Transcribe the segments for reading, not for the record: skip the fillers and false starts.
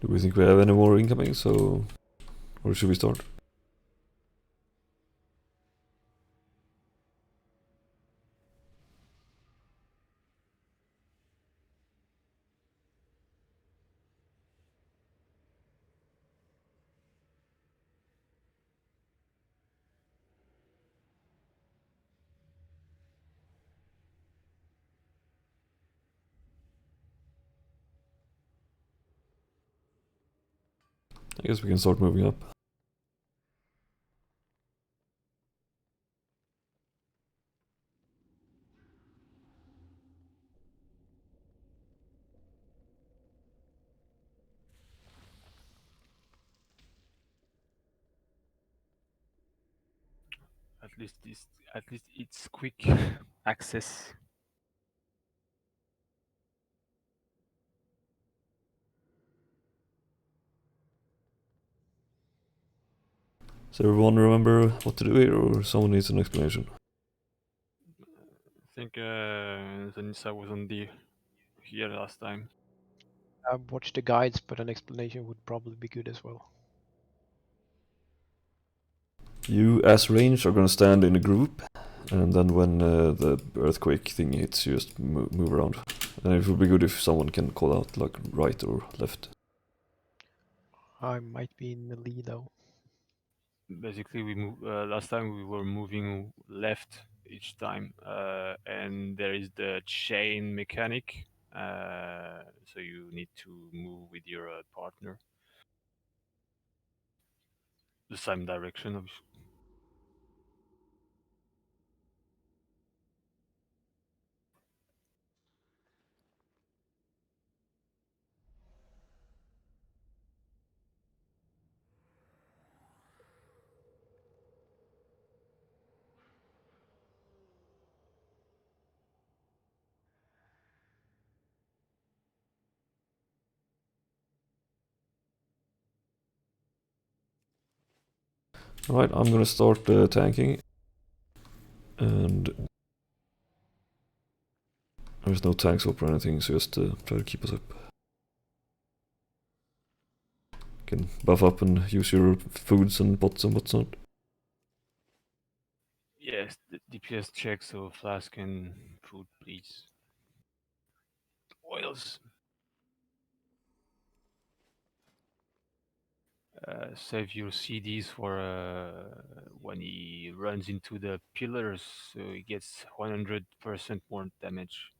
Do we think we have any more incoming, so... Or should we start? I guess we can start moving up. At least it's quick access. Does everyone remember what to do here, or someone needs an explanation? I think Zanissa was on the here last time. I've watched the guides, but an explanation would probably be good as well. You, as range, are gonna stand in a group, and then when the earthquake thing hits, you just move around. And it would be good if someone can call out, like, right or left. I might be in the lead though. Basically, we last time we were moving left each time, and there is the chain mechanic. So you need to move with your partner the same direction, obviously. Alright, I'm gonna start tanking. And... There's no tank swap or anything, so just try to keep us up. Can buff up and use your foods and pots and whatnot. Yes, the DPS check, so flask and food, please. Oils. Save your CDs for when he runs into the pillars, so he gets 100% more damage.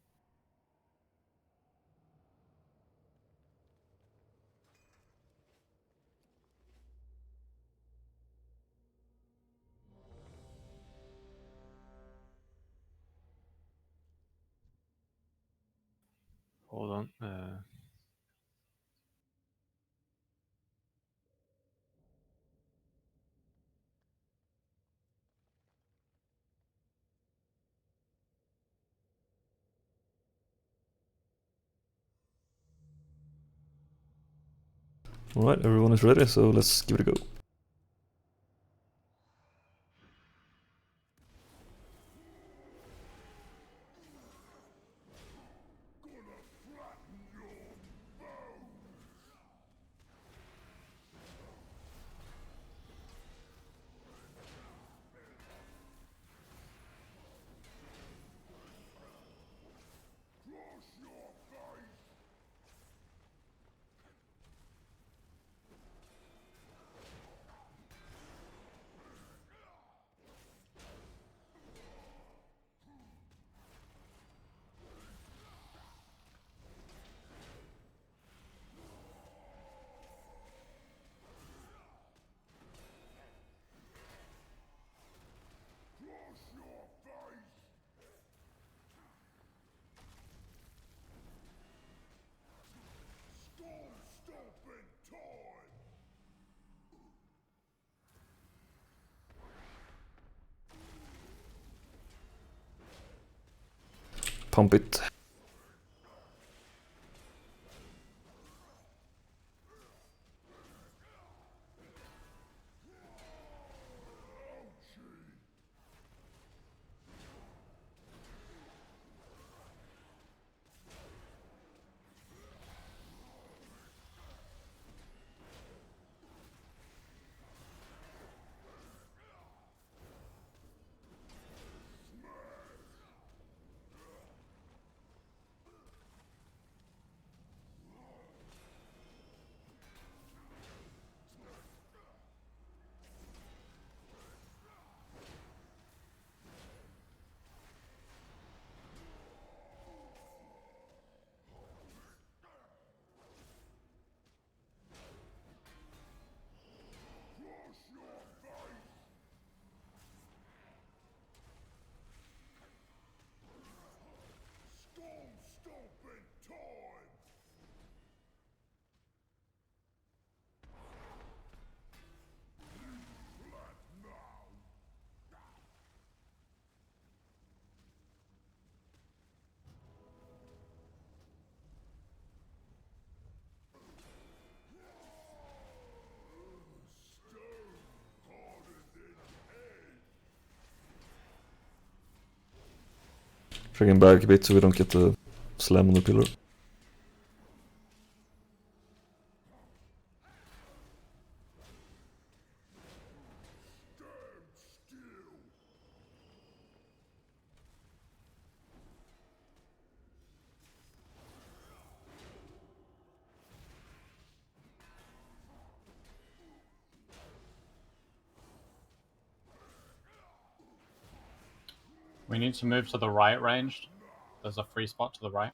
Hold on. Alright, everyone is ready, so let's give it a go. Pump it. Dragging back a bit so we don't get the slam on the pillar. We need to move to the right ranged. There's a free spot to the right.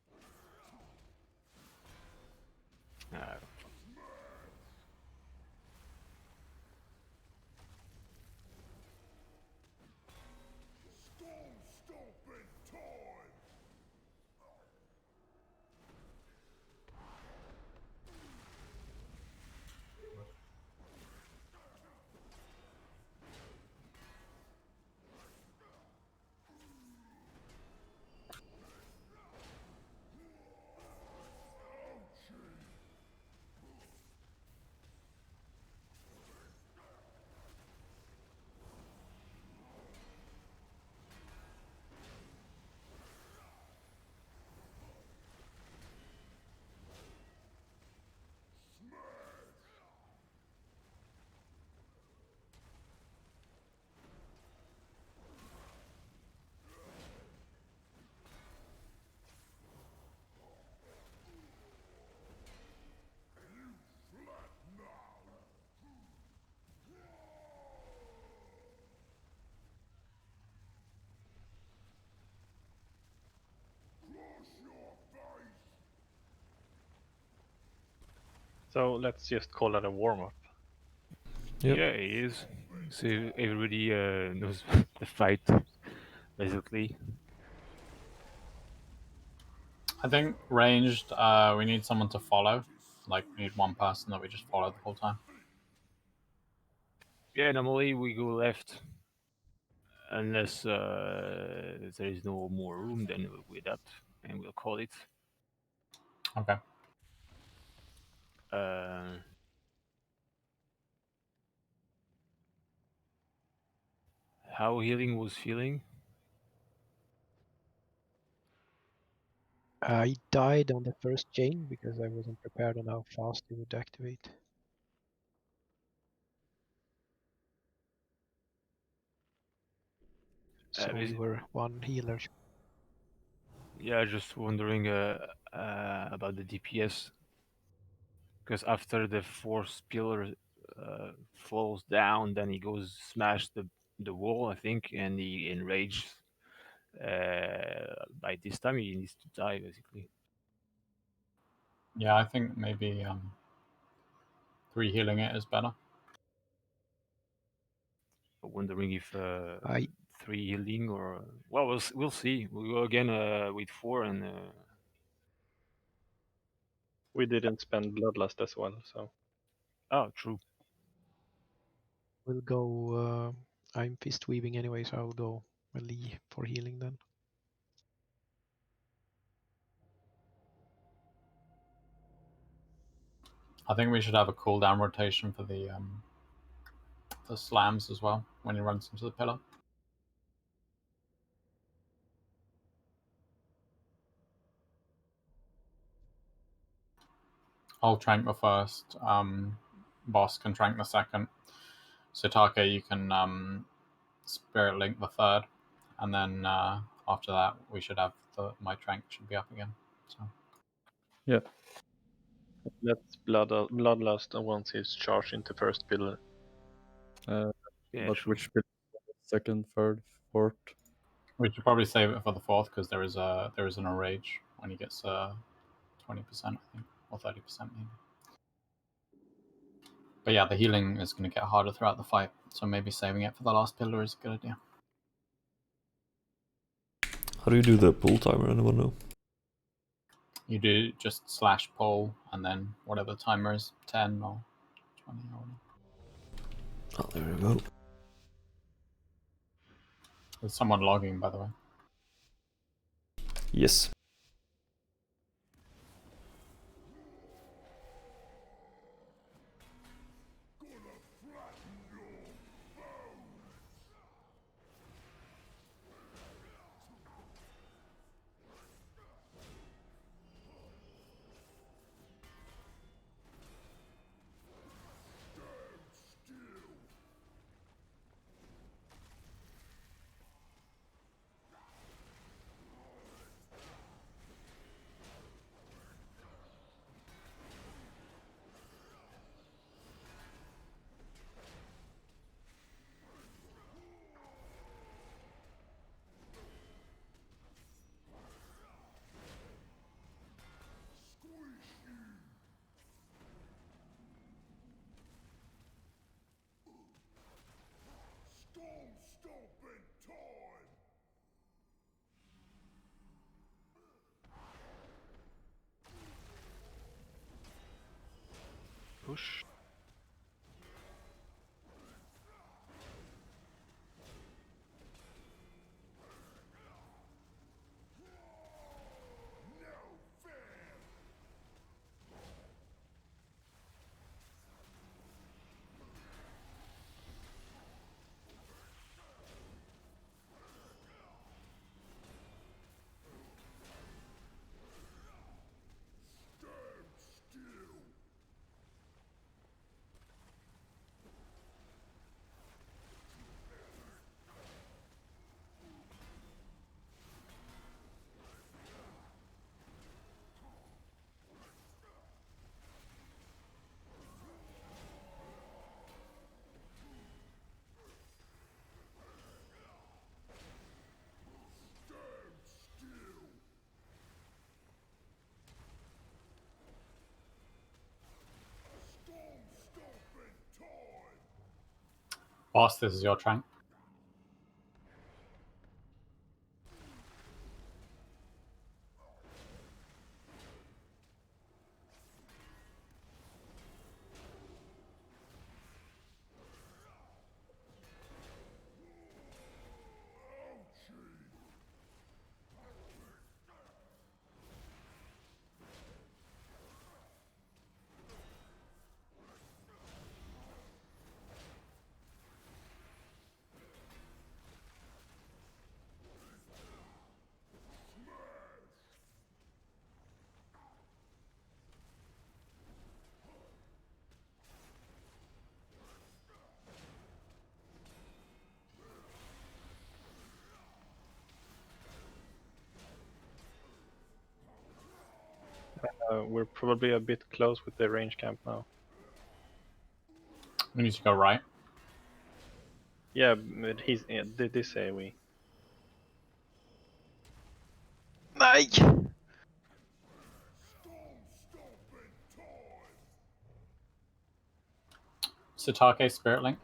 So let's just call it a warm-up. Yep. Yeah, it is. So everybody knows the fight, basically. I think ranged, we need someone to follow. Like, we need one person that we just follow the whole time. Yeah, normally we go left. Unless there is no more room, then we adapt and we'll call it. Okay. How healing was feeling? I died on the first chain because I wasn't prepared on how fast it would activate. So we were one healer. Yeah, just wondering about the DPS. Because after the fourth pillar falls down, then he goes smash the wall, I think, and he enrages. By this time, he needs to die, basically. Yeah, I think maybe 3 healing it is better. Wondering if I 3 healing or well, we'll see. We'll go again with 4 and. We didn't spend Bloodlust as well, so. Oh, true. will go. I'm fist weaving anyway, so I'll go melee for healing then. I think we should have a cooldown rotation for the slams as well when he runs into the pillar. I'll trank the first. Boss can trank the second. Sitake, you can spirit link the third, and then after that we should have my trank should be up again. So yeah, let's Bloodlust once he's charged into first pillar. Yeah, but true. which pillar? Second, third, fourth? we should probably save it for the fourth because there is an enrage when he gets 20%, I think, or 30% maybe. But yeah, the healing is going to get harder throughout the fight, so maybe saving it for the last pillar is a good idea. How do you do the pull timer? Anyone know? You do just slash pull and then whatever the timer is, 10 or 20 or whatever. Oh, there we go. There's someone logging, by the way. Yes. push. Boss, this is your trank. We're probably a bit close with the range camp now. We need to go right. Yeah, but he's this AoE. Nej! Satake, Spirit Link.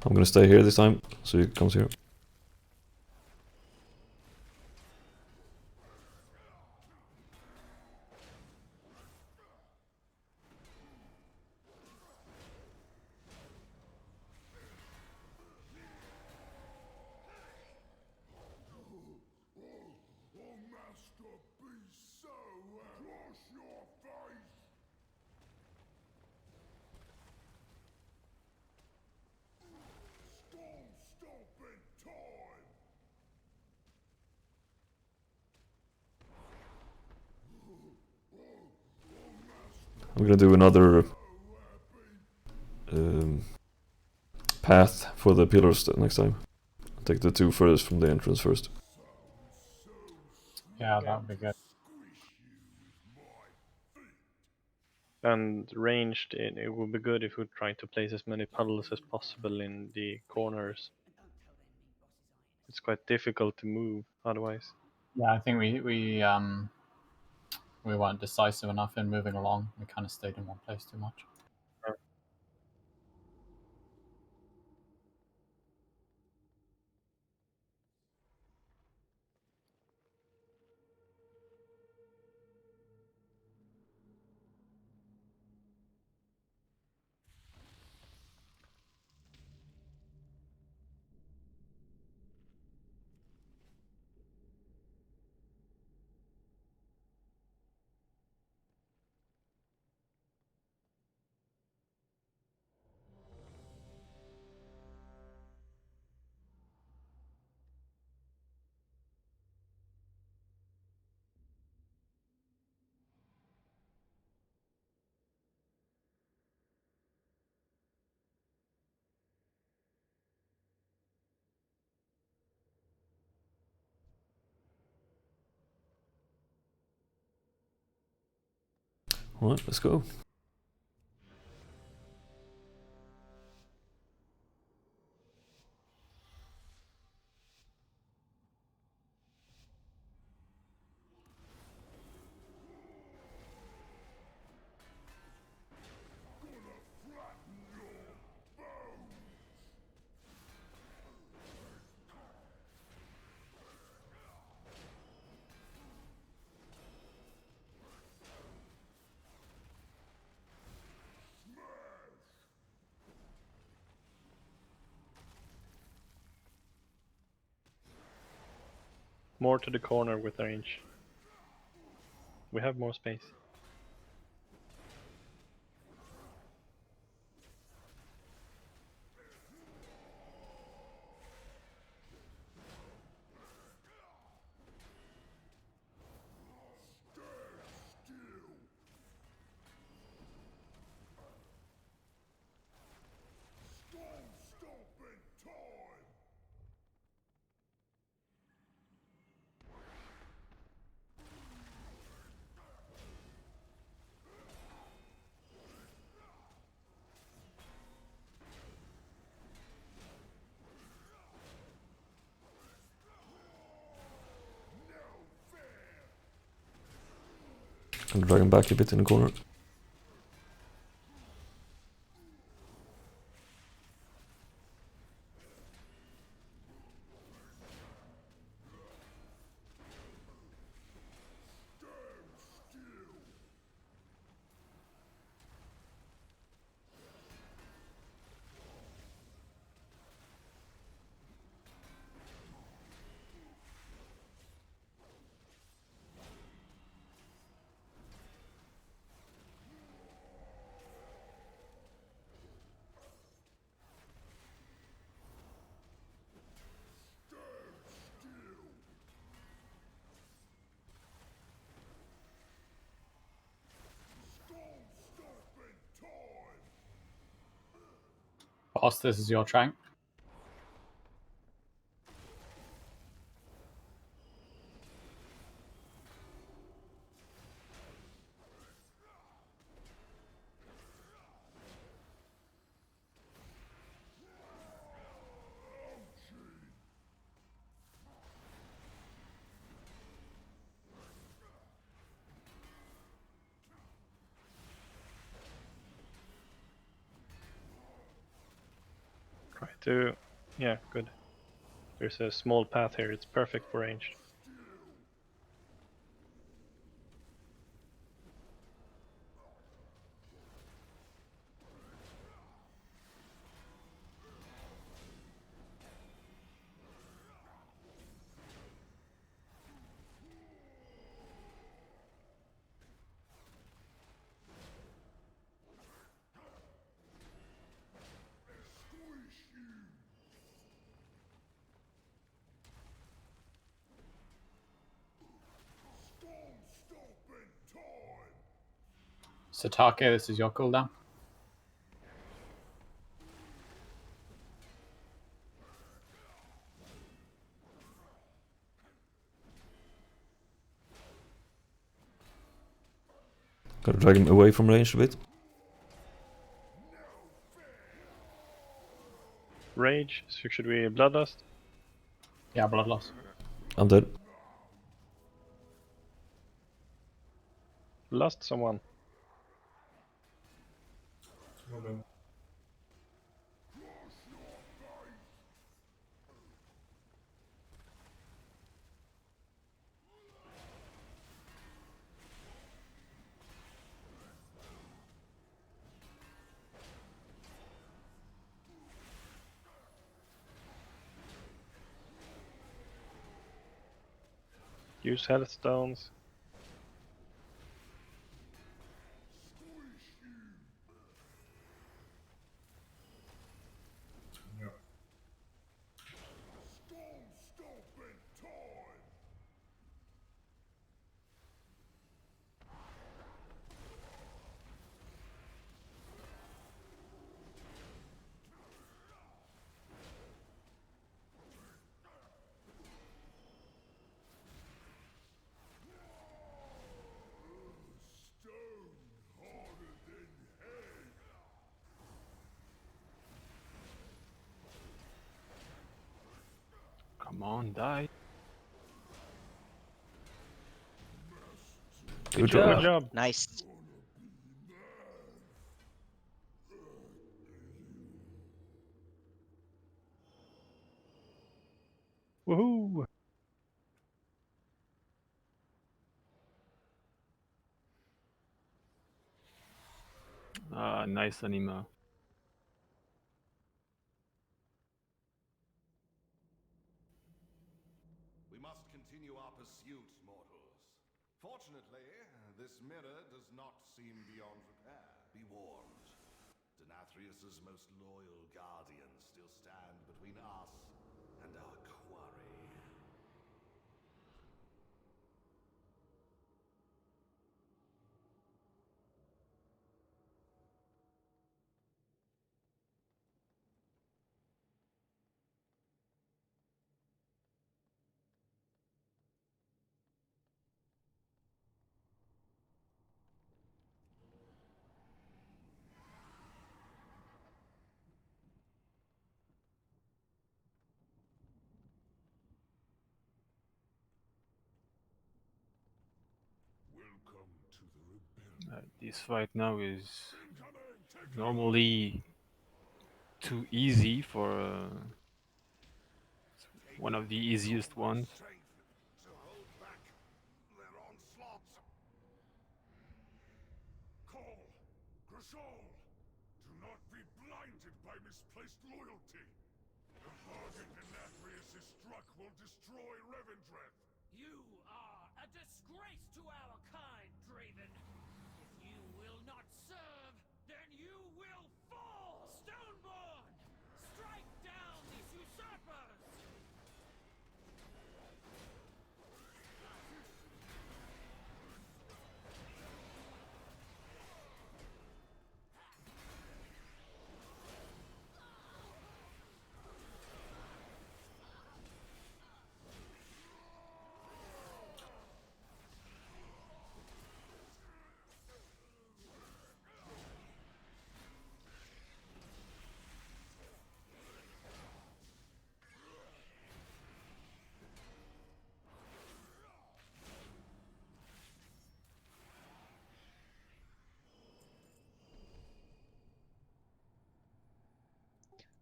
I'm gonna stay here this time, so he comes here. I'm gonna do another path for the pillars next time. Take the two furthest from the entrance first. Yeah, that would be good. And ranged, it would be good if we try to place as many puddles as possible in the corners. It's quite difficult to move otherwise. Yeah, I think we weren't decisive enough in moving along. We kind of stayed in one place too much. Alright, let's go. More to the corner with range. We have more space. And drag him back a bit in the corner. Boss, this is your trank. Try to... Yeah, good. There's a small path here, it's perfect for range. Satake, this is your cooldown. Gotta drag him away from range a bit. Rage, so should we Bloodlust? Yeah, blood loss. I'm dead. Lust someone. Use health stones. Come on, die. Good Good job. job. Nice. Woohoo! Nice anima. We must continue our pursuit, mortals. Fortunately, this mirror does not seem beyond repair. Be warned. Denathrius's most loyal guardians still stand between us and our quarry. This fight now is normally too easy for one of the easiest ones. To hold back their onslaughts. Call, Grishol, do not be blinded by misplaced loyalty. The bargain Denathrius is struck will destroy Revendreth. You are a disgrace to our kind, Draven. If you will not serve, then you will fall! Stoneborn! Strike down these usurpers!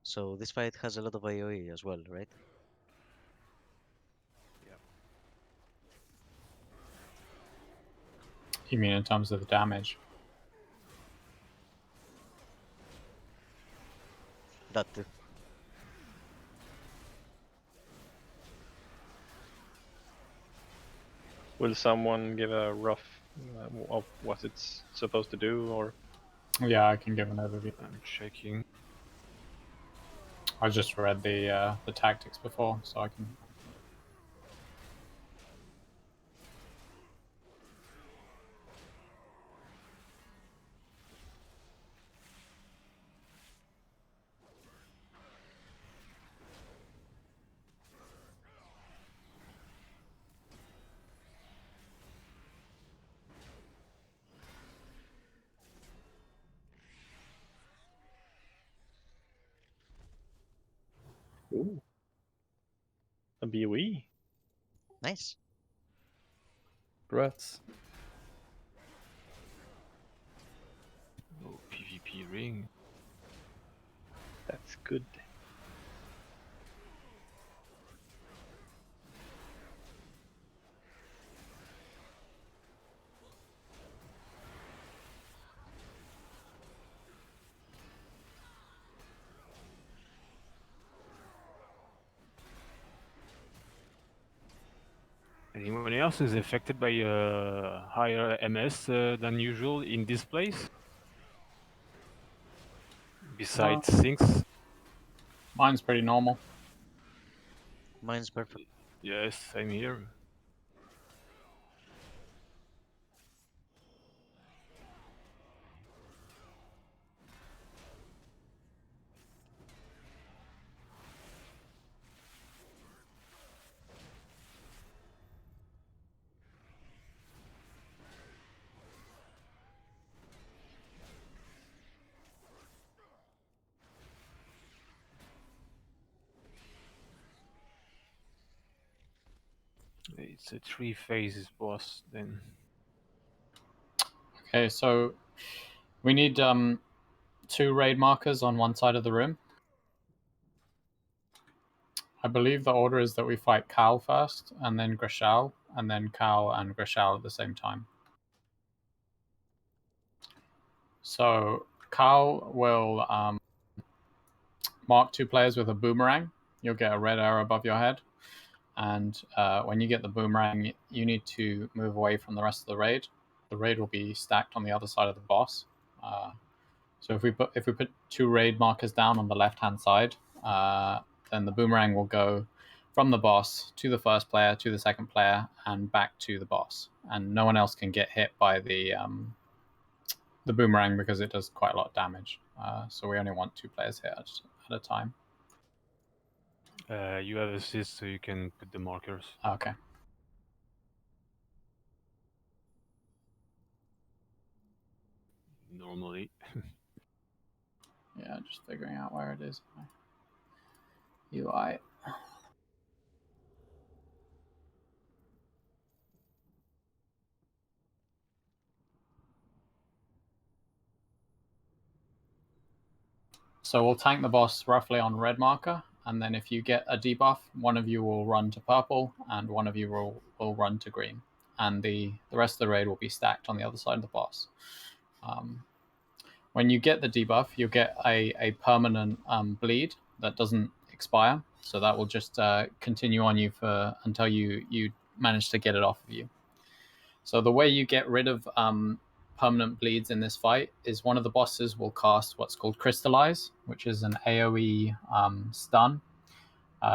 So this fight has a lot of AoE as well, right? You mean in terms of the damage? That too. Will someone give a rough of what it's supposed to do, or Yeah, I can give an overview. I'm checking. I just read the tactics before, so I can. a BOE? Nice. Congrats. Oh, PvP ring. That's good. Anyone else is affected by higher MS than usual in this place? Besides Sinks? Mine's pretty normal. Mine's perfect. Yes, same here. it's a 3 phases boss then. Okay, so we need 2 raid markers on one side of the room. I believe the order is that we fight Cal first, and then Grishal, and then Cal and Grishal at the same time. So Cal will mark 2 players with a boomerang. You'll get a red arrow above your head. And when you get the boomerang, you need to move away from the rest of the raid. The raid will be stacked on the other side of the boss. So if we put 2 raid markers down on the left-hand side, then the boomerang will go from the boss to the first player, to the second player, and back to the boss. And no one else can get hit by the boomerang because it does quite a lot of damage. So we only want 2 players hit at a time. You have assist, so you can put the markers. Okay. Normally. Yeah, just figuring out where it is. UI. So we'll tank the boss roughly on red marker, and then if you get a debuff, one of you will run to purple, and one of you will run to green. And the rest of the raid will be stacked on the other side of the boss. When you get the debuff, you'll get a permanent bleed that doesn't expire. So that will just continue on you until you manage to get it off of you. So the way you get rid of permanent bleeds in this fight is one of the bosses will cast what's called Crystallize, which is an AoE stun,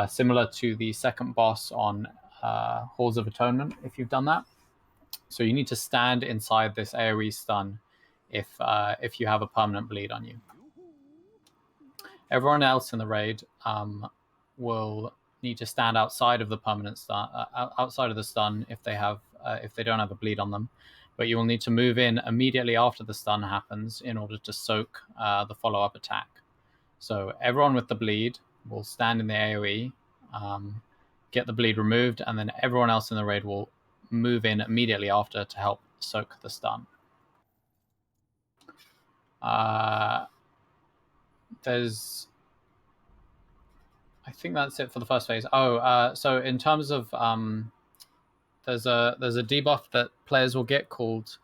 similar to the second boss on Halls of Atonement, if you've done that. So you need to stand inside this AoE stun if you have a permanent bleed on you. Everyone else in the raid will need to stand outside of the permanent stun, outside of the stun if they don't have a bleed on them. But you will need to move in immediately after the stun happens in order to soak the follow-up attack. So everyone with the bleed will stand in the AoE, get the bleed removed, and then everyone else in the raid will move in immediately after to help soak the stun. I think that's it for the first phase. So in terms of there's a debuff that players will get called,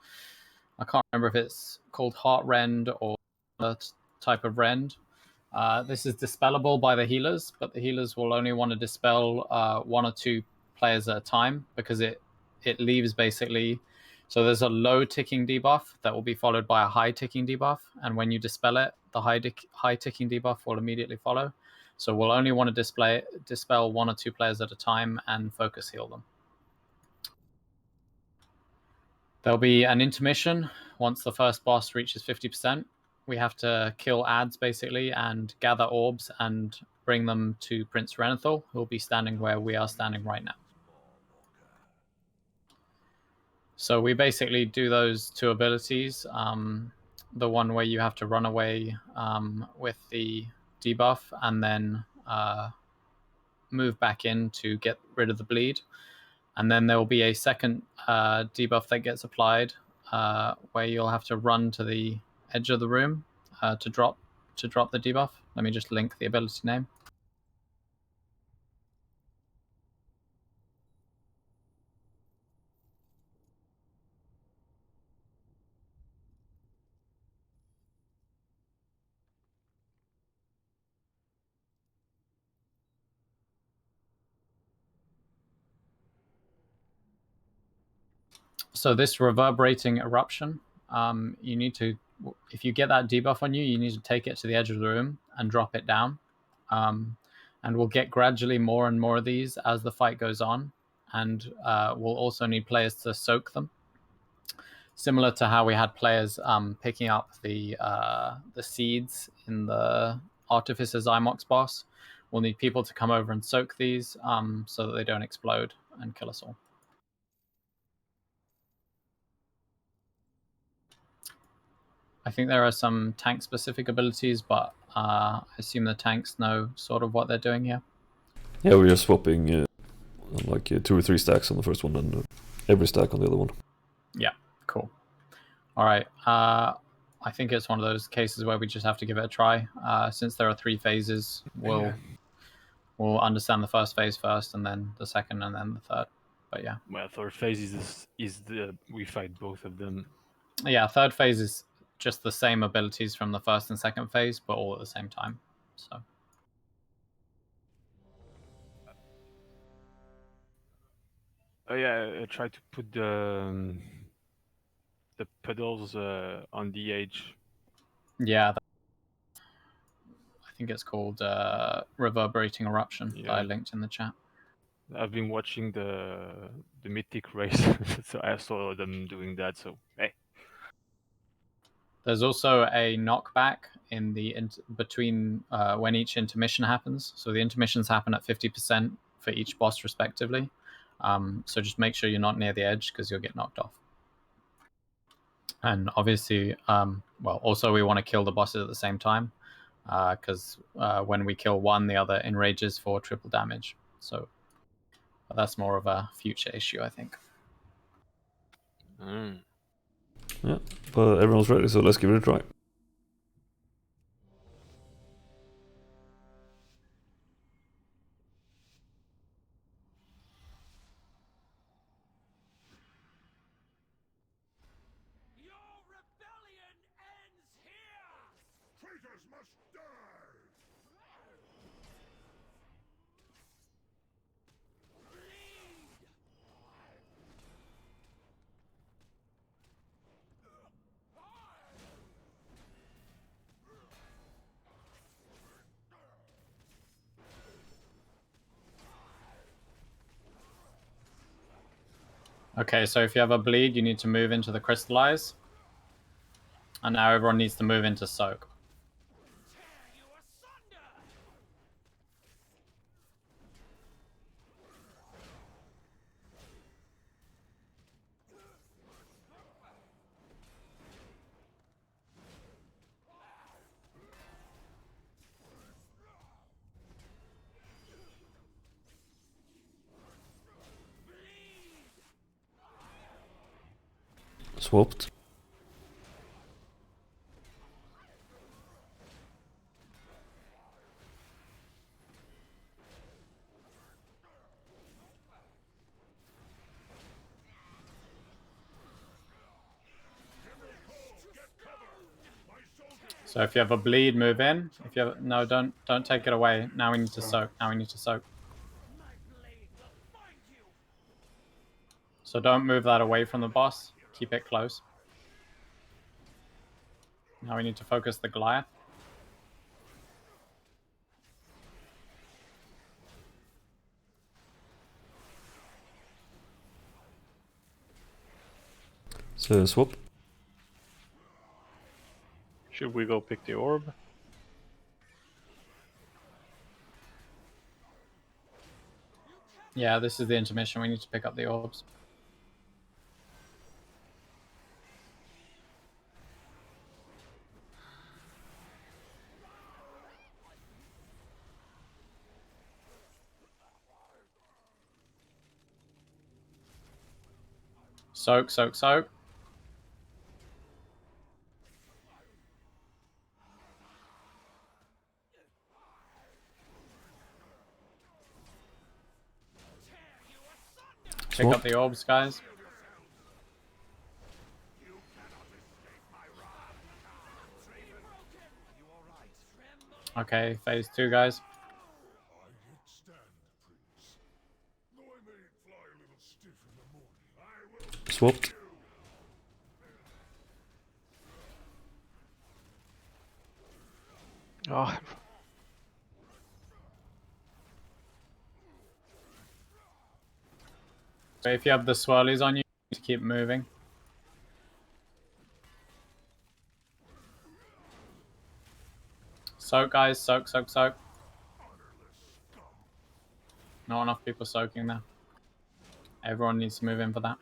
I can't remember if it's called Heart Rend or another type of Rend. This is dispellable by the healers, but the healers will only want to dispel 1 or 2 players at a time because it leaves basically. So there's a low ticking debuff that will be followed by a high ticking debuff, and when you dispel it, the high ticking debuff will immediately follow. So we'll only want to dispel 1 or 2 players at a time and focus heal them. There'll be an intermission once the first boss reaches 50%. We have to kill ads basically and gather orbs and bring them to Prince Renathal, who will be standing where we are standing right now. So we basically do those 2 abilities. The one where you have to run away with the debuff and then move back in to get rid of the bleed. And then there will be a second debuff that gets applied where you'll have to run to the edge of the room to drop the debuff. Let me just link the ability name. So this reverberating eruption, you need to, if you get that debuff on you, you need to take it to the edge of the room and drop it down. And we'll get gradually more and more of these as the fight goes on. And we'll also need players to soak them. Similar to how we had players picking up the seeds in the Artificer's Imox boss. We'll need people to come over and soak these so that they don't explode and kill us all. I think there are some tank-specific abilities, but I assume the tanks know sort of what they're doing here. Yeah, we are swapping I'm like 2 or 3 stacks on the first one and every stack on the other one. Yeah, cool. All right. I think it's one of those cases where we just have to give it a try. Since there are 3 phases, we'll understand the first phase first, and then the second, and then the third. But yeah. Well, third phase is the we fight both of them. Yeah, third phase is just the same abilities from the first and second phase, but all at the same time. So. Oh yeah, I try to put the pedals on the edge. Yeah, I think it's called Reverberating Eruption that I linked in the chat. I've been watching the Mythic race, so I saw them doing that. So hey. There's also a knockback in the between when each intermission happens. So the intermissions happen at 50% for each boss respectively. So just make sure you're not near the edge because you'll get knocked off. And obviously, well, also we want to kill the bosses at the same time because when we kill one, the other enrages for triple damage. So that's more of a future issue, I think. Yeah, but everyone's ready, so let's give it a try. Your rebellion ends here! Traitors must die! Bleed! Okay, so if you have a bleed, you need to move into the crystallize. And now everyone needs to move into soak. Tear you asunder! Swapped. So if you have a bleed, move in. If you have no, don't take it away. Now we need to soak. Now we need to soak. My blade will find you! So don't move that away from the boss. Keep it close. Now we need to focus the Goliath. So swap. Should we go pick the orb? Yeah, this is the intermission. We need to pick up the orbs. Soak, soak, soak. Pick up the orbs, guys. Okay, phase 2, guys. Swapped. Oh, So if you have the swirlies on you, you need to keep moving. Soak, guys. Soak, soak, soak. Not enough people soaking there. Everyone needs to move in for that.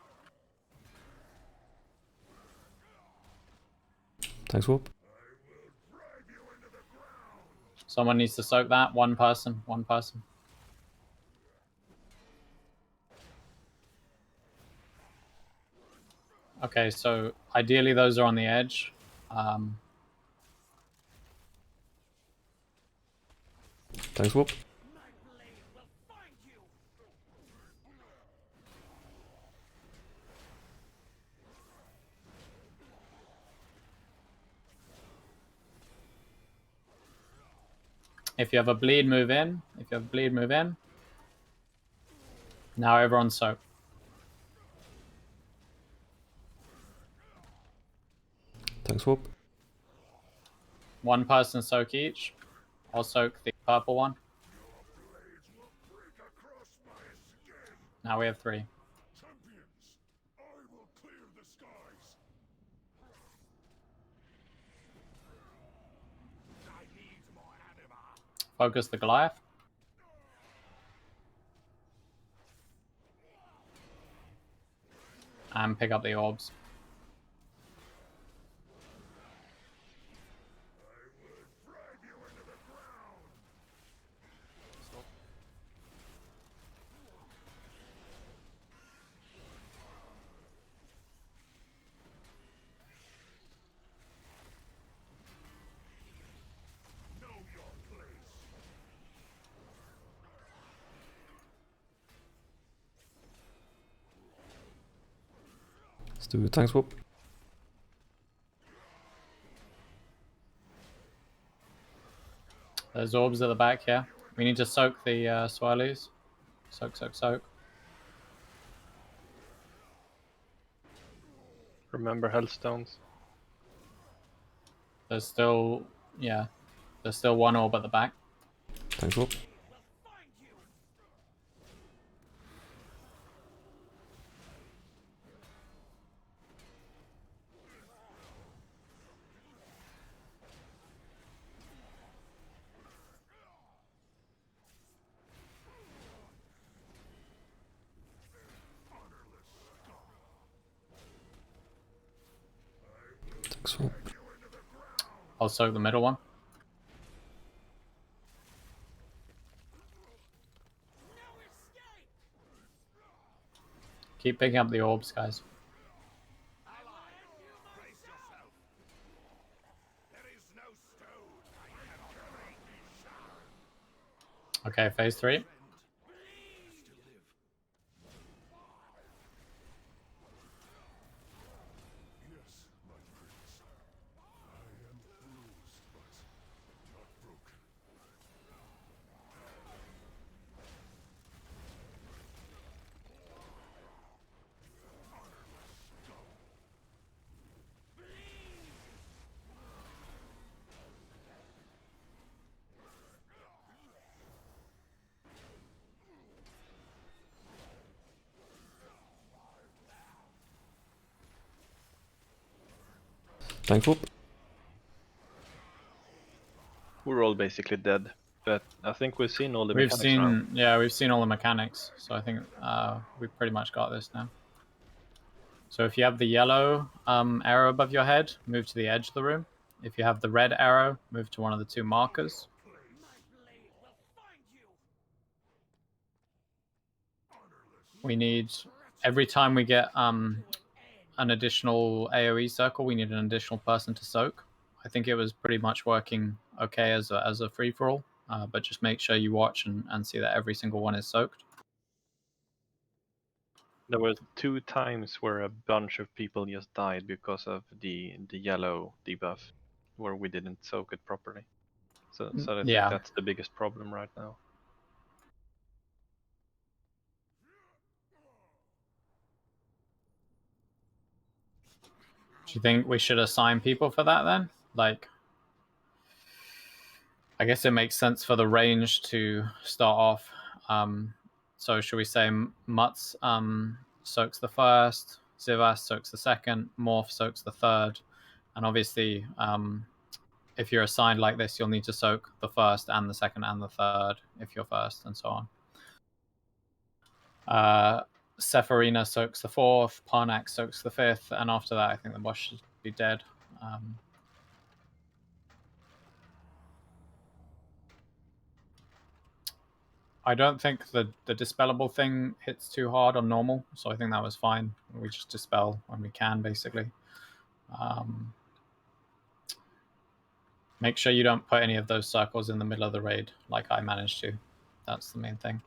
Thanks, Swap. Someone needs to soak that. One person. One person. Okay, so ideally those are on the edge. Thanks, Whoop. My blade will find you. If you have a bleed, move in. If you have a bleed, move in. Now everyone's soaked. Thanks, Whoop. One person soak each. I'll soak the purple one. Now we have 3. Champions, I will clear the skies. I need more anima. Focus the Goliath. And pick up the orbs. Let's do it. Thanks, Whoop. There's orbs at the back here. We need to soak the swirlies. Soak, soak, soak. Remember hellstones. There's still, yeah, there's still one orb at the back. Thanks, Whoop. Thanks, Whoop. I'll soak the middle one. Keep picking up the orbs, guys. Brace yourself. There is no stone I cannot break. Okay, phase 3. Yes, my prince. I am bruised, but not broken. Thanks, Whoop. We're all basically dead, but I think we've seen all the We've mechanics seen, now. yeah, we've seen all the mechanics, so I think we've pretty much got this now. So if you have the yellow arrow above your head, move to the edge of the room. If you have the red arrow, move to one of the 2 markers. We need, every time we get an additional AoE circle, we need an additional person to soak. I think it was pretty much working okay as a free-for-all, but just make sure you watch and see that every single one is soaked. There were 2 times where a bunch of people just died because of the yellow debuff, where we didn't soak it properly. So I think that's the biggest problem right now. Do you think we should assign people for that then? Like, I guess it makes sense for the range to start off. So should we say Mutz soaks the first, Zivas soaks the second, Morph soaks the third, and obviously if you're assigned like this, you'll need to soak the first and the second and the third if you're first, and so on. Sepharina soaks the fourth, Parnax soaks the fifth, and after that I think the boss should be dead. I don't think the dispellable thing hits too hard on normal, so I think that was fine. We just dispel when we can, basically. Make sure you don't put any of those circles in the middle of the raid, like I managed to. That's the main thing.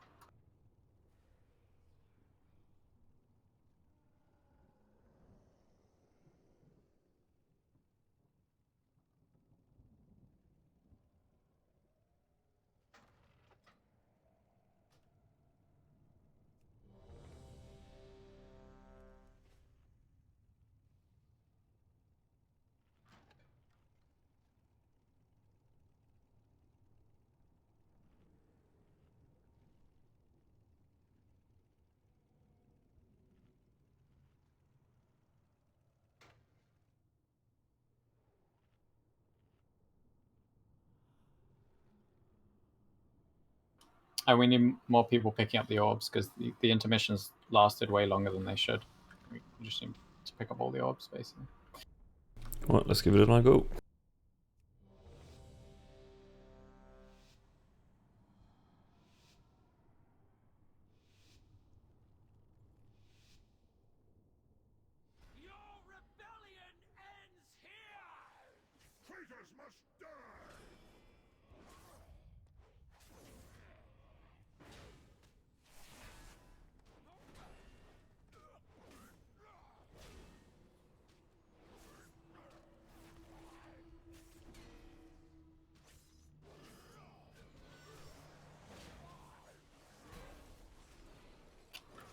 And we need more people picking up the orbs because the intermissions lasted way longer than they should. We just need to pick up all the orbs, basically. Alright, let's give it another go. Your rebellion ends here! Traitors must die!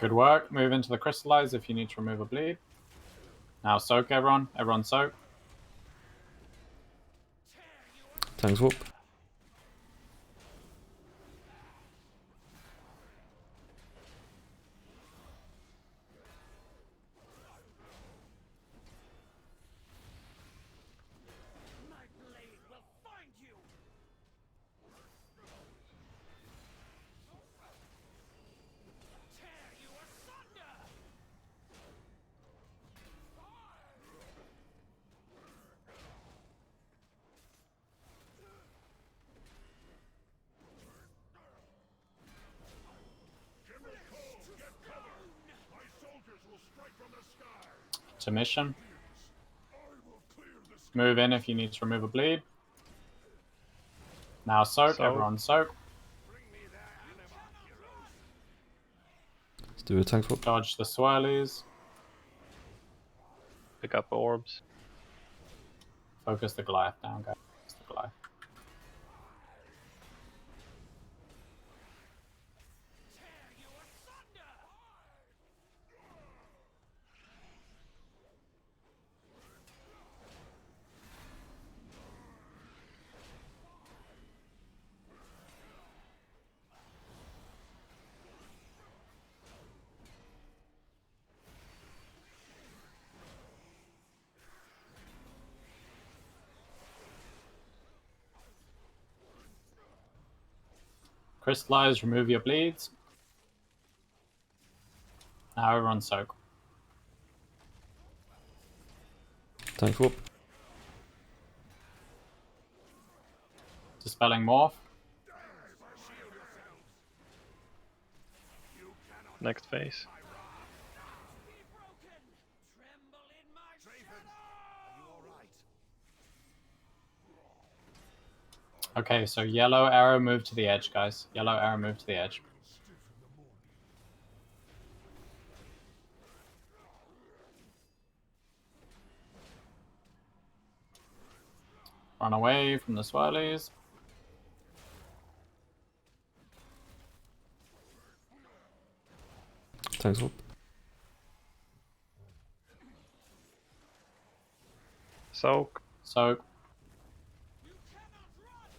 Good work. Move into the crystallize if you need to remove a bleed. Now soak everyone. Everyone soak. Thanks, Whoop. My blade will find you! Tear you asunder! General Cole, get cover! My soldiers will strike from the sky! To mission. I will clear the sky! Move in if you need to remove a bleed. Now soak. Everyone soak. Bring me their anima, heroes! Let's do it, thanks, Whoop. Dodge the swirlies. Pick up orbs. Focus the Goliath down, guys. Focus the Goliath. Tear you asunder! Crystallize, remove your bleeds. Now everyone soak. Thanks, Whoop. Dispelling morph. Next phase. Be broken! Tremble in my shadow! Okay, so yellow arrow move to the edge, guys. Yellow arrow move to the edge. Run away from the swirlies. Thanks, Whoop. Soak. Soak. You cannot run!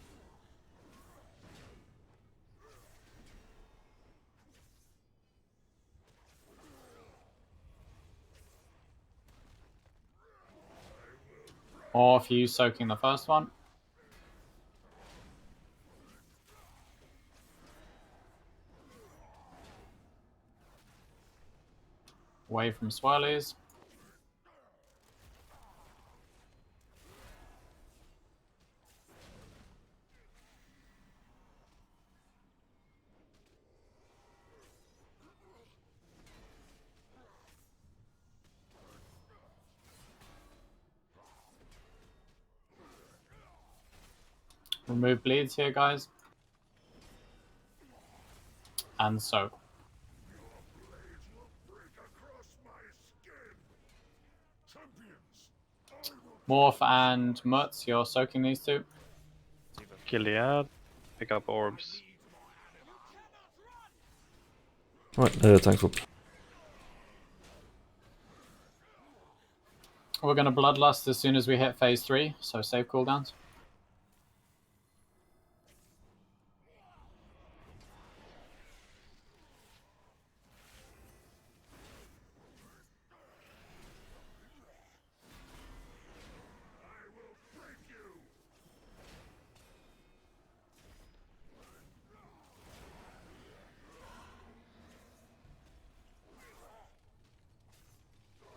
Or if you soaking the first one. Away from swirlies. Remove bleeds here, guys. And soak. Morph and Mutz, you're soaking these two. Kill the ad, pick up orbs. Right, thanks for. We're going to Bloodlust as soon as we hit phase 3, so save cooldowns.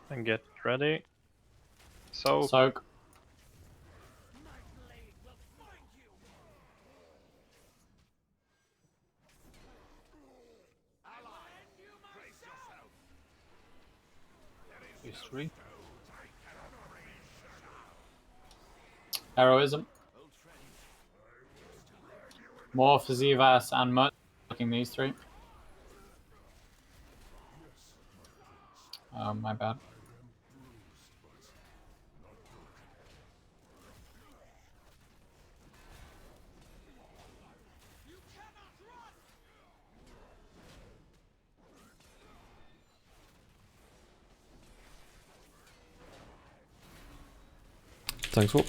And get ready. So Soak. Phase 3. Heroism. Morph, Zivas, and Mutz. Looking these three. Oh, my bad. Thanks for.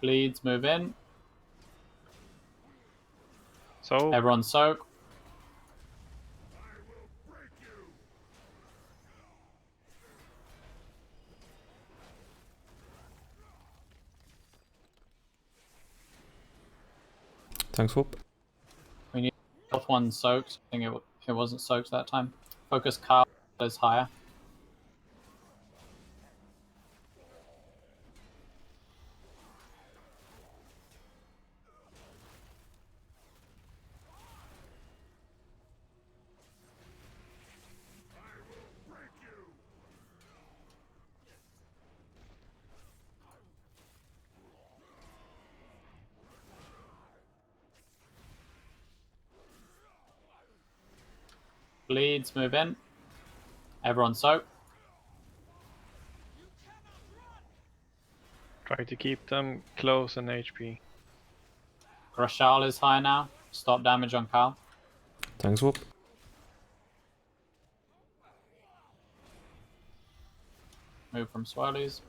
Bleeds, move in. so Everyone soak. Thanks for. We need health one soaked. I think it wasn't soaked that time. Focus Carl is higher. Bleeds, move in. Everyone soak. try to keep them close and HP. Grashal is high now. Stop damage on Carl. Thanks for. Move from swirlies.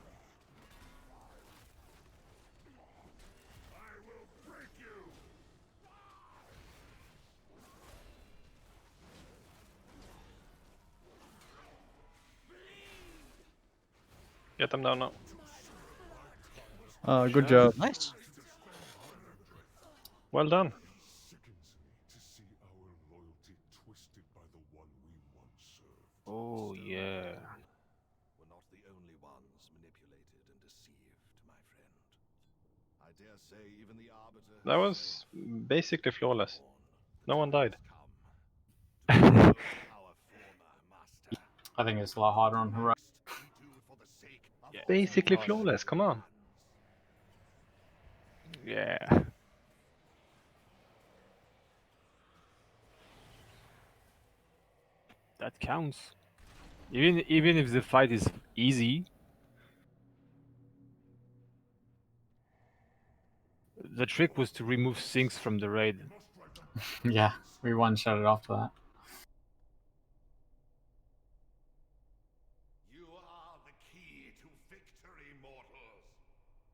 Get them down now. Good job. Nice. Well done. Oh yeah. We're not the only ones manipulated and deceived, my friend. I dare say even the Arbiter. That was basically flawless. No one died. I think it's a lot harder on Heroic. Yeah. Basically flawless, come on. Yeah. That counts. Even if the fight is easy, the trick was to remove things from the raid. Yeah, we one-shot it after that. You are the key to victory, mortals.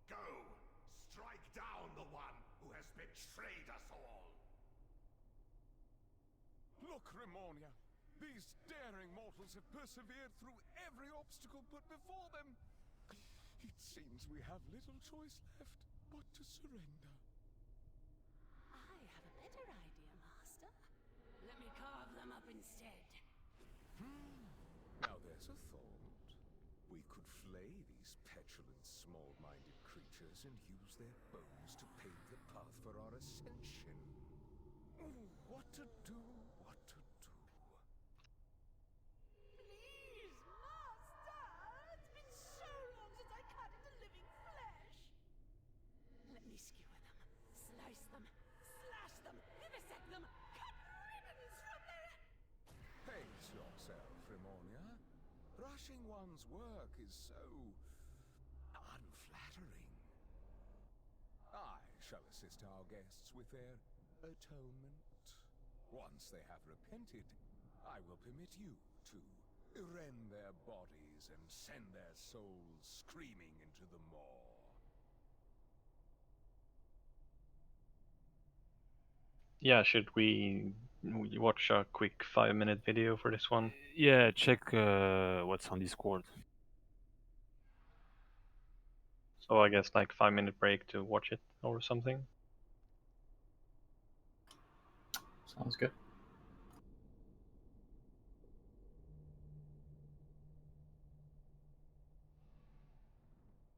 Go, strike down the one who has betrayed us all. Look, Remonia. These daring mortals have persevered through every obstacle put before them. It seems we have little choice left but to surrender. I have a better idea, Master. Let me carve them up instead. Now there's a thought. We could flay these petulant, small-minded creatures and use their bones to pave the path for our ascension. Oh, what to do, what to do. Please, Master! It's been so long since I cut into living flesh. Rushing one's work is so unflattering. I shall assist our guests with their atonement. Once they have repented, I will permit you to rend their bodies and send their souls screaming into the maw. Yeah, should we watch a quick 5-minute video for this one? Yeah, check what's on Discord. So I guess like 5-minute break to watch it or something. Sounds good.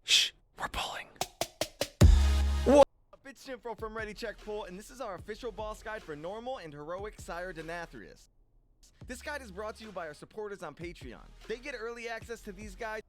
Shh, we're pulling. It's Jimfro from Ready Check Pull, and this is our official boss guide for normal and heroic Sire Denathrius. This guide is brought to you by our supporters on Patreon. They get early access to these guides.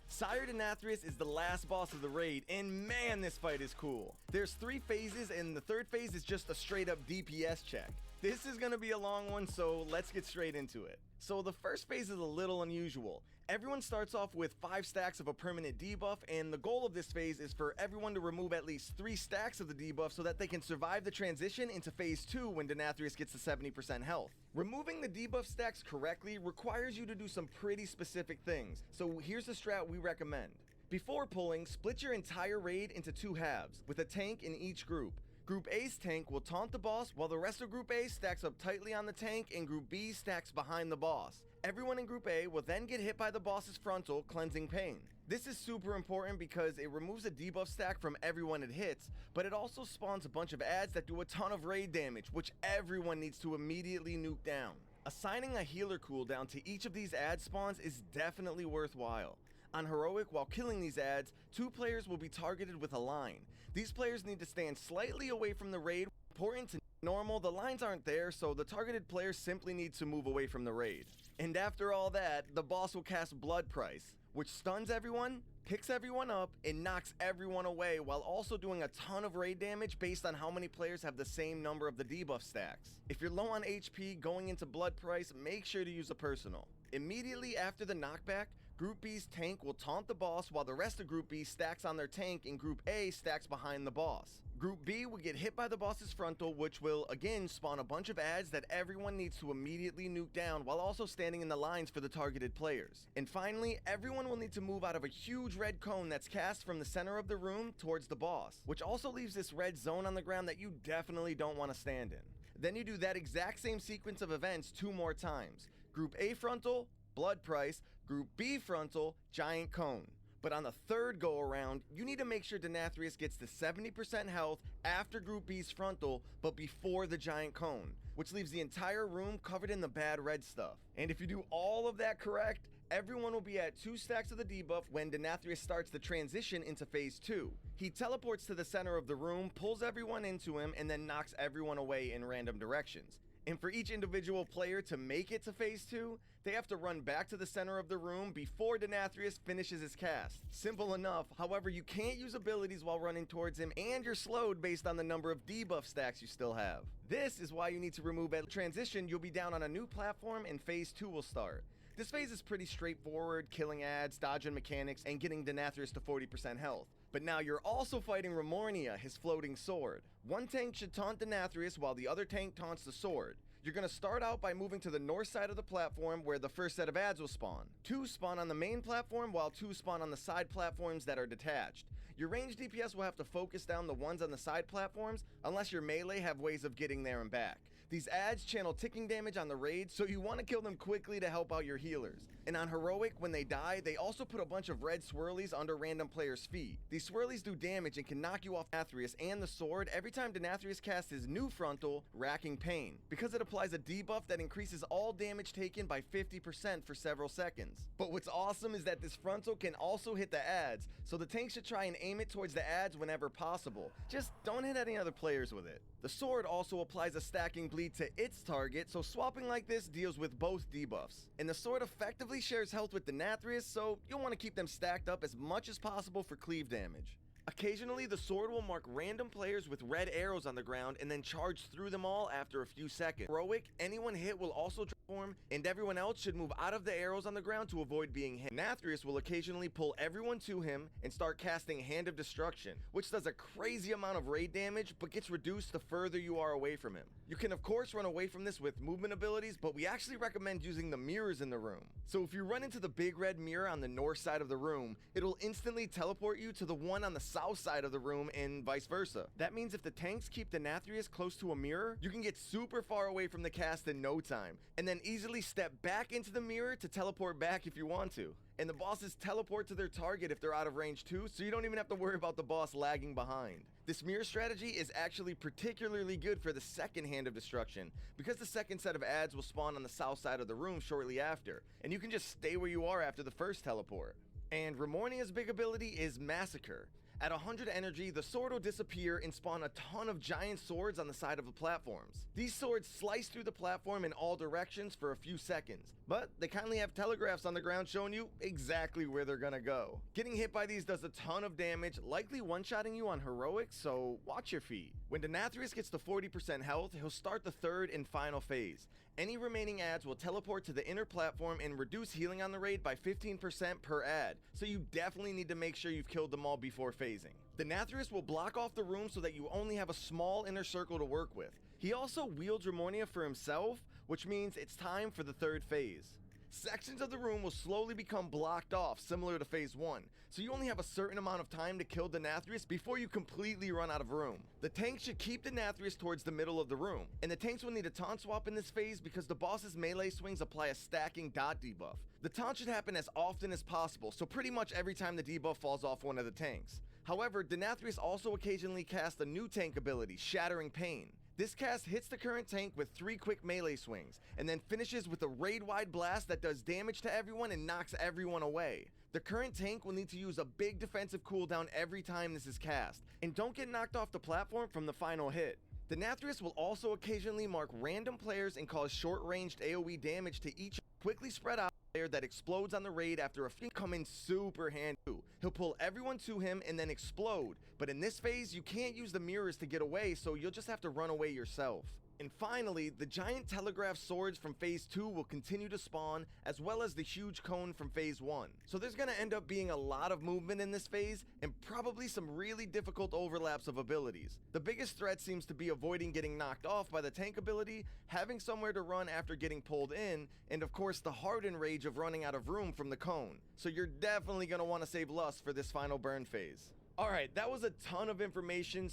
Sire Denathrius is the last boss of the raid, and man, this fight is cool. There's 3 phases, and the 3rd phase is just a straight up DPS check. This is gonna be a long one, so let's get straight into it. So the first phase is a little unusual. Everyone starts off with 5 stacks of a permanent debuff, and the goal of this phase is for everyone to remove at least 3 stacks of the debuff so that they can survive the transition into phase 2 when Denathrius gets to 70% health. Removing the debuff stacks correctly requires you to do some pretty specific things, so here's the strat we recommend. Before pulling, split your entire raid into 2 halves, with a tank in each group. Group A's tank will taunt the boss, while the rest of Group A stacks up tightly on the tank and Group B stacks behind the boss. Everyone in Group A will then get hit by the boss's frontal, cleansing pain. This is super important because it removes a debuff stack from everyone it hits, but it also spawns a bunch of adds that do a ton of raid damage, which everyone needs to immediately nuke down. Assigning a healer cooldown to each of these add spawns is definitely worthwhile. On Heroic, while killing these adds, 2 players will be targeted with a line. These players need to stand slightly away from the raid. Important to normal, the lines aren't there, so the targeted players simply need to move away from the raid. And after all that, the boss will cast Blood Price, which stuns everyone, picks everyone up, and knocks everyone away while also doing a ton of raid damage based on how many players have the same number of the debuff stacks. If you're low on HP going into Blood Price, make sure to use a personal. Immediately after the knockback, Group B's tank will taunt the boss while the rest of Group B stacks on their tank and Group A stacks behind the boss. Group B will get hit by the boss's frontal, which will again spawn a bunch of adds that everyone needs to immediately nuke down while also standing in the lines for the targeted players. And finally, everyone will need to move out of a huge red cone that's cast from the center of the room towards the boss, which also leaves this red zone on the ground that you definitely don't want to stand in. Then you do that exact same sequence of events 2 more times. Group A frontal, Blood Price, Group B frontal, Giant Cone. But on the 3rd go around, you need to make sure Denathrius gets to 70% health after Group B's frontal, but before the Giant Cone, which leaves the entire room covered in the bad red stuff. And if you do all of that correct, everyone will be at 2 stacks of the debuff when Denathrius starts the transition into phase 2. He teleports to the center of the room, pulls everyone into him, and then knocks everyone away in random directions. And for each individual player to make it to phase 2, they have to run back to the center of the room before Denathrius finishes his cast. Simple enough, however, you can't use abilities while running towards him, and you're slowed based on the number of debuff stacks you still have. This is why you need to remove at transition. You'll be down on a new platform and phase 2 will start. This phase is pretty straightforward, killing adds, dodging mechanics, and getting Denathrius to 40% health. But now you're also fighting Remornia, his floating sword. One tank should taunt Denathrius while the other tank taunts the sword. You're going to start out by moving to the north side of the platform where the first set of adds will spawn. 2 spawn on the main platform while 2 spawn on the side platforms that are detached. Your ranged DPS will have to focus down the ones on the side platforms unless your melee have ways of getting there and back. These adds channel ticking damage on the raid, so you want to kill them quickly to help out your healers. And on Heroic, when they die, they also put a bunch of red swirlies under random players' feet. These swirlies do damage and can knock you off Denathrius and the sword every time Denathrius casts his new frontal, Racking Pain, because it applies a debuff that increases all damage taken by 50% for several seconds. But what's awesome is that this frontal can also hit the adds, so the tank should try and aim it towards the adds whenever possible. Just don't hit any other players with it. The sword also applies a stacking bleed to its target, so swapping like this deals with both debuffs. And the sword effectively shares health with Denathrius, so you'll want to keep them stacked up as much as possible for cleave damage. Occasionally, the sword will mark random players with red arrows on the ground and then charge through them all after a few seconds. Heroic, anyone hit will also transform, and everyone else should move out of the arrows on the ground to avoid being hit. Denathrius will occasionally pull everyone to him and start casting Hand of Destruction, which does a crazy amount of raid damage but gets reduced the further you are away from him. You can of course run away from this with movement abilities, but we actually recommend using the mirrors in the room. So if you run into the big red mirror on the north side of the room, it'll instantly teleport you to the one on the south side of the room and vice versa. That means if the tanks keep Denathrius close to a mirror, you can get super far away from the cast in no time, and then easily step back into the mirror to teleport back if you want to. And the bosses teleport to their target if they're out of range too, so you don't even have to worry about the boss lagging behind. This mirror strategy is actually particularly good for the second Hand of Destruction, because the second set of ads will spawn on the south side of the room shortly after, and you can just stay where you are after the first teleport. And Remornia's big ability is Massacre. At 100 energy, the sword will disappear and spawn a ton of giant swords on the side of the platforms. These swords slice through the platform in all directions for a few seconds, but they kindly have telegraphs on the ground showing you exactly where they're gonna go. Getting hit by these does a ton of damage, likely one-shotting you on heroics, so watch your feet. When Denathrius gets to 40% health, he'll start the third and final phase. Any remaining ads will teleport to the inner platform and reduce healing on the raid by 15% per ad, so you definitely need to make sure you've killed them all before phasing. Denathrius will block off the room so that you only have a small inner circle to work with. He also wields Remornia for himself, which means it's time for the third phase. Sections of the room will slowly become blocked off, similar to phase 1, so you only have a certain amount of time to kill Denathrius before you completely run out of room. The tanks should keep Denathrius towards the middle of the room, and the tanks will need a taunt swap in this phase because the boss's melee swings apply a stacking dot debuff. The taunt should happen as often as possible, so pretty much every time the debuff falls off one of the tanks. However, Denathrius also occasionally casts a new tank ability, Shattering Pain. This cast hits the current tank with 3 quick melee swings, and then finishes with a raid-wide blast that does damage to everyone and knocks everyone away. The current tank will need to use a big defensive cooldown every time this is cast, and don't get knocked off the platform from the final hit. Denathrius will also occasionally mark random players and cause short-ranged AoE damage to each quickly spread out player that explodes on the raid after a few come in super handy. He'll pull everyone to him and then explode, but in this phase you can't use the mirrors to get away, so you'll just have to run away yourself. And finally, the giant telegraph swords from phase 2 will continue to spawn, as well as the huge cone from phase 1. So there's gonna end up being a lot of movement in this phase, and probably some really difficult overlaps of abilities. The biggest threat seems to be avoiding getting knocked off by the tank ability, having somewhere to run after getting pulled in, and of course the hardened rage of running out of room from the cone. So you're definitely gonna wanna save Lust for this final burn phase. Alright, that was a ton of information.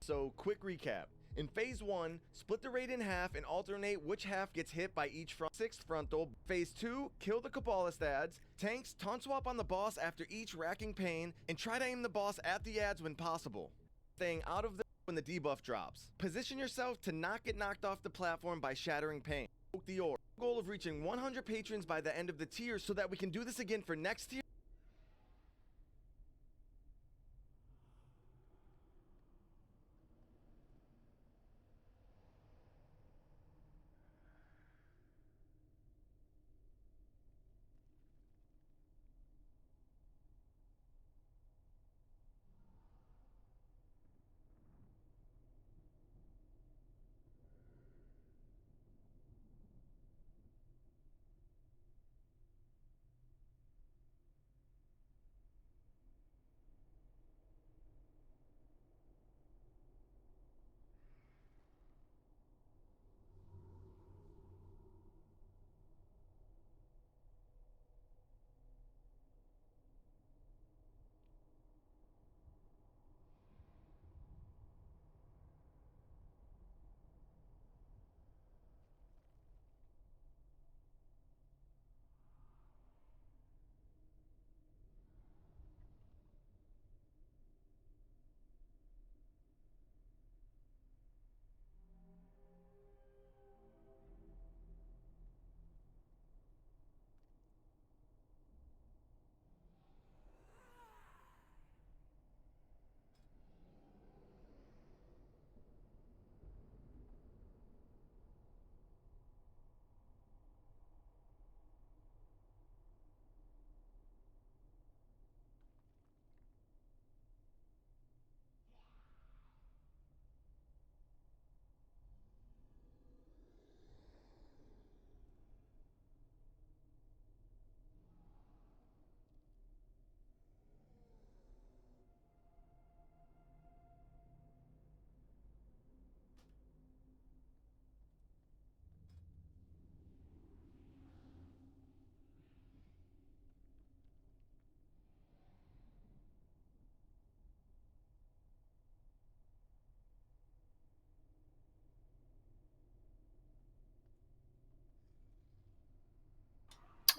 So, quick recap. In phase 1, split the raid in half and alternate which half gets hit by each 6th frontal. Phase 2, kill the Kabbalist ads. Tanks, taunt swap on the boss after each racking pain, and try to aim the boss at the ads when possible. Staying out of the when the debuff drops. Position yourself to not get knocked off the platform by Shattering Pain. Poke the orb. Goal of reaching 100 patrons by the end of the tier so that we can do this again for next tier.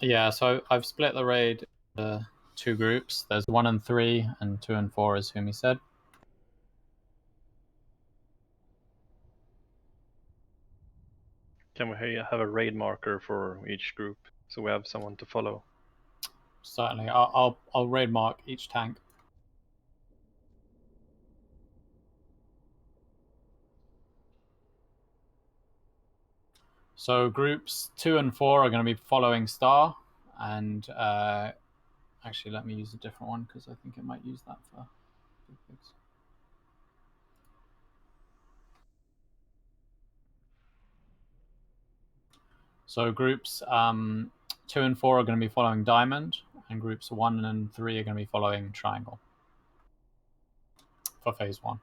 Yeah, so I've split the raid into 2 groups. There's 1 and 3, and 2 and 4, as Humi said. Can we have a raid marker for each group so we have someone to follow? Certainly, I'll raid mark each tank. So groups 2 and 4 are going to be following Star, and actually let me use a different one because I think it might use that for big pigs. So groups 2 and 4 are going to be following Diamond, and groups 1 and 3 are going to be following Triangle for phase 1.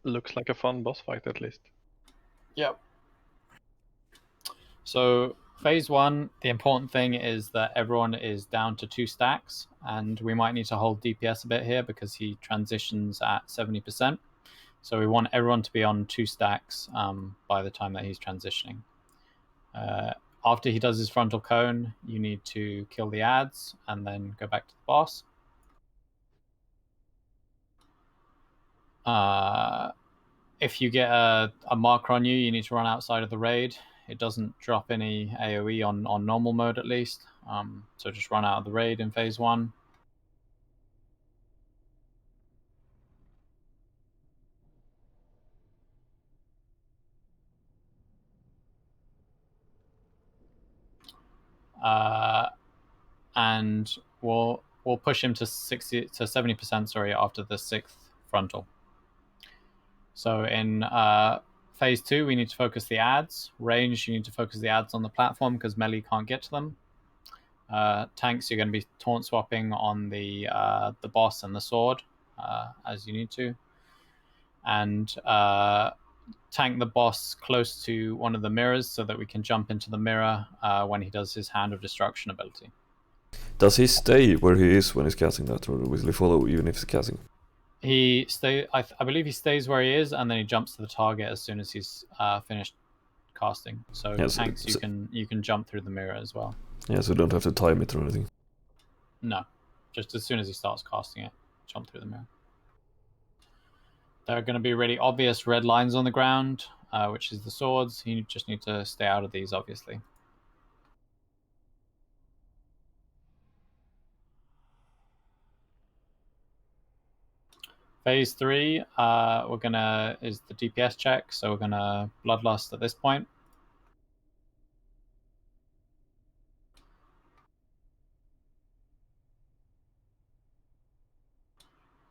Looks like a fun boss fight, at least. Yep. So phase 1, the important thing is that everyone is down to 2 stacks, and we might need to hold DPS a bit here because he transitions at 70%. So we want everyone to be on 2 stacks by the time that he's transitioning. After he does his frontal cone, you need to kill the ads and then go back to the boss. If you get a marker on you, you need to run outside of the raid. It doesn't drop any AoE on normal mode at least. So just run out of the raid in phase 1. And we'll push him to 70%, sorry, after the 6th frontal. So in phase 2, we need to focus the ads. Range, you need to focus the ads on the platform because melee can't get to them. Tanks, you're going to be taunt swapping on the boss and the sword as you need to. And tank the boss close to one of the mirrors so that we can jump into the mirror when he does his Hand of Destruction ability. Does he stay where he is when he's casting that, or will he follow even if he's casting? He I believe he stays where he is, and then he jumps to the target as soon as he's finished casting. So yeah, tanks, you can jump through the mirror as well. Yeah, so you don't have to time it or anything. No, just as soon as he starts casting it, jump through the mirror. There are going to be really obvious red lines on the ground, which is the swords. You just need to stay out of these, obviously. Phase 3, is the DPS check, so we're gonna Bloodlust at this point.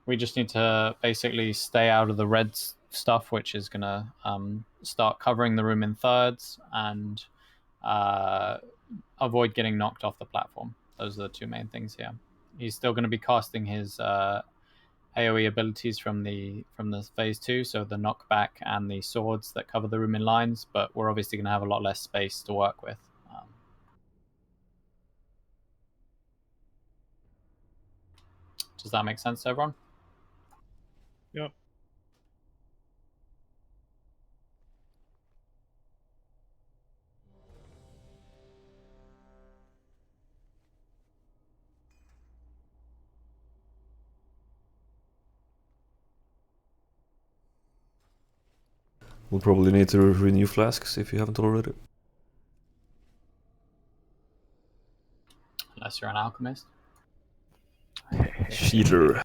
We just need to basically stay out of the red stuff, which is gonna start covering the room in thirds, and avoid getting knocked off the platform. Those are the 2 main things here. He's still going to be casting his AoE abilities from the phase 2, so the knockback and the swords that cover the room in lines, but we're obviously going to have a lot less space to work with. Does that make sense to everyone? Yep. We'll probably need to renew flasks if you haven't already. Unless you're an alchemist. Cheater.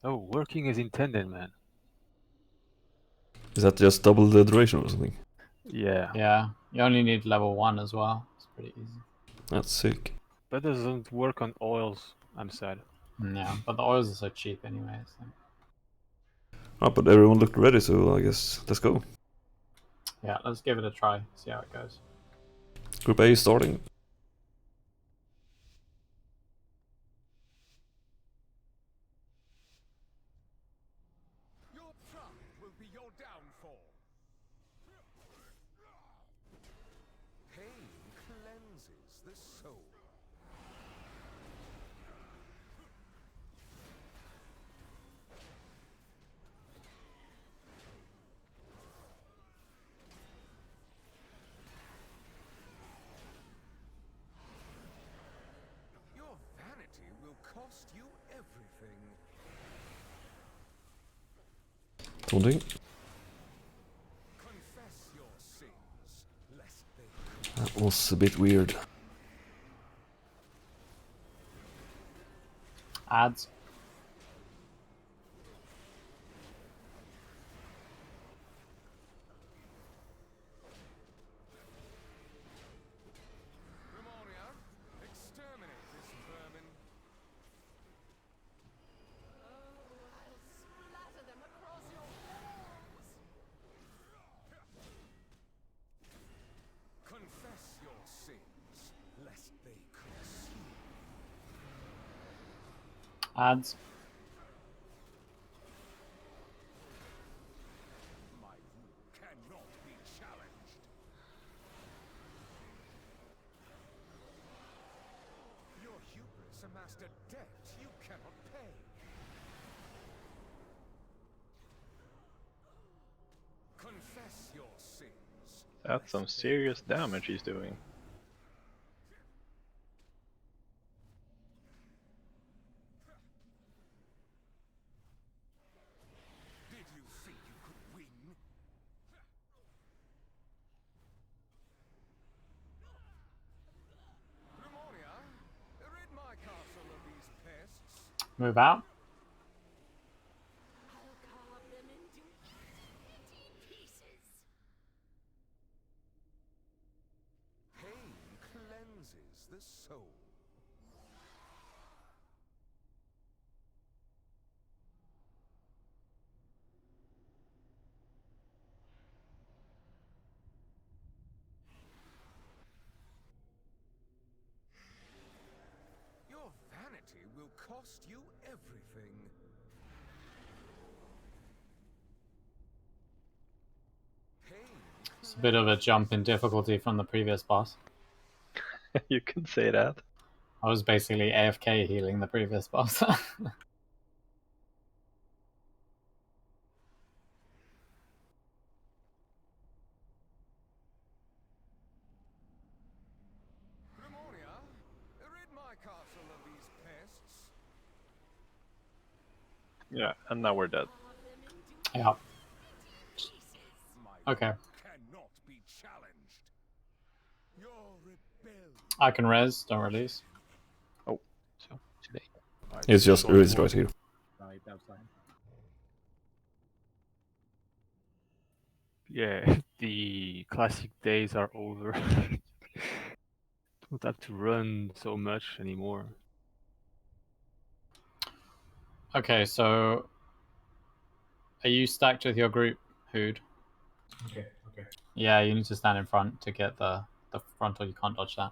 Oh, working as intended, man. Is that just double the duration or something? Yeah. Yeah, you only need level 1 as well. It's pretty easy. That's sick. But it doesn't work on oils, I'm sad. Yeah, but the oils are so cheap anyway. So. Oh, but everyone looked ready, so I guess let's go. Yeah, let's give it a try, see how it goes. Group A is starting. Your pride will be your downfall. Pain cleanses the soul. Taunting. That was a bit weird. Ads. Ads. My rule cannot be challenged. Your hubris amassed a debt you cannot pay. Confess your sins. That's some serious damage he's doing. Did you think you could win? Grimoria, rid my castle of these pests. Move out. I'll carve them into itty pieces. Pain cleanses the soul. Your vanity will cost you everything. Pain It's a bit of a jump in difficulty from the previous boss. You can say that. I was basically AFK healing the previous boss. Grimoria, rid my castle of these pests. Yeah, and now we're dead. Yeah. My Okay. cannot be challenged. Your rebellion. I can res, don't release. Oh, so today. It's just it's right here. Yeah, the classic days are over. Don't have to run so much anymore. Okay, so are you stacked with your group, Hood? Okay. Yeah, you need to stand in front to get the frontal. You can't dodge that.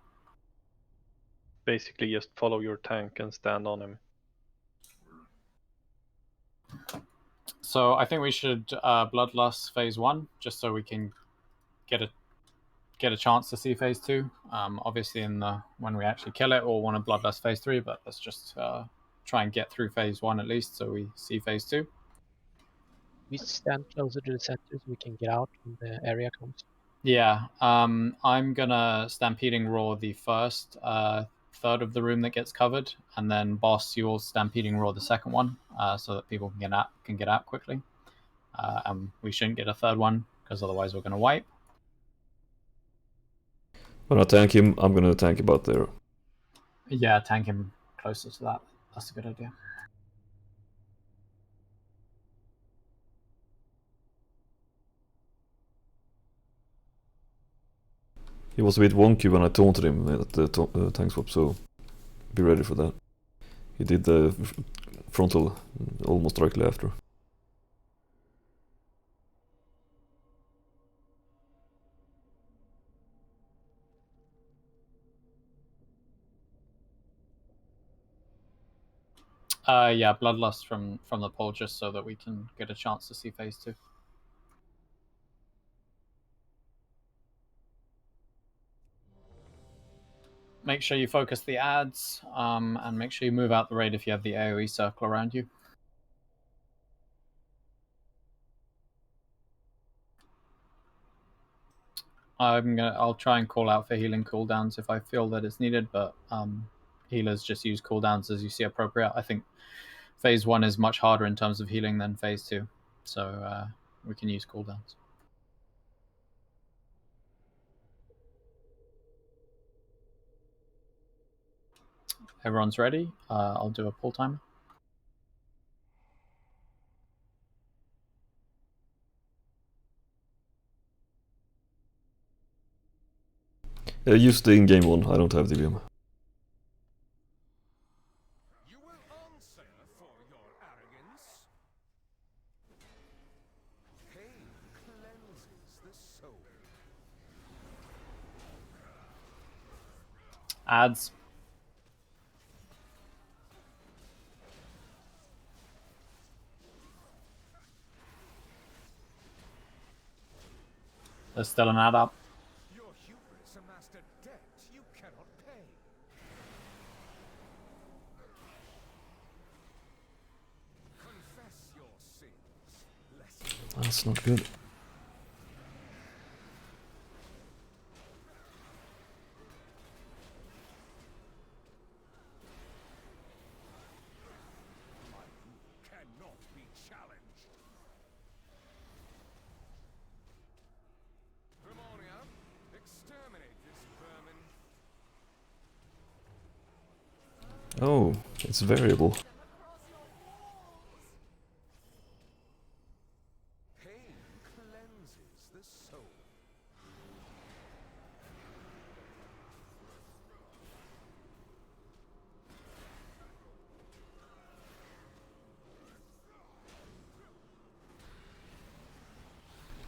Basically, just follow your tank and stand on him. So I think we should Bloodlust phase 1, just so we can get a chance to see phase 2. Obviously, when we actually kill it, we'll want to Bloodlust phase 3, but let's just try and get through phase 1 at least, so we see phase 2. We stand closer to the center so we can get out when the area comes. Yeah, I'm gonna Stampeding Roar the first third of the room that gets covered, and then Boss, you'll Stampeding Roar the second one, so that people can get out quickly. And we shouldn't get a third one because otherwise we're gonna wipe. When I tank him, I'm gonna tank about there. Yeah, tank him closer to that. That's a good idea. He was a bit wonky when I taunted him at the tank swap, so be ready for that. He did the frontal almost directly after. Yeah, Bloodlust from the pole, just so that we can get a chance to see phase 2. Make sure you focus the ads, and make sure you move out the raid if you have the AoE circle around you. I'll try and call out for healing cooldowns if I feel that it's needed, but healers just use cooldowns as you see appropriate. I think phase 1 is much harder in terms of healing than phase 2. so we can use cooldowns. Everyone's ready. I'll do a pull timer. Use the in-game one. I don't have DBM. You will answer for your arrogance. Pain cleanses the soul. Ads. There's still an ad up. Your hubris amassed a debt you cannot pay. Confess your sins, lest That's not good. my rule cannot be challenged. Vermonia, exterminate this vermin. Oh, it's variable. Pain cleanses the soul.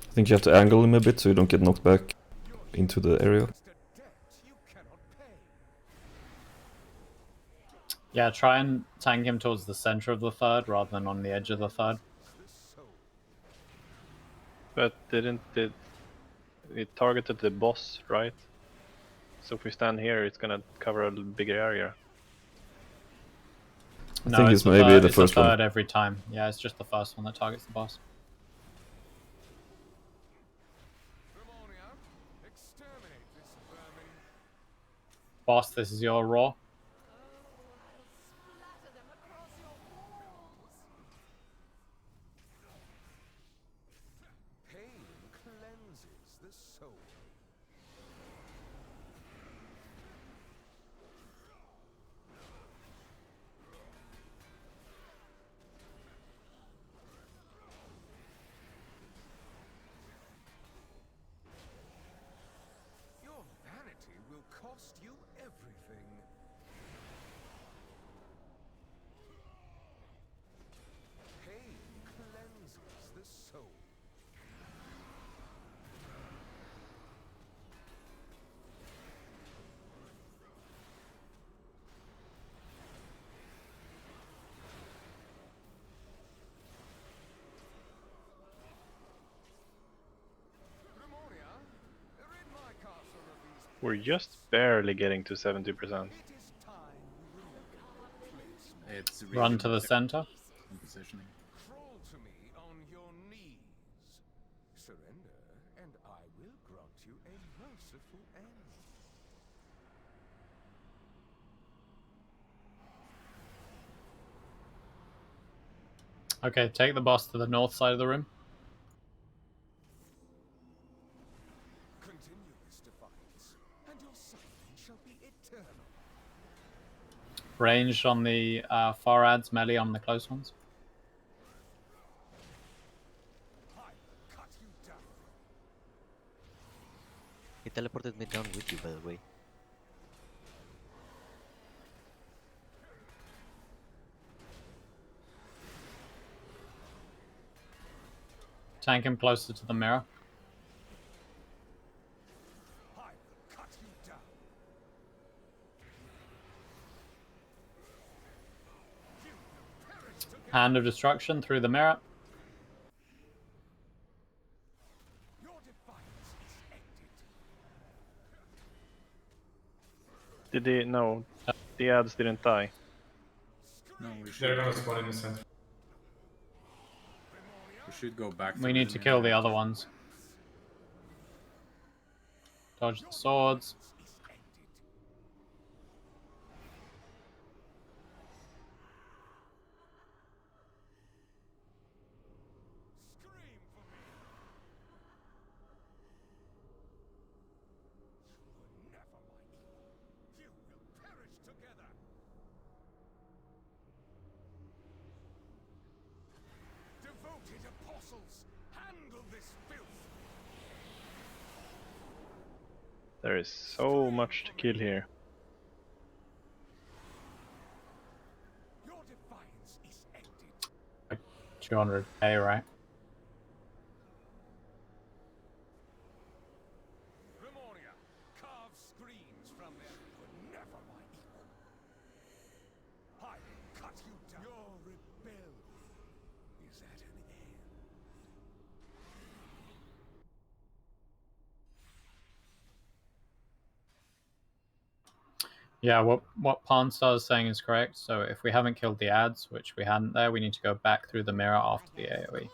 I think you have to angle him a bit so you don't get knocked back into the area. Amassed a debt you cannot pay. Yeah, try and tank him towards the center of the third rather than on the edge of the third. The soul. But didn't it targeted the boss, right? So if we stand here, it's gonna cover a bigger area. I think it's maybe third, the it's first the one. third every time. Yeah, it's just the first one that targets the boss. Vermonia, exterminate this vermin. Boss, this is your raw. Splatter them across your walls. Pain cleanses the soul. Your vanity will cost you everything. Pain cleanses the soul. Vermonia, rid my castle of these. We're just barely getting to 70%. It is time we will It's Run to the center. positioning. crawl to me on your knees. Surrender, and I will grant you a merciful end. Okay, take the boss to the north side of the room. Continue this defiance, and your suffering shall be eternal. Ranged on the far ads, melee on the close ones. I will cut you down. He teleported me down with you, by the way. Tank him closer to the mirror. I will cut you down. You will perish together. Hand of destruction through the mirror. Your defiance is ended. Did they? No, the ads didn't die. No, we They're should. gonna spawn in the center. We should go back. We need to kill the other ones. Dodge the swords. Is ended. vassals, handle this filth. There is so much to kill here. Your defiance is ended. 200k, right? Remoria, carve screens from them. You were never my equal. I will cut you down. Your rebellion is at an end. Yeah, what Panstar is saying is correct. So if we haven't killed the ads, which we hadn't there, we need to go back through the mirror after the AoE.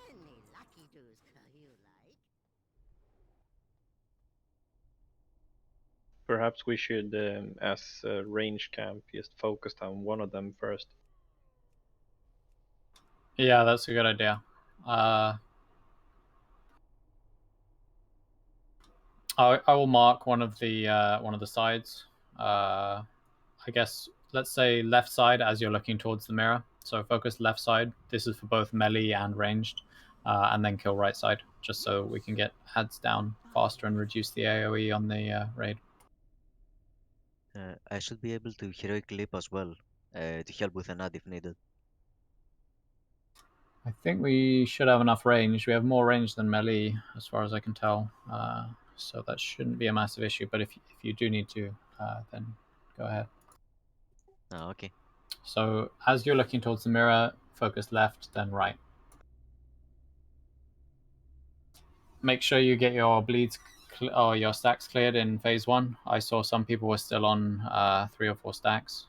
Perhaps we should, as a range camp, just focus on one of them first. Yeah, that's a good idea. I will mark one of the sides. I guess let's say left side as you're looking towards the mirror. So focus left side. This is for both melee and ranged, and then kill right side, just so we can get ads down faster and reduce the AoE on the raid. I should be able to heroic leap as well to help with an ad if needed. I think we should have enough range. We have more range than melee, as far as I can tell. So that shouldn't be a massive issue. But if you do need to, then go ahead. Oh, okay. So as you're looking towards the mirror, focus left, then right. Make sure you get your bleeds or your stacks cleared in phase 1. I saw some people were still on 3 or 4 stacks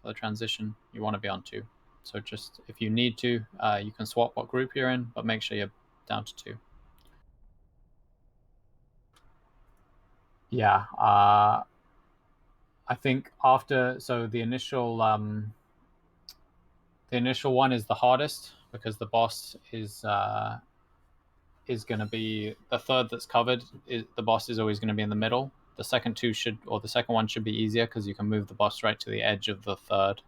for the transition. You want to be on 2. So just if you need to, you can swap what group you're in, but make sure you're down to 2. Yeah, I think after, so the initial one is the hardest because the boss is going to be the third that's covered. The boss is always going to be in the middle. The second two should, or the second one should be easier because you can move the boss right to the edge of the third.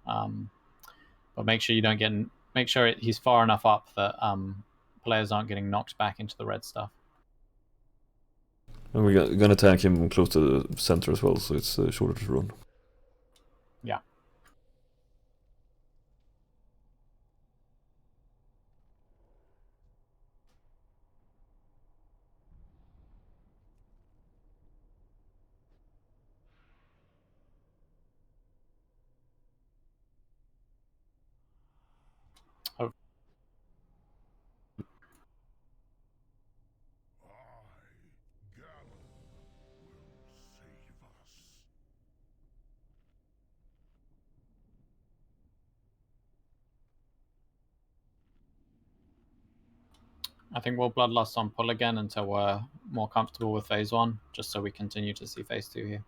But make sure you don't get, make sure he's far enough up that players aren't getting knocked back into the red stuff. And we're gonna tank him close to the center as well, so it's shorter to run. Yeah. Oh. I think we'll Bloodlust on pull again until we're more comfortable with phase 1, just so we continue to see phase 2 here.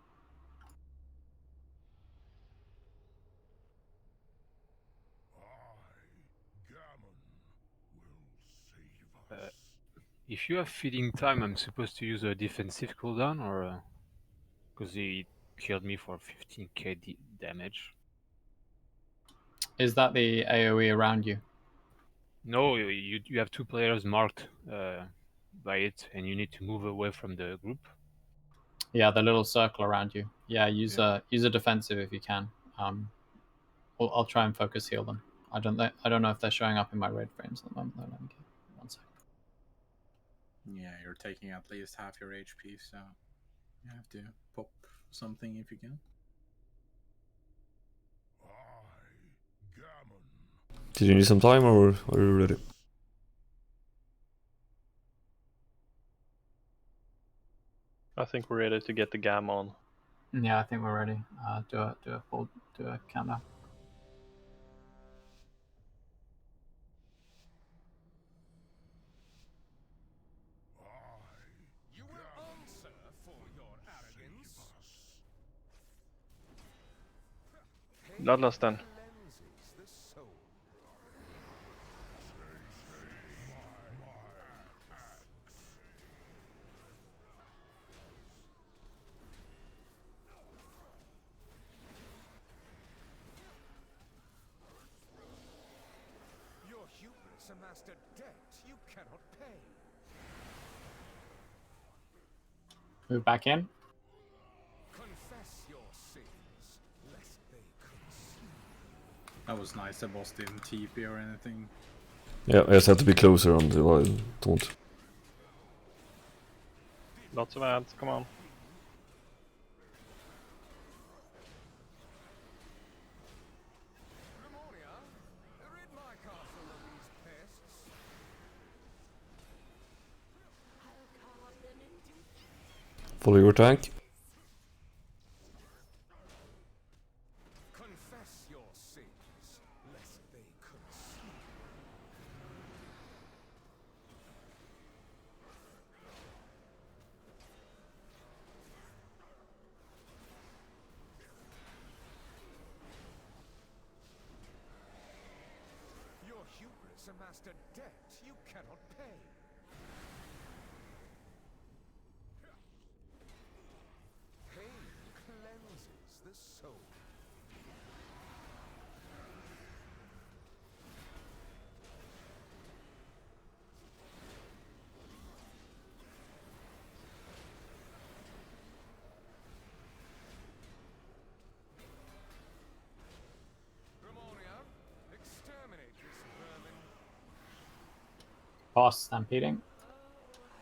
If you have feeding time, I'm supposed to use a defensive cooldown, or because he killed me for 15k damage. Is that the AoE around you? No, you have 2 players marked by it, and you need to move away from the group. Yeah, the little circle around you. Yeah, use a defensive if you can. I'll try and focus heal them. I don't know if they're showing up in my red frames at the moment. Though. Let me get 1 second. Yeah, you're taking at least half your HP, so you have to pop something if you can. Did you need some time, or are you ready? I think we're ready to get the GAM on. Yeah, I think we're ready. Do a countdown. You will answer for your arrogance. Bloodlust then. Your hubris hubris amassed a debt you cannot pay. Move back in. Confess your sins, lest they consume. That was nice. The boss didn't TP or anything. Yeah, I just have to be closer on the taunt. Lots of ads, come on. Rid my castle of these pests. Follow your tank. Confess your sins, lest they consume. Your hubris amassed a debt you cannot pay. Pain cleanses the soul. Ramonia, exterminate this vermin. Boss stampeding.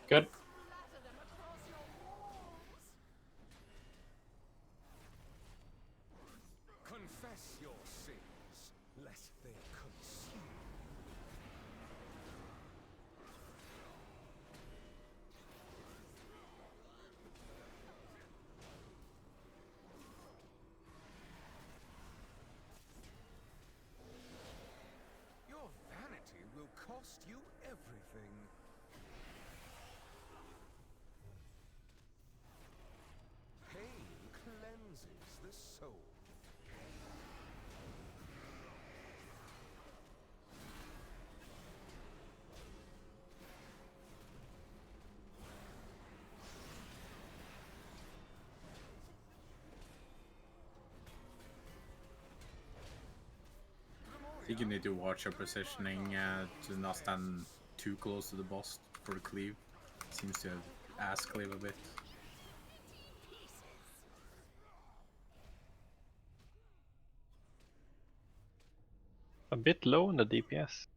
Good. Confess your sins, lest they consume. Your vanity will cost you everything. Pain cleanses the soul. I think you need to watch your positioning to not stand too close to the boss for the cleave. Seems to have ass cleave a bit. A bit low on the DPS.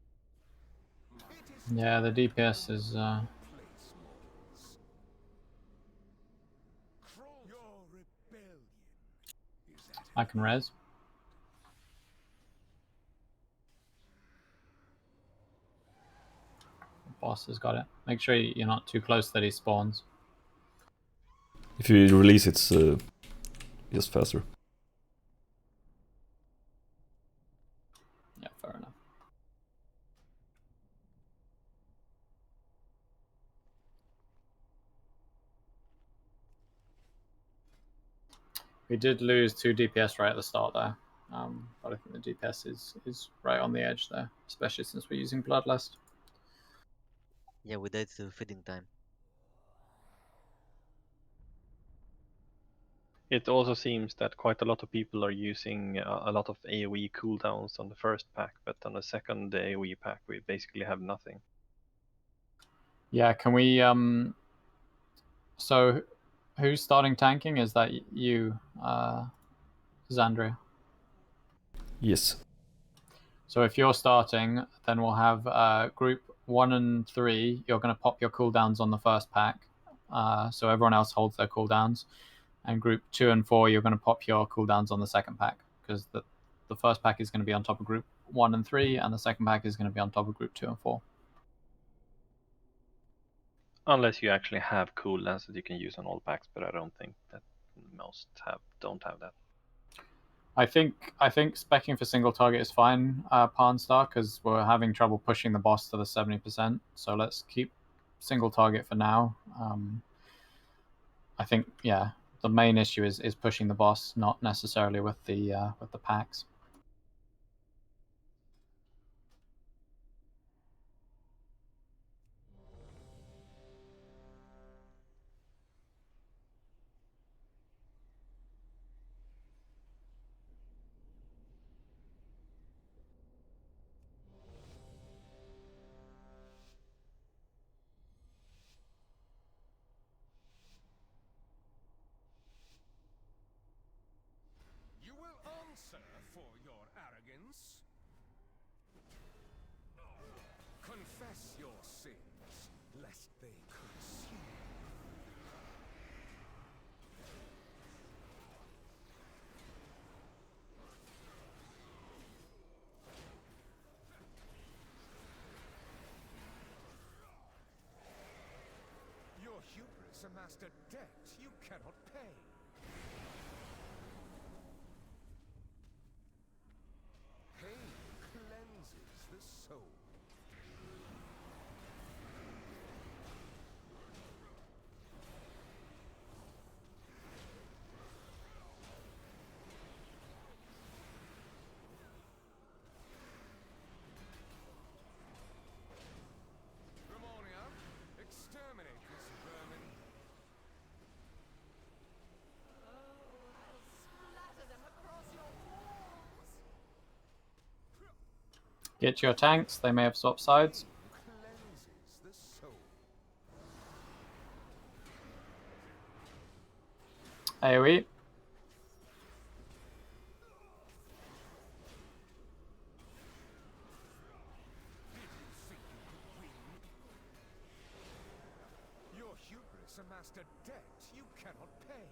Yeah, the DPS is. Your rebellion is at I can res. Boss has got it. Make sure you're not too close that he spawns. If you release, it's just faster. Yeah, fair enough. We did lose 2 DPS right at the start there, but I think the DPS is right on the edge there, especially since we're using Bloodlust. Yeah, we died to feeding time. It also seems that quite a lot of people are using a lot of AoE cooldowns on the first pack, but on the second AoE pack we basically have nothing. Yeah, can we so who's starting tanking? Is that you, Xandria? Yes. So if you're starting, then we'll have group 1 and 3. You're going to pop your cooldowns on the first pack, so everyone else holds their cooldowns. And group 2 and 4, you're going to pop your cooldowns on the second pack, because the first pack is going to be on top of group 1 and 3, and the second pack is going to be on top of group 2 and 4. Unless you actually have cooldowns that you can use on all packs, but I don't think that most don't have that. I think speccing for single target is fine, Panstar, because we're having trouble pushing the boss to the 70%. So let's keep single target for now. I think, yeah, the main issue is pushing the boss, not necessarily with the packs. your sins, lest they consume. Your hubris amassed a debt you cannot pay. Pain cleanses the soul. Ramonia, exterminate this vermin. Splatter them across your walls. Get your tanks, they may have swapped sides. Cleanses the soul. AoE. Your hubris amassed a debt you cannot pay.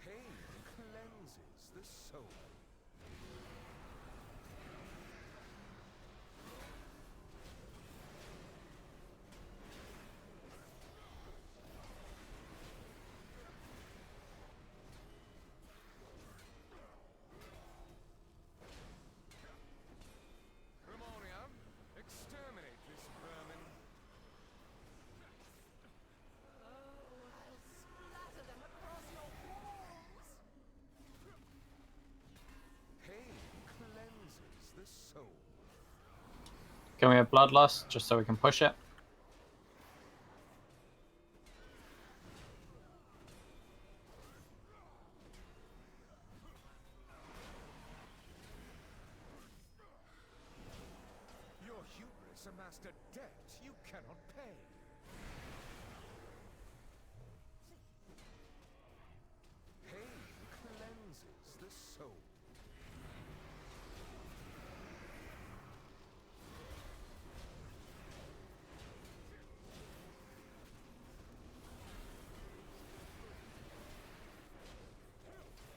Pain cleanses the soul. Ramonia, exterminate this vermin. Splatter them across your walls. Pain cleanses the soul. Can we have Bloodlust, just so we can push it? Your hubris amassed a debt you cannot pay. Pain cleanses the soul.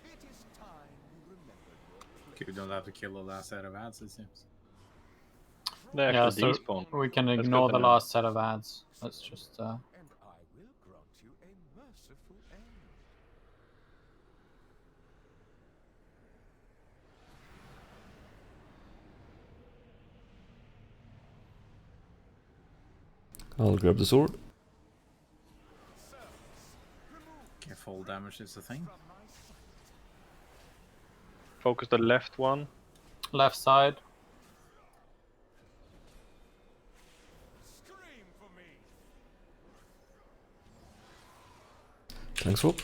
It is time you remembered your Okay, we don't have to kill the last set of ads, it seems. They Yeah, actually so despawn. we can That's ignore good the to know. last set of ads. Let's just and I will grant you a merciful end. I'll grab the sword. Okay, fall damage is the thing. Focus the left one. left side. Scream for me. Thanks, Rob.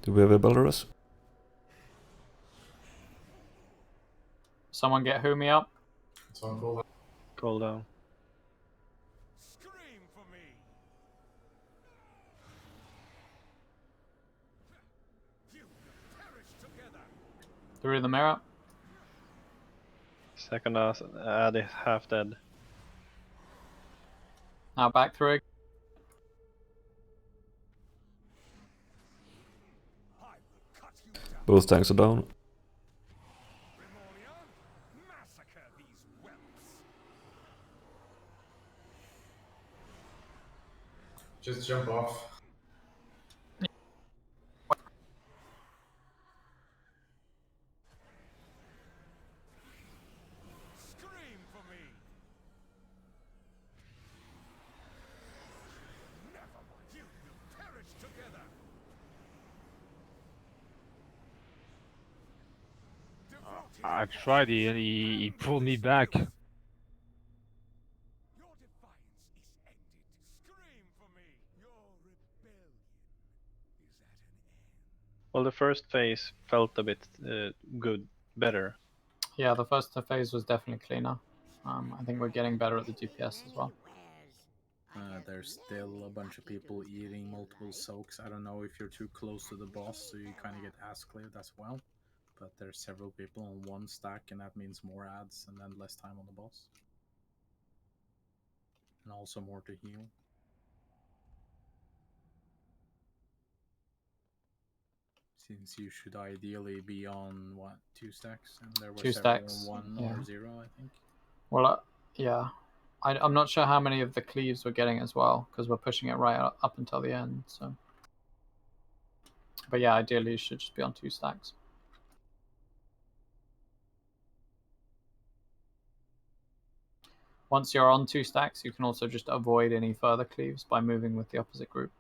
Do we have a Belarus? Someone get Humi up. Someone call that. Call down. Scream for me. You will perish together. Through the mirror. Second ad is half dead. Now back through. Both tanks are down. Remoria, massacre these whelps. Just jump off. Scream for me. Never mind. You will perish together. I tried, he pulled me back. Your defiance is ended. Scream for me. Your rebellion is at an end. Well, the first phase felt a bit good, better. Yeah, the first phase was definitely cleaner. I think we're getting better at the DPS as well. There's still a bunch of people eating multiple soaks. I don't know if you're too close to the boss, so you kind of get ass cleared as well. But there's several people on one stack, and that means more ads and then less time on the boss. And also more to heal. Since you should ideally be on, what, 2 stacks? And there were 2 several stacks. on 1 yeah. or 0, I think. Well, yeah. I'm not sure how many of the cleaves we're getting as well, because we're pushing it right up until the end. So, but yeah, ideally you should just be on 2 stacks. Once you're on 2 stacks, you can also just avoid any further cleaves by moving with the opposite group.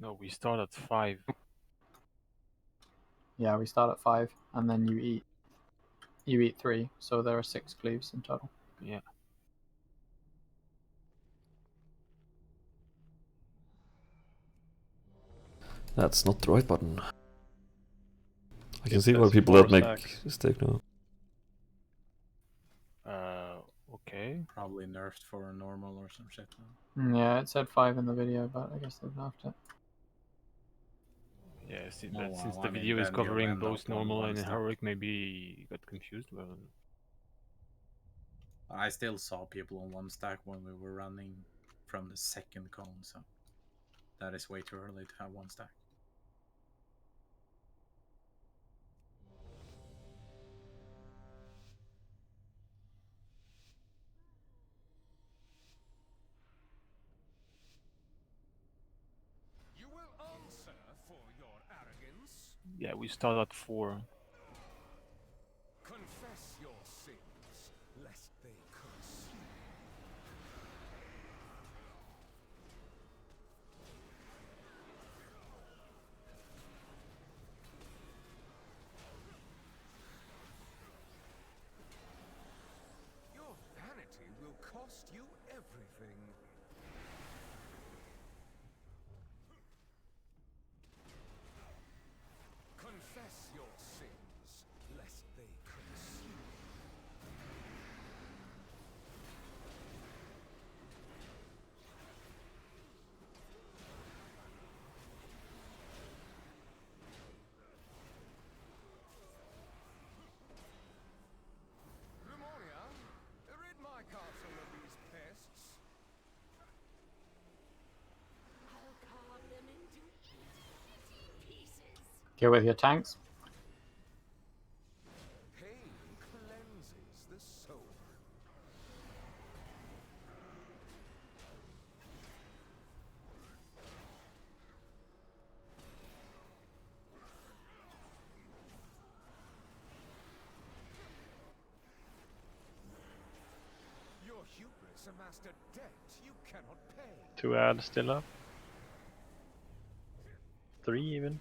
No, we start at 5. Yeah, we start at 5, and then you eat 3, so there are 6 cleaves in total. Yeah. That's not the right button. I can It see why says people 4 that make stacks. mistake now. Okay. Probably nerfed for normal or some shit. Yeah, it said 5 in the video, but I guess they've nerfed it. Yeah, since well, the I mean, video is then you'll covering end both up on normal one and stack. heroic, maybe you got confused. Well, I still saw people on 1 stack when we were running from the second cone, so that is way too early to have 1 stack. You will answer for your arrogance. yeah, we start at 4. Confess your sins, lest they consume. Your vanity will cost you everything. Confess your sins, lest they consume. Lemonia, rid my castle of these pests. I'll carve them into itty pieces. Get with your tanks. Pain cleanses the soul. Your hubris amassed a debt you cannot pay. 2 ads still up. 3 even.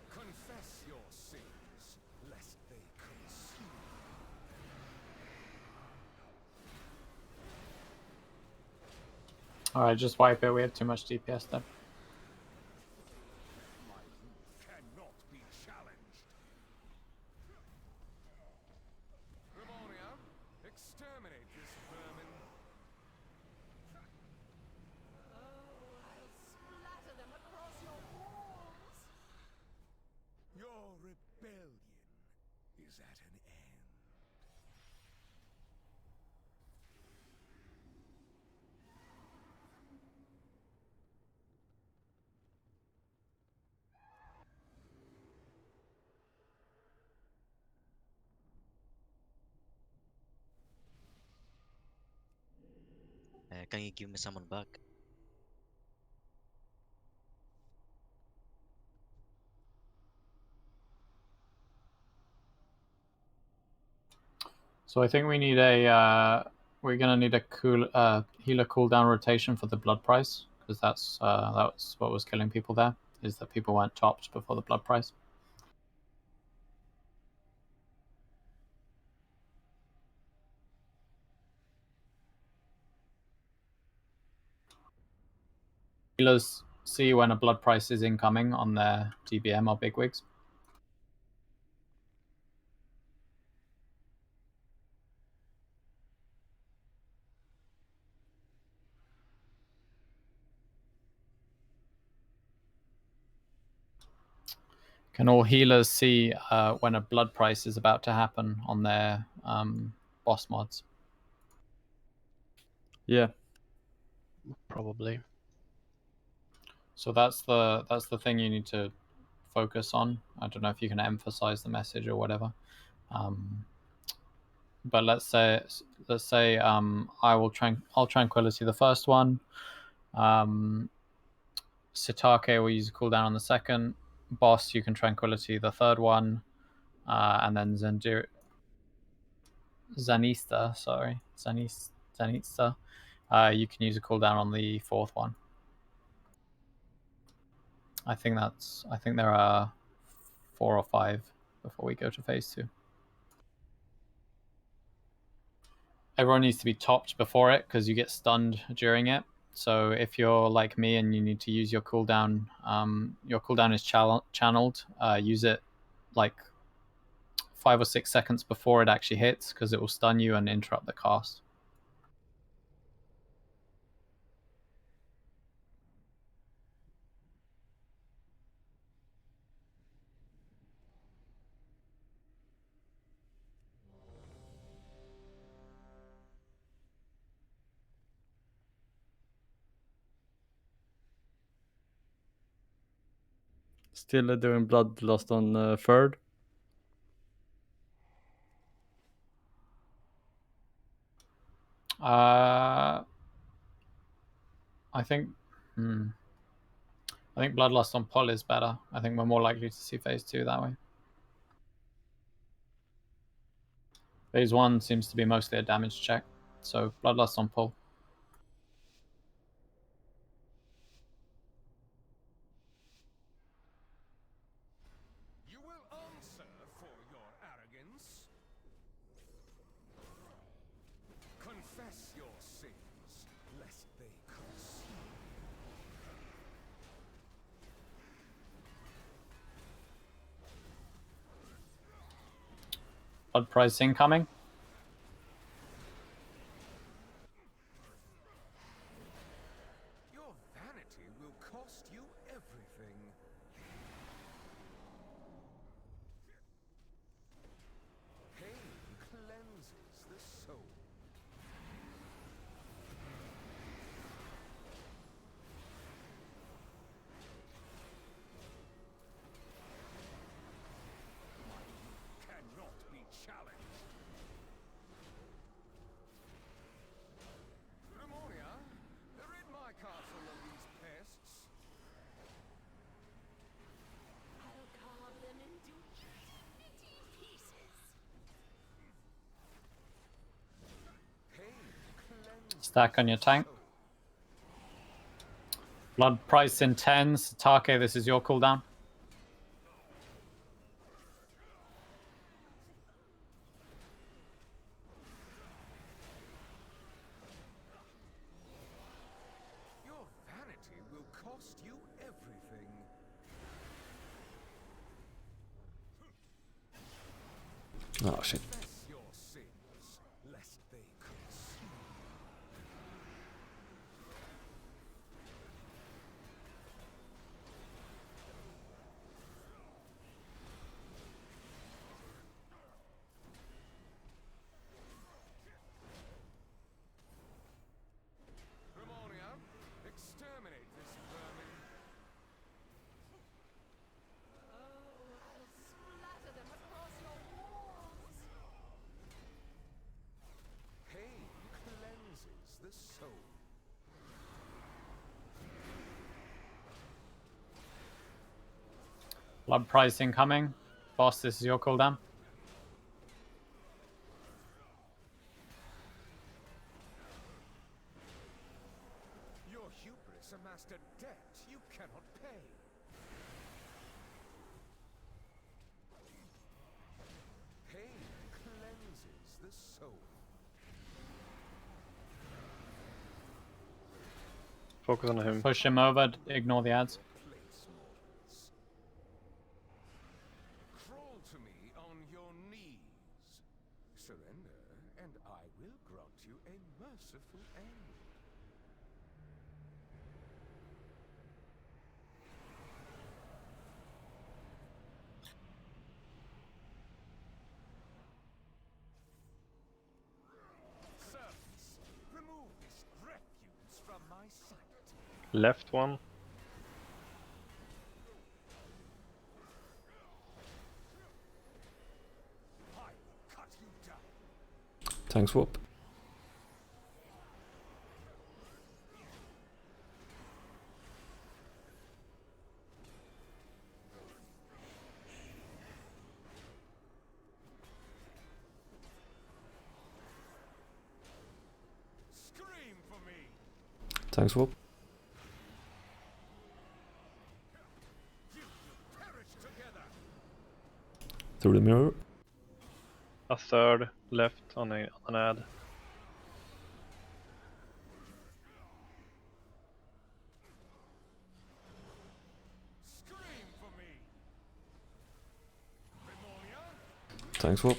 Confess your sins, lest they consume. Alright, just wipe it. We have too much DPS there. My youth cannot be challenged. Lemonia, exterminate this vermin. Oh, I'll splatter them across your walls. Your rebellion is at an end. Can you give me someone back? So I think we need a we're gonna need a healer cooldown rotation for the blood price, because that's what was killing people there, is that people weren't topped before the blood price. Healers see when a blood price is incoming on their DBM or bigwigs. Can all healers see when a blood price is about to happen on their boss mods? Yeah. Probably. So that's the thing you need to focus on. I don't know if you can emphasize the message or whatever. But let's say I'll tranquility the first one. Sitake will use a cooldown on the second. Boss, you can tranquility the third one, and then Zanista, you can use a cooldown on the fourth one. I think there are 4 or 5 before we go to phase 2. Everyone needs to be topped before it because you get stunned during it. So if you're like me and you need to use your cooldown is channeled. Use it like 5 or 6 seconds before it actually hits because it will stun you and interrupt the cast. Still doing Bloodlust on third. I think Bloodlust on Pull is better. I think we're more likely to see phase 2 that way. Phase 1 seems to be mostly a damage check, so Bloodlust on Pull. You will answer for your arrogance. Confess your sins, lest they consume. Blood price incoming. Your vanity will cost you everything. Pain cleanses the soul. My youth cannot be challenged. Remoria, rid my castle of these pests. I'll carve them into itty pieces. Pain cleanses. Stack on your tank. Blood price in 10s. Take, this is your cooldown. Your vanity will cost you everything. Oh shit. Confess your sins, lest they consume. Remoria, exterminate this vermin. I'll splatter them across your walls. Pain cleanses the soul. Blood price incoming. Boss, this is your cooldown. Your hubris amassed a debt you cannot pay. Pain cleanses the soul. Focus on him. Push him over, ignore the ads. Crawl to me on your knees. Surrender, and I will grant you a merciful end. Servants, remove this refuse from my sight. Left one. Tank swap. Scream for me. Tank swap. Through the mirror. A third left on an ad. Tank swap.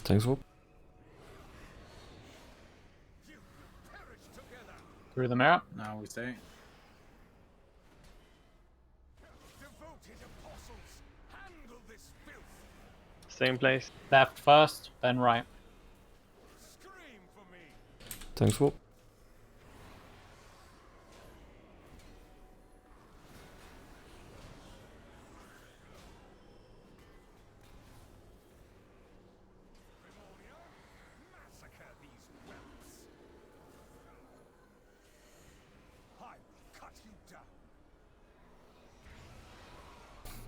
Tank swap. Through the mirror. Now we stay. Devoted apostles, handle this filth. Same place. Left first, then right. Scream for me. Tank swap. Massacre these whelps. I will cut you down.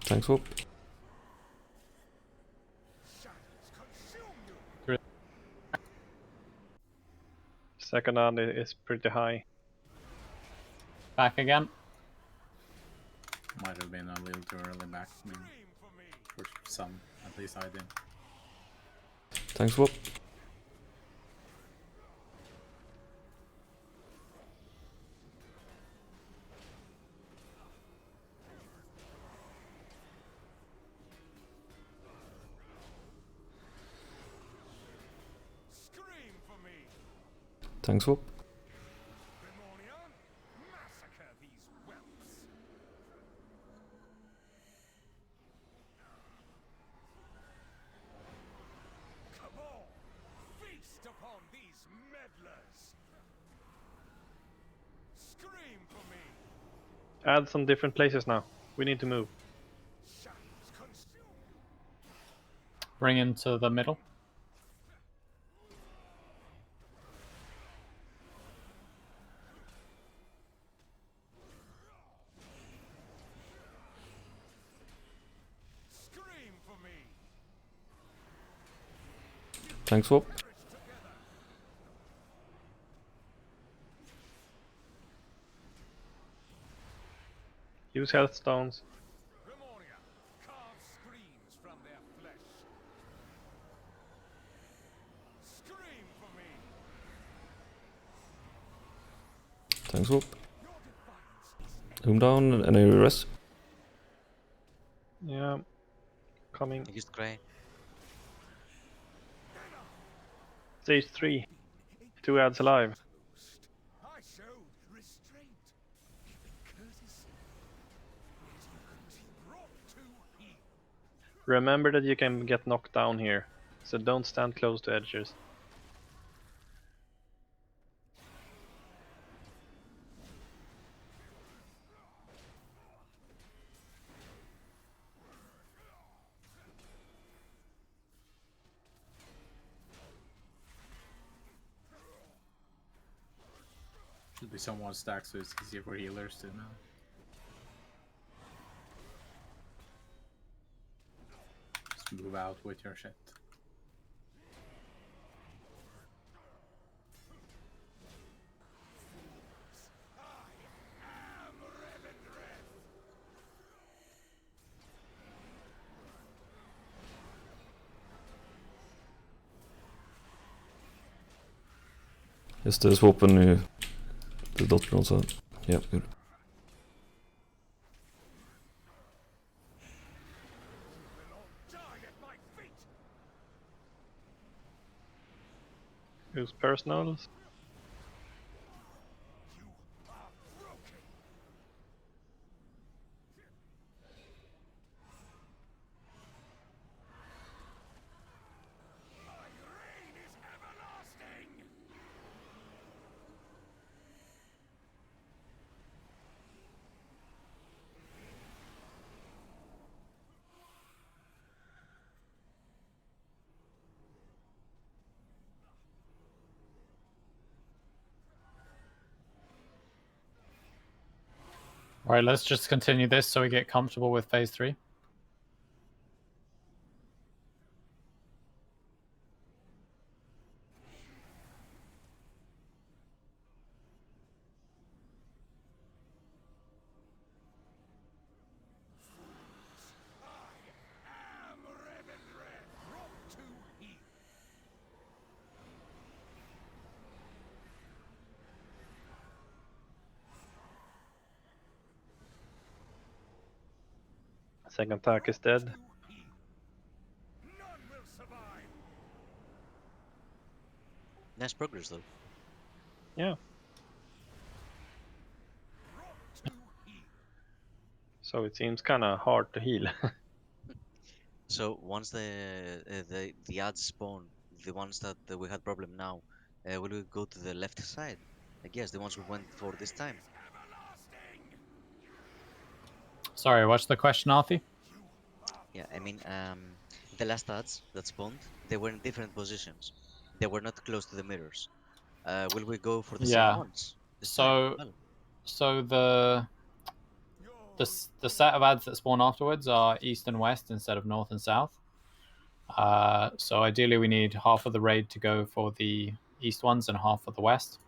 Tank swap. Shadows consume you. Second ad is pretty high. Back again. Might have been a little too early back. I mean, for some, at least I did. Tank swap. Scream for me. Tank swap. Massacre these whelps. Cabal, feast upon these meddlers. Scream for me. Add some different places now. We need to move. Shadows consume. Bring him to the middle. Scream for me. Tank swap. Use health stones. Remoria, carve screams from their flesh. Scream for me. Tank swap. Zoom down and area rest. Yeah. Coming. Use Grey. Stage 3. 2 ads alive. I showed restraint, even courtesy. Yet you couldn't be brought to heel. Remember that you can get knocked down here, so don't stand close to edges. Should be somewhat stacked so it's easier for healers to know. Just move out with your shit. Just swap the dot bronze on. Yeah, good. Who's personals? All right, let's just continue this so we get comfortable with phase 3. Second attack is dead. Nice progress though. Yeah. So it seems kind of hard to heal. So once the ads spawn, the ones that we had problem now, will we go to the left side? I guess the ones we went for this time. Sorry, what's the question, Arthur? Yeah, I mean, the last ads that spawned, they were in different positions. They were not close to the mirrors. Will we go for the same ones this time? Well, so the set of ads that spawn afterwards are east and west instead of north and south. So ideally we need half of the raid to go for the east ones and half for the west.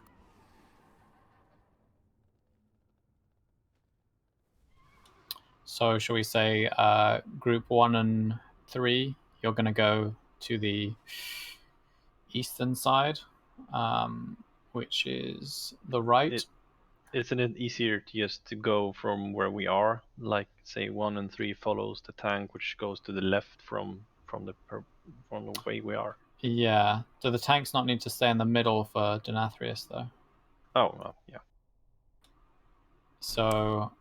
So shall we say group 1 and 3, you're going to go to the eastern side, which is the right. Isn't it easier to just go from where we are, like say 1 and 3 follows the tank, which goes to the left from the way we are? Yeah. Do the tanks not need to stay in the middle for Denathrius though? Oh well, yeah. So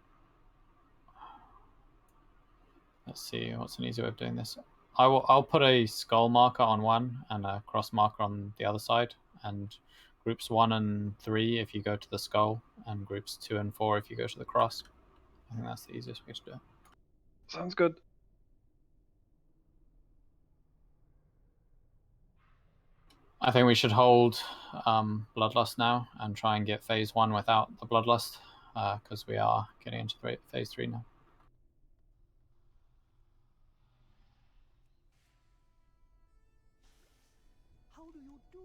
let's see what's an easy way of doing this. I'll put a skull marker on one and a cross marker on the other side, and groups 1 and 3 if you go to the skull, and groups 2 and 4 if you go to the cross. I think that's the easiest way to do it. Sounds good. I think we should hold Bloodlust now and try and get phase 1 without the Bloodlust, because we are getting into phase 3 now. How do you do?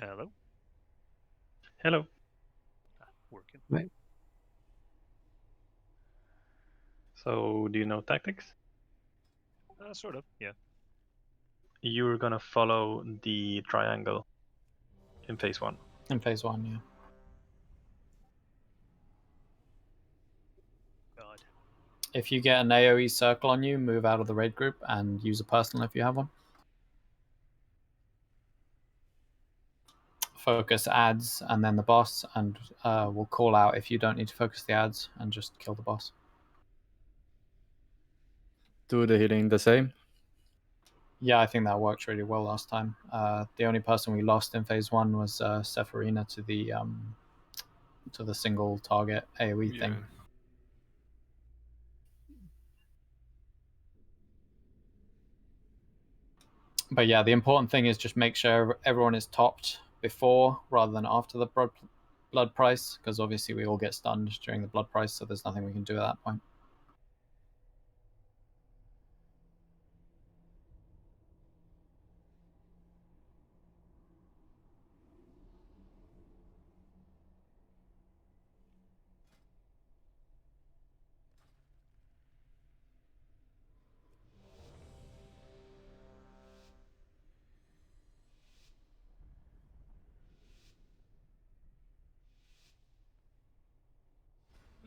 Hello. Hello. Working. Right. So do you know tactics? Sort of, yeah. You're gonna follow the triangle in phase 1. In phase 1, yeah. God. If you get an AoE circle on you, move out of the raid group and use a personal if you have one. Focus ads and then the boss, and we'll call out if you don't need to focus the ads and just kill the boss. Do the healing the same? Yeah, I think that worked really well last time. The only person we lost in phase 1 was Sephirina to the single target AoE thing. But yeah, the important thing is just make sure everyone is topped before rather than after the blood price, because obviously we all get stunned during the blood price, so there's nothing we can do at that point.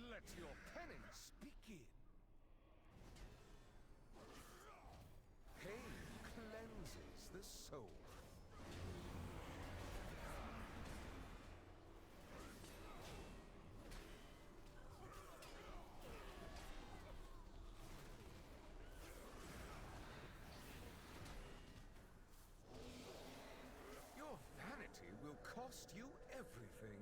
Let your penance begin. Pain cleanses the soul. Your vanity will cost you everything.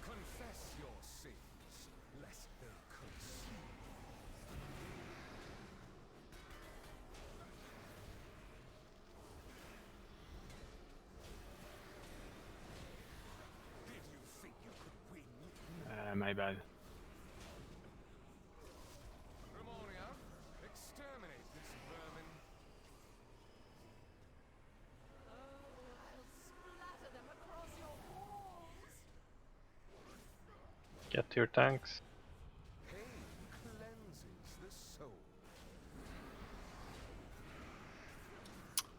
Confess your sins, lest they consume. Did you think you could win? My bad. Ramonia, exterminate this vermin. Splatter them across your walls. Get to your tanks. Pain cleanses the soul.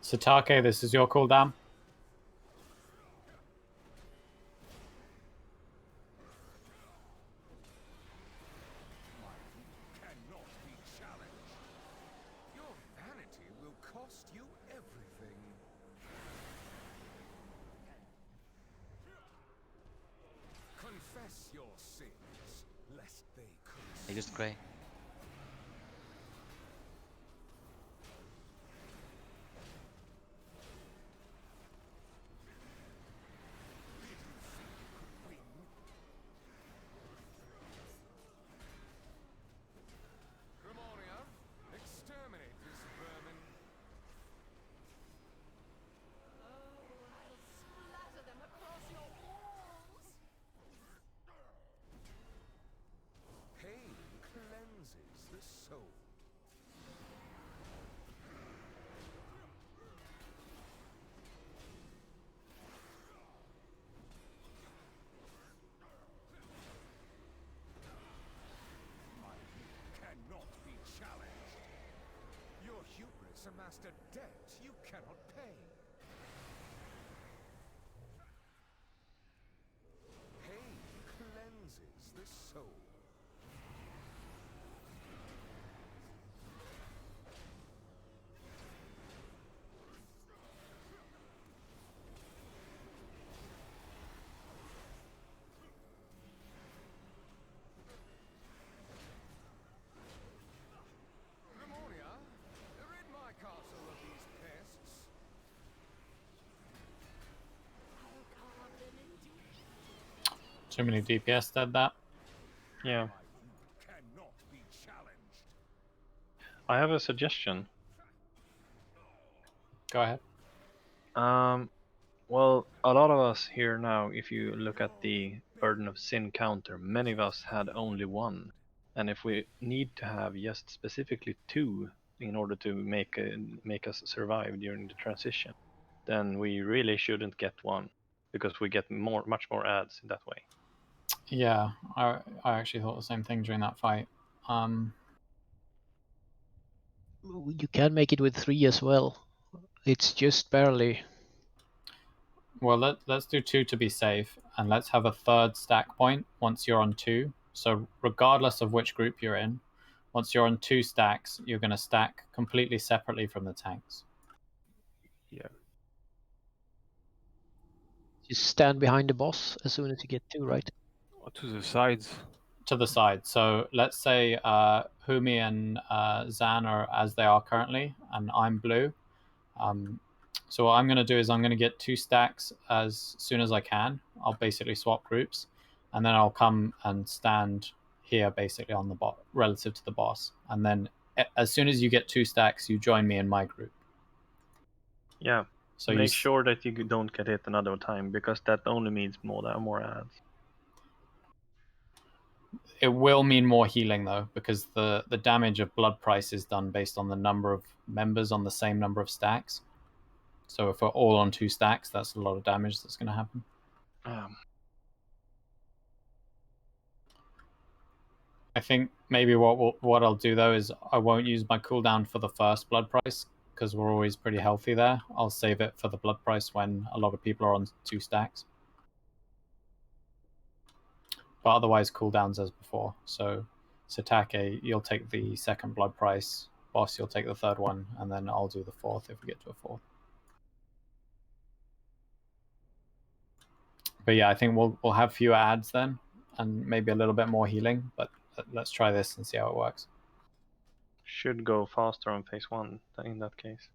Satake, this is your cooldown. Cannot be challenged. Your vanity will cost you everything. Confess your sins, lest they consume. I used Grey. Ramonia, exterminate this vermin. Splatter them across your walls. Pain cleanses the soul. Cannot be challenged. Your hubris amassed a debt you cannot pay. Pain cleanses the soul. Ramonia, rid my castle of these pests. Too many DPS did that. Yeah. Cannot be challenged. I have a suggestion. Go ahead. Well, a lot of us here now, if you look at the burden of sin counter, many of us had only one. And if we need to have just specifically two in order to make us survive during the transition, then we really shouldn't get one, because we get much more ads in that way. Yeah, I actually thought the same thing during that fight. You can make it with 3 as well. It's just barely. Well, let's do 2 to be safe, and let's have a third stack point once you're on 2. So regardless of which group you're in, once you're on 2 stacks, you're going to stack completely separately from the tanks. Yeah. Just stand behind the boss as soon as you get 2, right? Or to the sides. to the side. So let's say Humi and Zan are as they are currently, and I'm blue. So what I'm going to do is I'm going to get 2 stacks as soon as I can. I'll basically swap groups, and then I'll come and stand here basically on the relative to the boss. And then as soon as you get 2 stacks, you join me in my group. Yeah. So make sure that you don't get hit another time, because that only means more ads. It will mean more healing though, because the damage of blood price is done based on the number of members on the same number of stacks. So if we're all on 2 stacks, that's a lot of damage that's going to happen. I think maybe what I'll do though is I won't use my cooldown for the first blood price, because we're always pretty healthy there. I'll save it for the blood price when a lot of people are on 2 stacks. But otherwise cooldowns as before. So Satake, you'll take the second blood price. Boss, you'll take the third one, and then I'll do the fourth if we get to a 4th. But yeah, I think we'll have fewer ads then, and maybe a little bit more healing. But let's try this and see how it works. Should go faster on phase 1 in that case.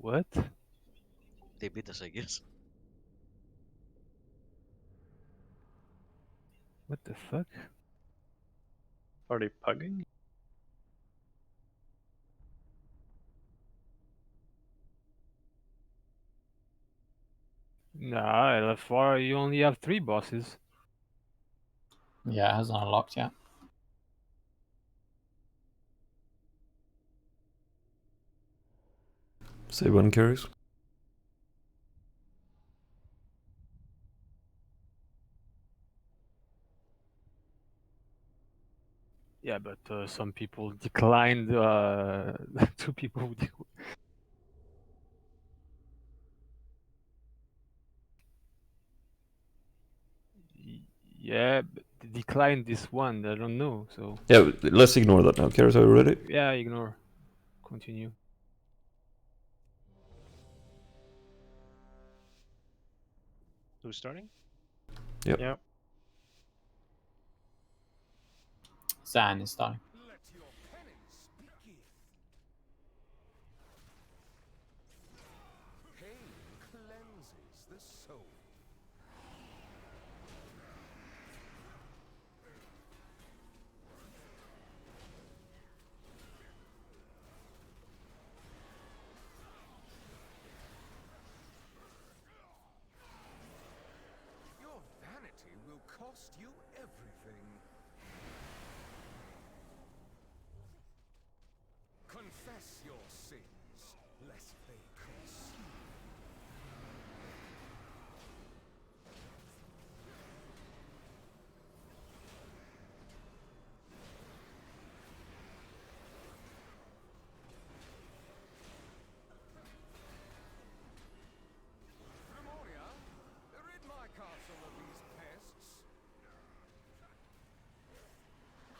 What? They beat us, I guess. What the fuck? Are they pugging? Nah, LFR, you only have 3 bosses. Yeah, it hasn't unlocked yet. Say when carries. Yeah, but some people declined. 2 people. Yeah, but they declined this one. I don't know. So. Yeah, let's ignore that now. Carries, are you ready? Yeah, ignore. Continue. Who's starting? Yep. Yep. Zan is starting. Let your penance begin. Pain cleanses the soul. Your vanity will cost you everything. Confess your sins, lest they consume. Memoria, rid my castle of these pests.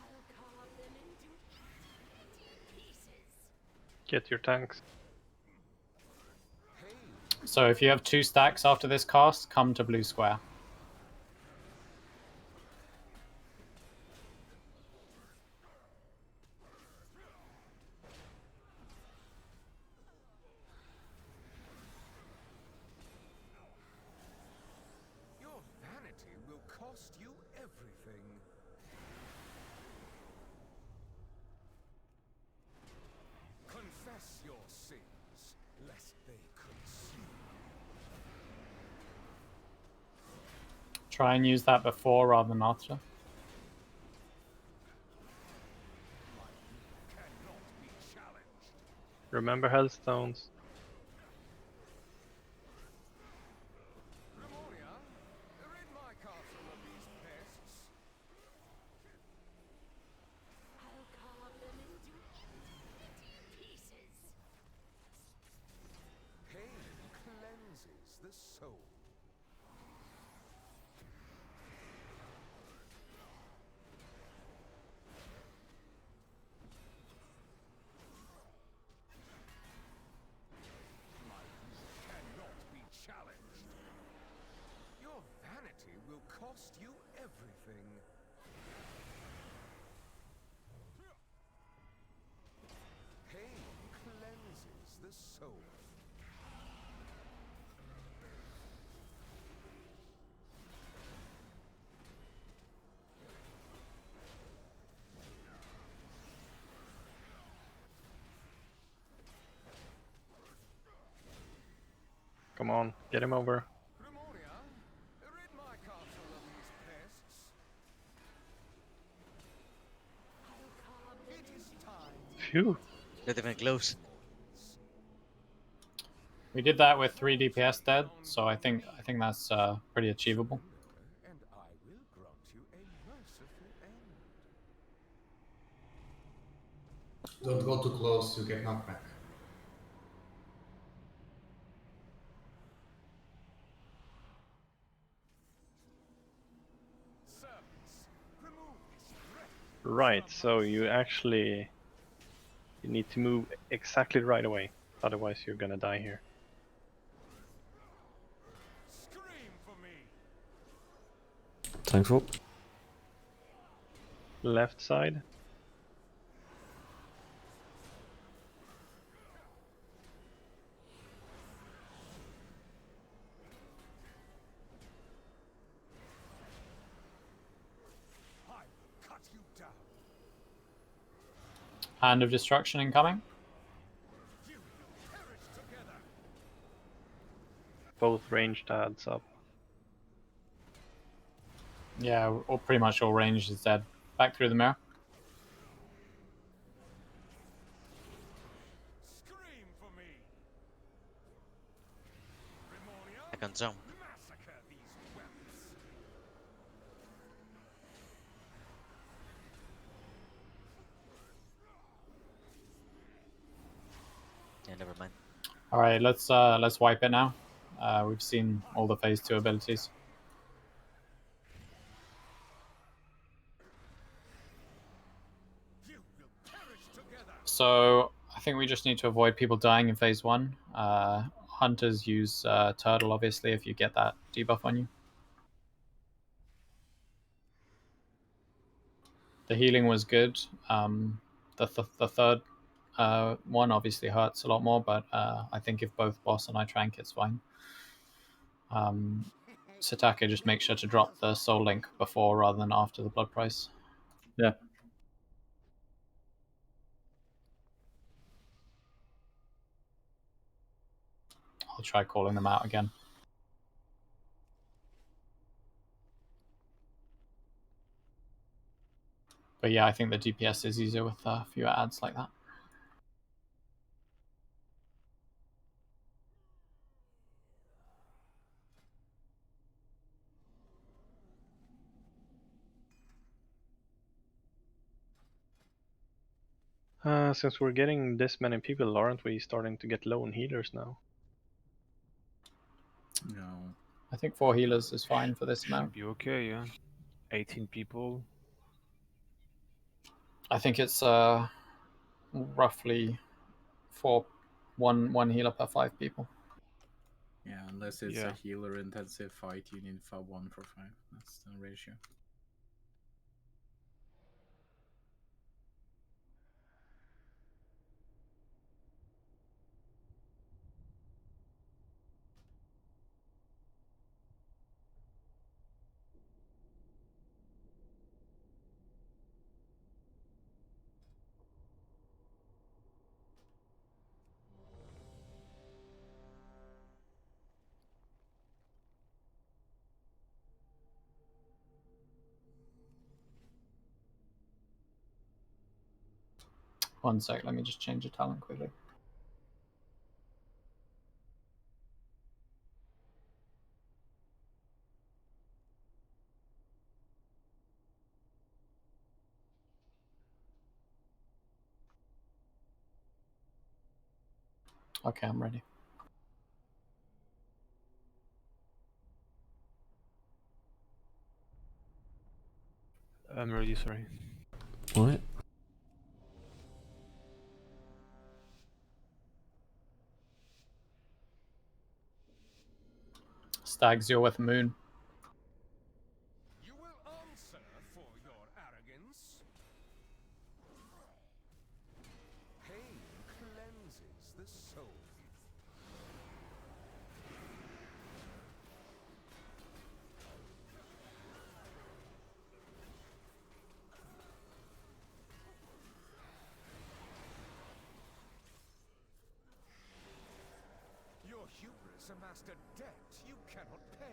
I'll carve them into pieces. Get your tanks. So if you have 2 stacks after this cast, come to blue square. Your vanity will cost you everything. Confess your sins, lest they consume. Try and use that before rather than after. Cannot be challenged. Remember healthstones. Memoria, rid my castle of these pests. I'll carve them into pieces. Pain cleanses the soul. soul. Come on, get him over. Grimoria, rid my castle of these pests. It is time. Phew. Not even close. We did that with 3 DPS dead, so I think that's pretty achievable. And I will grant you a merciful end. Don't go too close, you get knocked back. Right, so you need to move exactly right away, otherwise you're gonna die here. Thankful. Left side. Hand of Destruction incoming. Both ranged adds up. Yeah, or pretty much all range is dead. Back through the mirror. I can jump. Yeah, never mind. All right, let's wipe it now. We've seen all the phase 2 abilities. So I think we just need to avoid people dying in phase 1. Hunters use Turtle, obviously, if you get that debuff on you. The healing was good. The third one obviously hurts a lot more, but I think if both boss and I trank, it's fine. Satake, just make sure to drop the soul link before rather than after the blood price. Yeah. I'll try calling them out again. But yeah, I think the DPS is easier with fewer ads like that. Since we're getting this many people, aren't we starting to get low on healers now? No. I think 4 healers is fine for this amount. Should be okay, yeah. 18 people. I think it's roughly one healer per 5 people. Yeah, unless it's a healer intensive fight, you need 1 for 5. That's the ratio. One sec, let me just change the talent quickly. Okay, I'm ready. I'm ready, sorry. Alright. Stags, you're with Moon. You will answer for your arrogance. Pain cleanses the soul. hubris amassed a debt you cannot pay.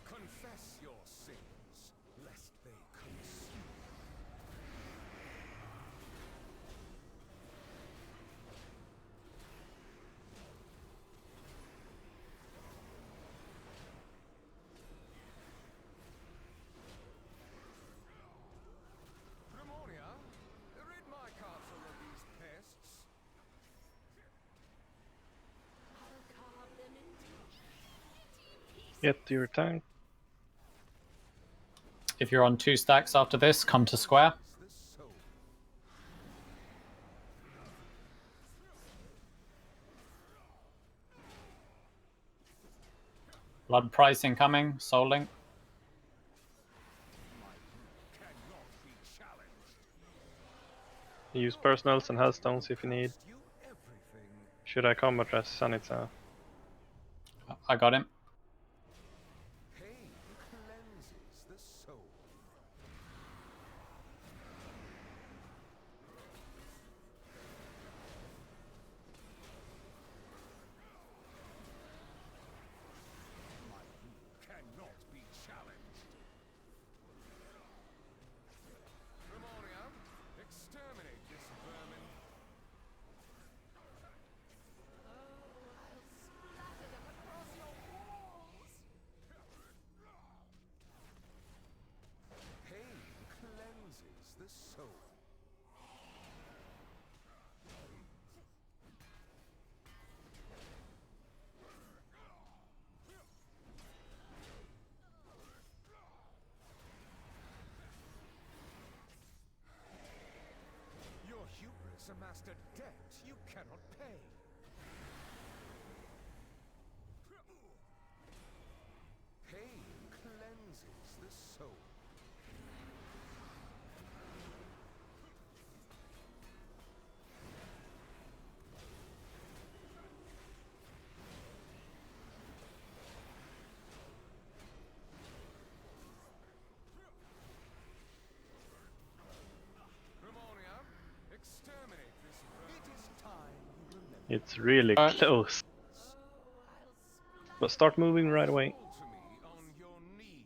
Confess your sins, lest they consume. Grimonia, rid my castle of these pests. Get your tank. If you're on 2 stacks after this, come to square. Blood price incoming, Soul Link. Use personals and healthstones if you need. Should I combat dress Sanitza? I got him. Pain cleanses the soul. My rule cannot be challenged. Grimonia, exterminate this vermin. Pain cleanses the soul. Your hubris amassed a debt you cannot pay. Pain cleanses the soul. Grimonia, exterminate this vermin. It is time you remember. It's really close. But start moving right away. Fall to me on your knees.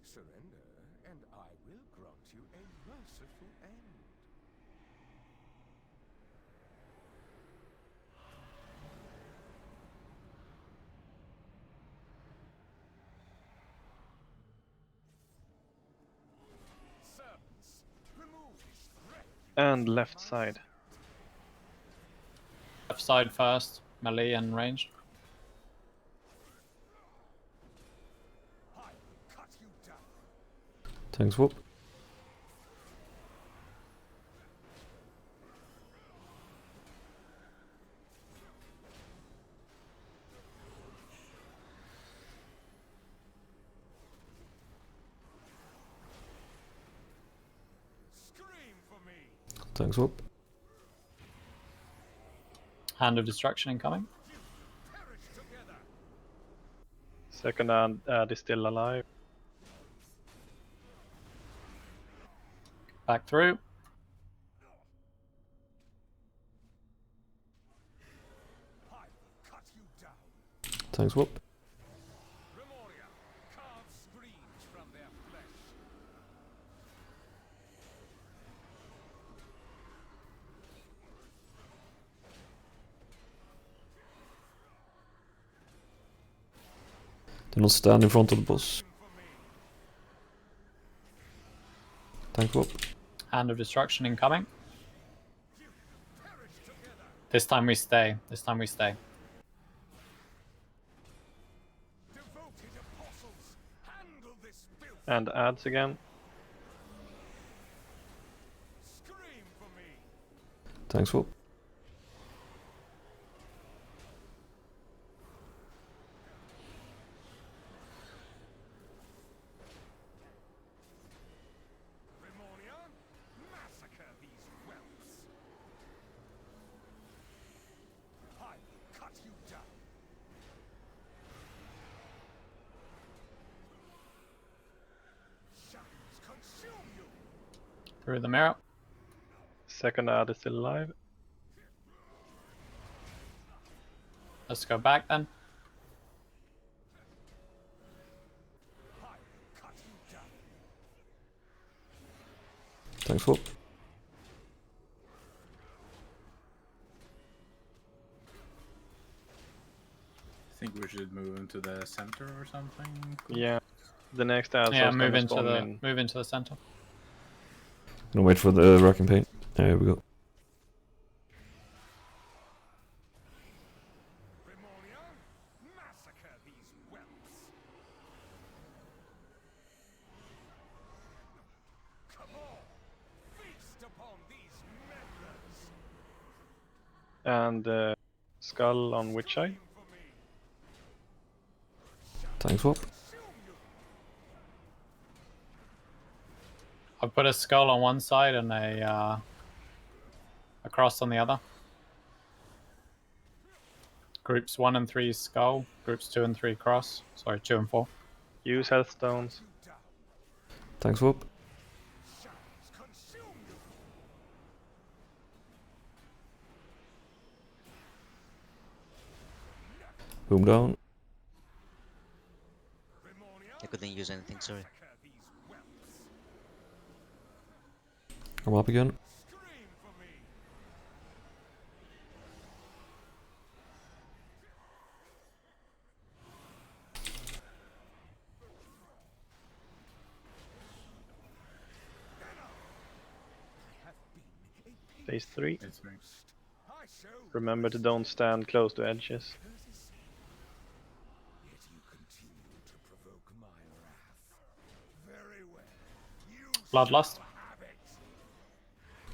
Surrender, and I will grant you a merciful end. Servants, remove his threat. And left side. Left side first, melee and ranged. Tanks whoop. Scream for me. Tanks whoop. Hand of Destruction incoming. Second ad is still alive. Back through. Tanks whoop. Grimonia, carve screams from their flesh. Do not stand in front of the boss. Tank whoop. Hand of Destruction incoming. This time we stay. This time we stay. Devoted apostles, handle this filth. And ads again. Scream for me. Tanks whoop. Grimonia, massacre these whelps. I will cut you down. Shadows consume you. Through the mirror. second ad is still alive. Let's go back then. Thanks, Swap. I think we should move into the center or something. Yeah, the next ad. Yeah, move into the center. Gonna wait for the Rocking Pain. There we go. And skull on which side? Thanks, Swap. I've put a skull on one side and a cross on the other. Groups 1 and 3 skull. Groups 2 and 3 cross. Sorry, 2 and 4. Use health stones. Thanks, Swap. Boom down. I couldn't use anything, sorry. I'm up again. Phase 3. Remember to don't stand close to edges. Bloodlust.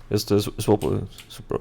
Yes, the Swap super.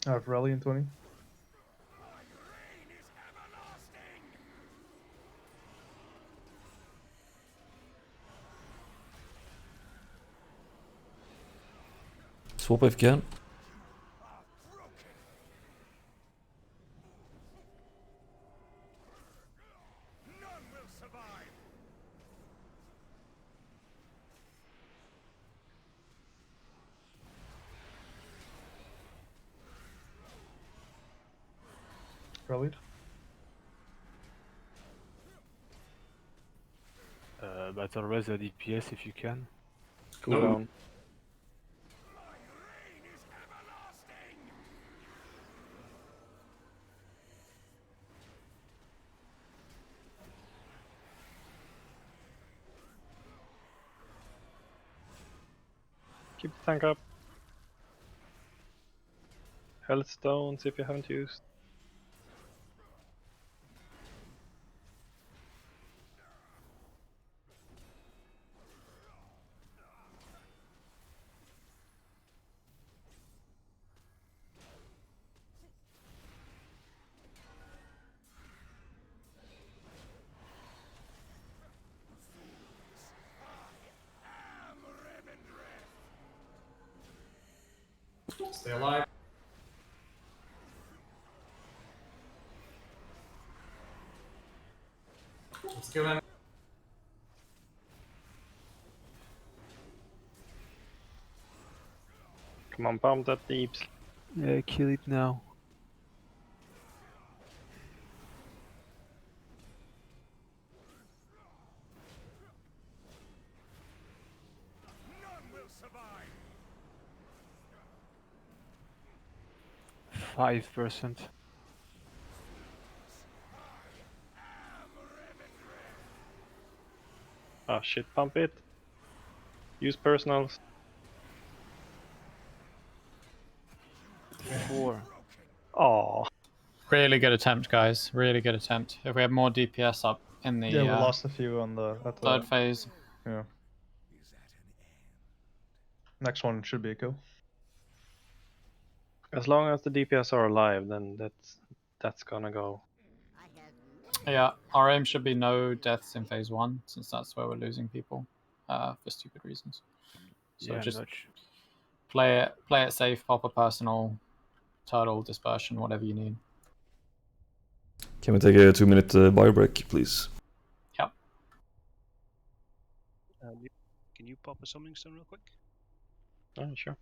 I have rally in 20. Swap if you can. Rallied. Battle res the DPS if you can. Cool down. Keep the tank up. Health stones if you haven't used. Stay alive. Let's kill him. Come on, pump that deeps. Yeah, kill it now. None will survive. 5%. Ah shit, pump it. Use personals. 4. Oh. Really good attempt, guys. Really good attempt. If we had more DPS up in the Yeah, we lost a few on the third phase. Yeah. Next one should be a kill. As long as the DPS are alive, then that's gonna go. Yeah, our aim should be no deaths in phase 1, since that's where we're losing people for stupid reasons. So Yeah, just nudge. play it safe, pop a personal, turtle, dispersion, whatever you need. Can we take a 2-minute bio break, please? Yep. Can you pop a summoning stone real quick? Oh, sure.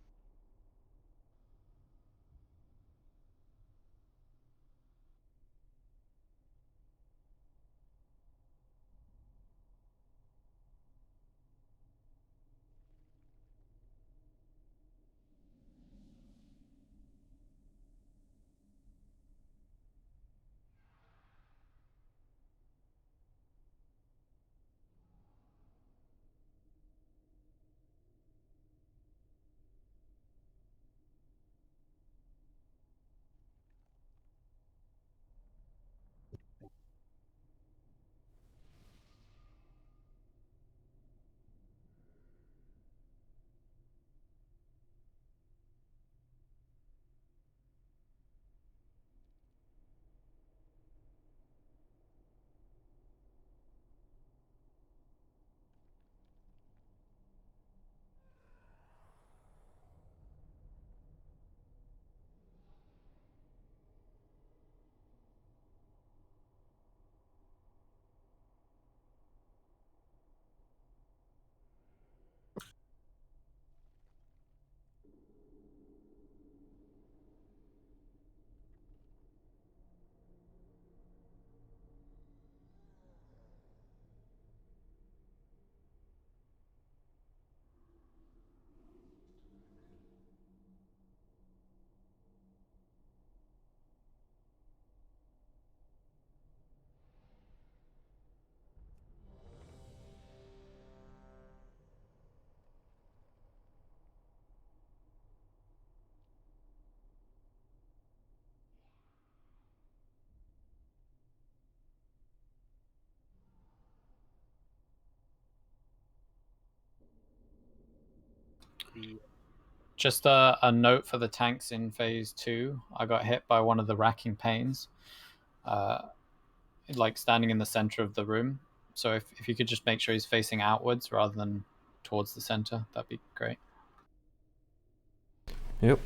Just a note for the tanks in phase 2. I got hit by one of the racking pains, like standing in the center of the room. So if you could just make sure he's facing outwards rather than towards the center, that'd be great. Yep.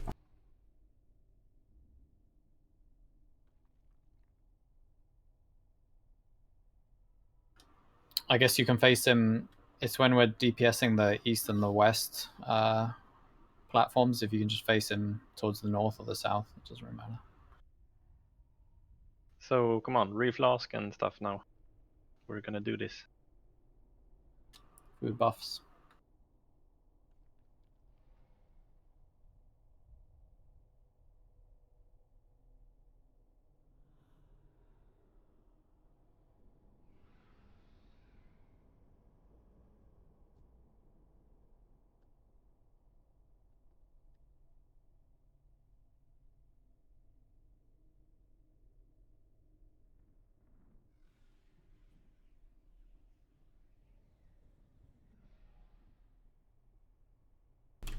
I guess you can face him. It's when we're DPSing the east and the west platforms. If you can just face him towards the north or the south, it doesn't really matter. So come on, reflask and stuff now. We're gonna do this. Food buffs.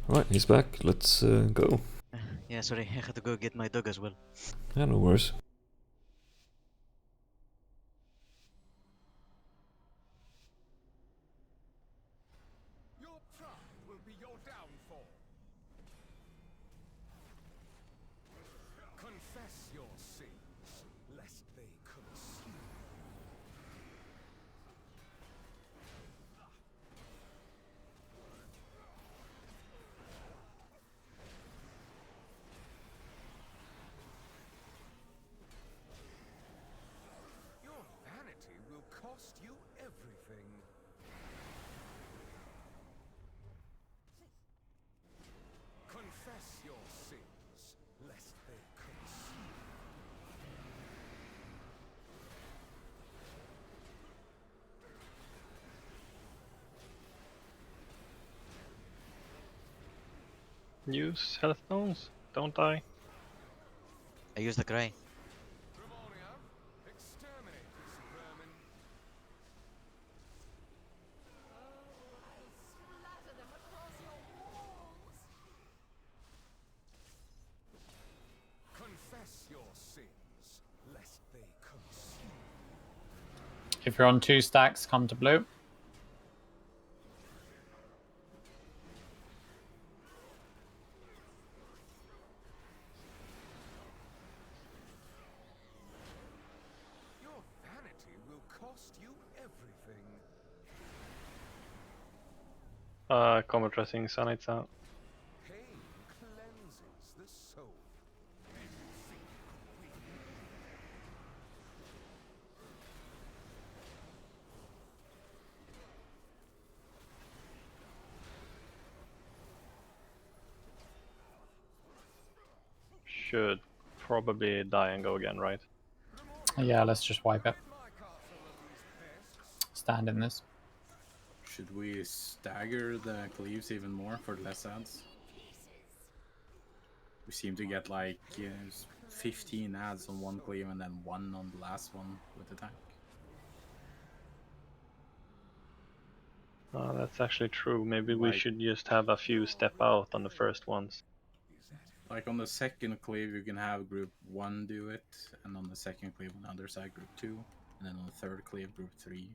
Alright, he's back. Let's go. Yeah, sorry, I had to go get my dog as well. Yeah, no worries. Your pride will be your downfall. cost you everything. Confess your sins, lest they consume. Use health stones. Don't die. I use the cry. Exterminate this vermin. Confess your sins, lest they consume. If you're on 2 stacks, come to blue. Your vanity will cost you everything. Combat dressing, Sunlight's out. Pain cleanses the soul. Should probably die and go again, right? Yeah, let's just wipe it. Stand in this. Should we stagger the cleaves even more for less ads? We seem to get like 15 ads on one cleave and then 1 on the last one with the tank. That's actually true. Maybe we should just have a few step out on the first ones. Like on the second cleave, you can have group 1 do it, and on the second cleave on the other side, group 2, and then on the third cleave, group 3,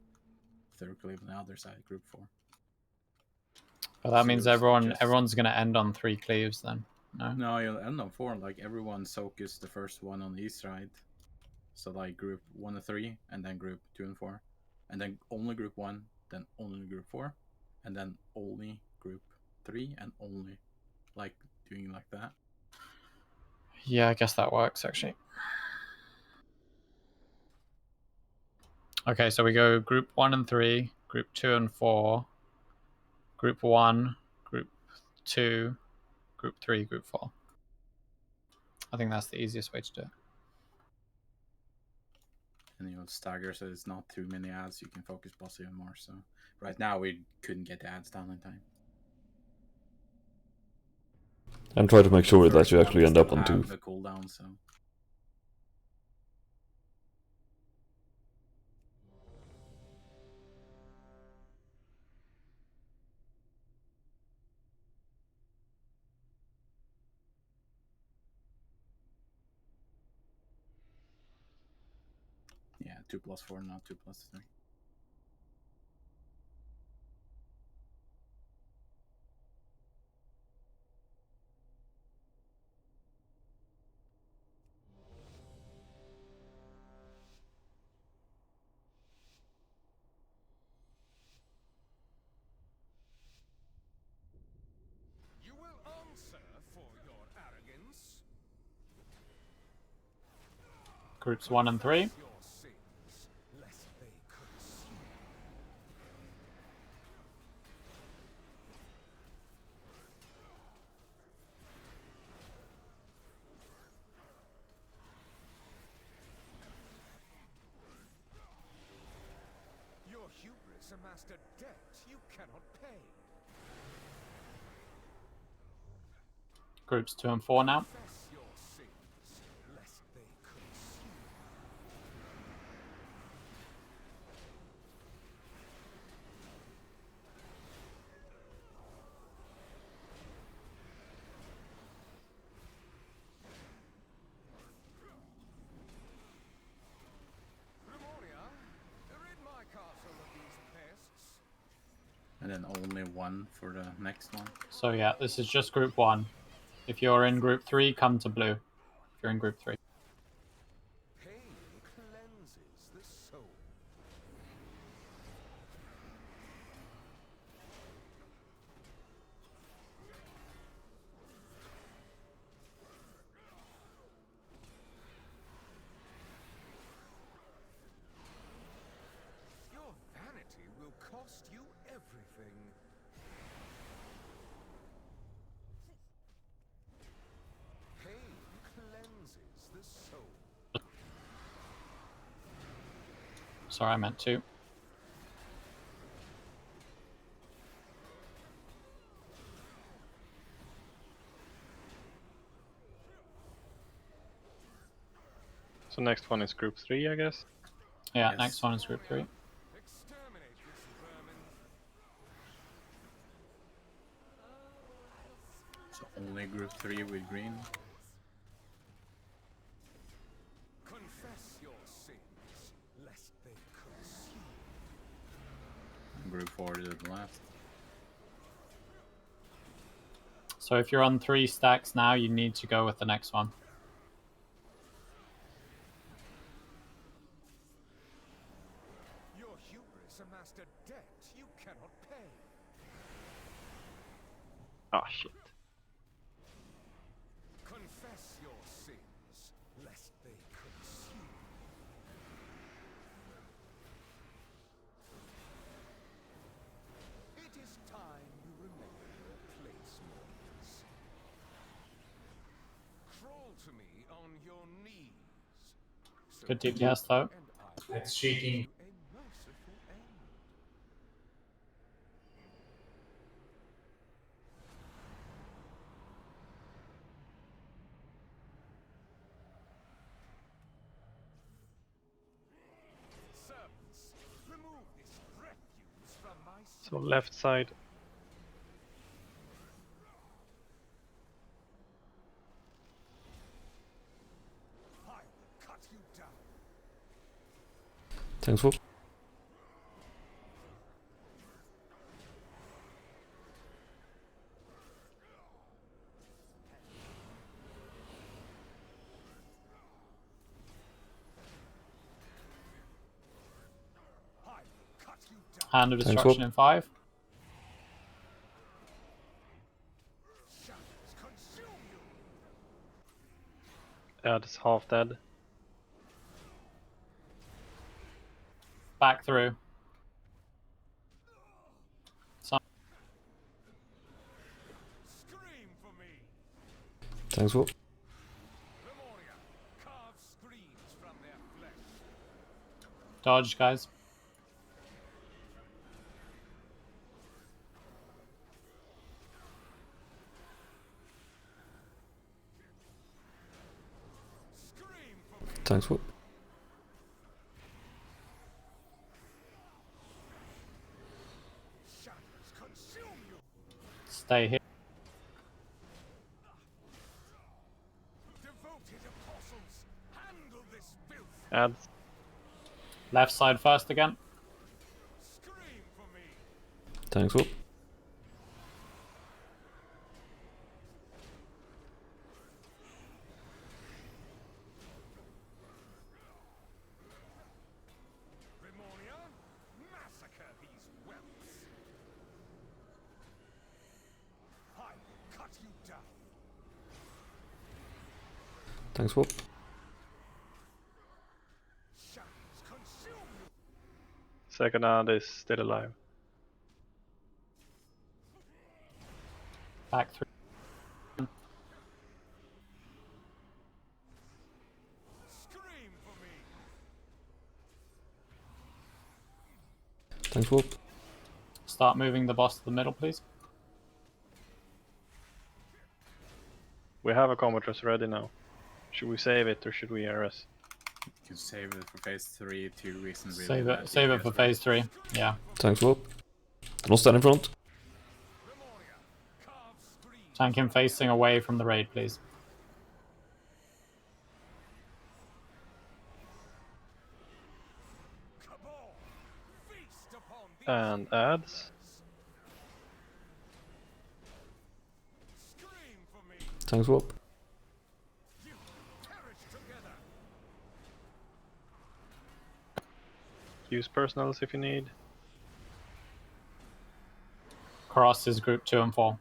third cleave on the other side, group 4. But that means Seriously, everyone's going to end on 3 cleaves then. No, you'll end on 4. Like everyone soak is the first one on the east side. So like group 1 and 3, and then group 2 and 4, and then only group 1, then only group 4, and then only group 3, and only like doing like that. Yeah, I guess that works actually. Okay, so we go group 1 and 3, group 2 and 4, group 1, group 2, group 3, group 4. I think that's the easiest way to do it. And you'll stagger so it's not too many ads, you can focus boss even more. So right now we couldn't get the ads down in time. And try to make sure that First you one actually end up still on 2. have the cooldown, so yeah, 2+4, not 2+3. You will answer for your arrogance. Groups 1 and 3. Your sins, lest they consume. Your hubris amassed a debt you cannot pay. Groups 2 and 4 now. Confess your sins, lest they consume. Grimoria, rid my castle of these pests. And then only 1 for the next one. So yeah, this is just group 1. If you're in group 3, come to blue. If you're in group 3. Pain cleanses the soul. Your cost you everything. Pain cleanses the soul. Sorry, I meant to. So next one is group 3, I guess? Yeah, Yes. next one is group 3. Exterminate this vermin. So only group 3 with green. Confess your sins, lest they consume. Group 4 to the left. So if you're on 3 stacks now, you need to go with the next one. Your hubris amassed a debt you cannot pay. Ah, shit. Confess your sins, lest they consume. It is time you remember your place, mortals. Crawl to me on your knees. Good DPS though. That's cheating. A merciful end. Servants, remove this refuse from my sight. So left side. I will cut you down. Thanks for. Hand of Thanks, Destruction Rob. in 5. That's half dead. Back through. So Scream for me. Thanks for. Lemuria, carve screams from their flesh. dodge, guys. Thanks for. Stay here. Devoted apostles, handle this filth. Ads. Left side first again. Scream for me. Thanks for. Lemuria, massacre these whelps. I will cut you down. Thanks for. Shadows consume you. Second ad is still alive. Back through. Scream for me. Thanks for. Start moving the boss to the middle, please. We have a combatress ready now. Should we save it or should we RS? You can save it for phase 3 to reason really Save bad it. Save it DPS for rate. phase 3. Yeah. Thanks for. Don't stand in front. Tank him facing away from the raid, please. Cabal, feast upon these And ads. Scream for me. Thanks for. You perish together. Use personals if you need. Cross is group 2 and 4.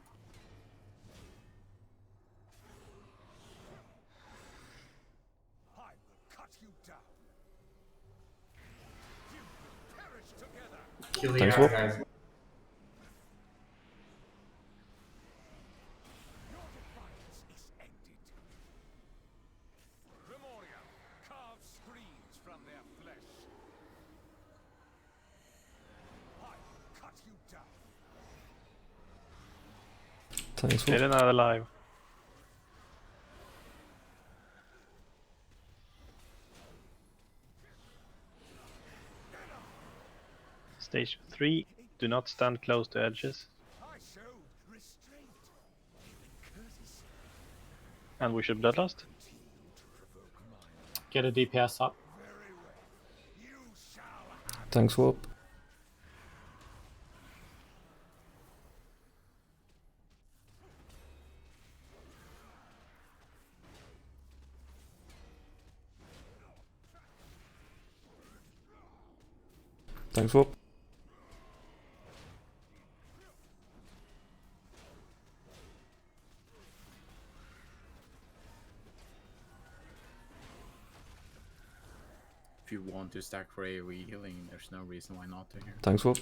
I will cut you down. You will perish together. kill the Thanks, ads, Rob. guys. Thanks, Still Rob. not alive. Stage 3. Do not stand close to edges. And we should bloodlust. Get a DPS up. Thanks, Rob. Thanks, Rob. If you want to stack for AoE healing, there's no reason why not to here. Thanks, Rob.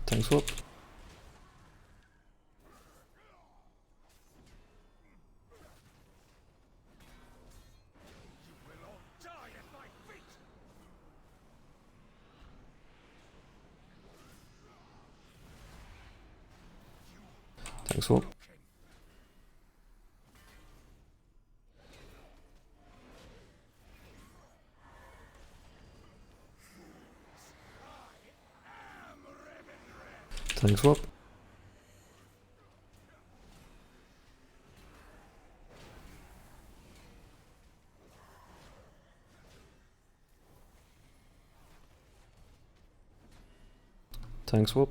Thanks, Rob. Thanks, Rob. Thanks, Rob. Thanks, Rob.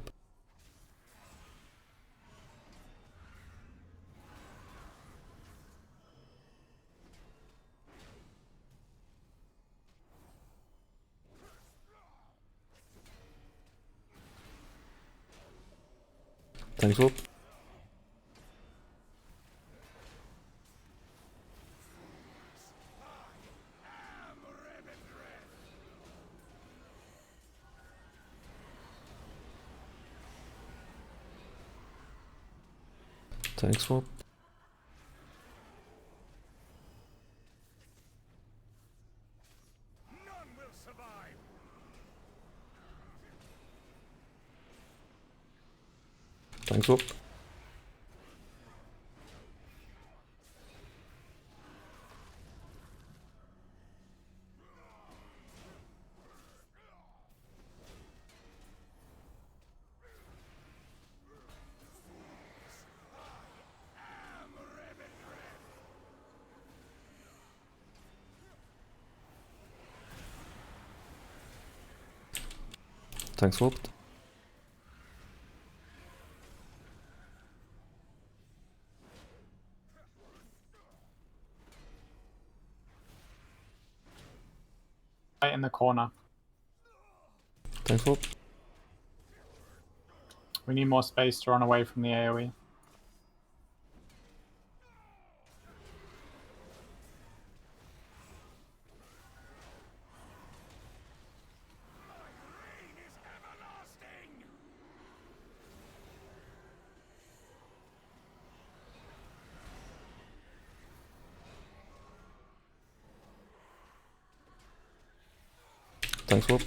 Thanks, Rob. Thanks, Rob. Thanks, Rob. Thanks, Rob. Right in the corner. Thanks, Rob. We need more space to run away from the AoE. Thanks, Rob.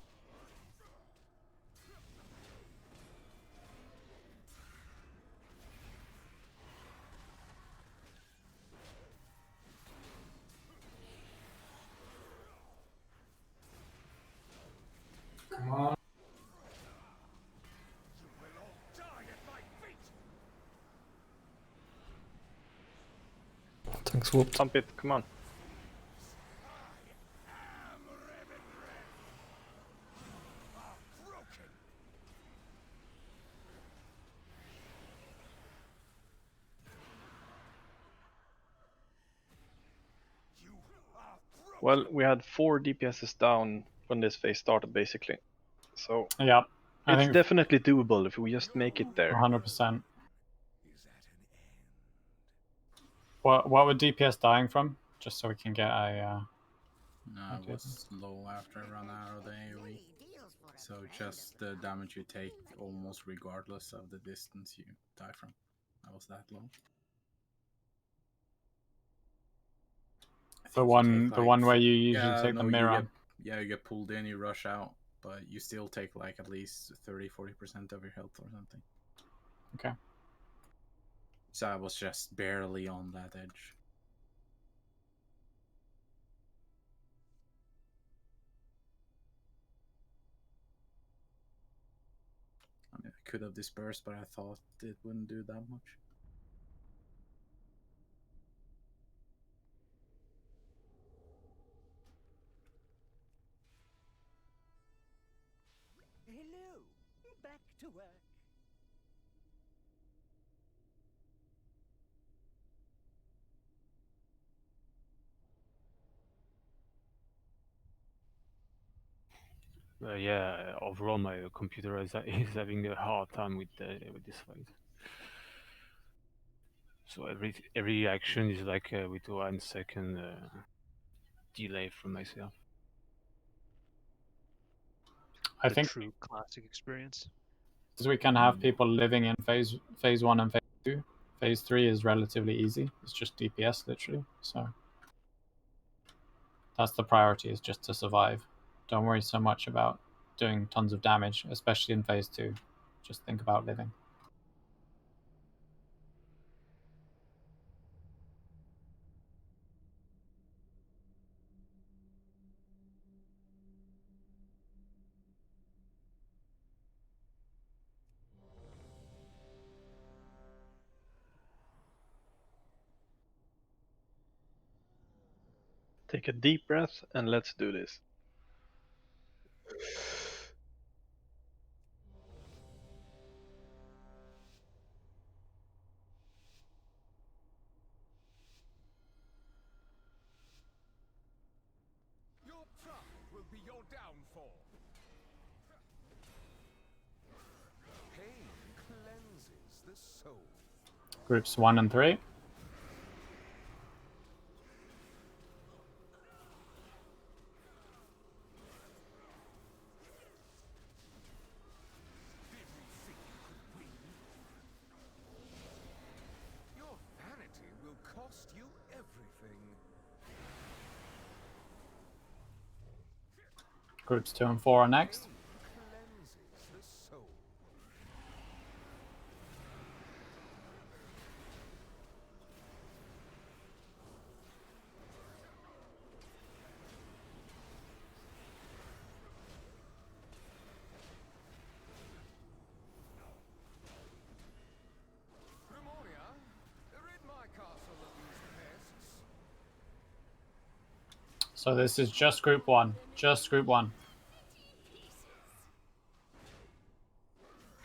Come on. Thanks, Rob. Pump it, come on. Well, we had 4 DPSs down when this phase started, basically. So Yeah, I it's think definitely doable if we just make it there. 100%. What were DPS dying from? Just so we can get a. I was low after I ran out of the AoE. So just the damage you take almost regardless of the distance you die from. I was that low. The one where you usually take the mirror. You get pulled in, you rush out, but you still take like at least 30-40% of your health or something. Okay. So I was just barely on that edge. I mean, I could have dispersed, but I thought it wouldn't do that much. Hello, back to work. Yeah, overall my computer is having a hard time with this fight. So every action is like with 1 second delay from myself. I think true classic experience. because we can have people living in phase 1 and phase 2. Phase 3 is relatively easy. It's just DPS literally. So that's the priority, is just to survive. Don't worry so much about doing tons of damage, especially in phase 2. Just think about living. Take a deep breath and let's do this. Your pride will be your downfall. Pain cleanses the soul. Groups 1 and 3. Your vanity will cost you everything. Groups 2 and 4 are next. Cleanses the soul. Grimoria, rid my castle of these pests. So this is just group 1. Just group 1.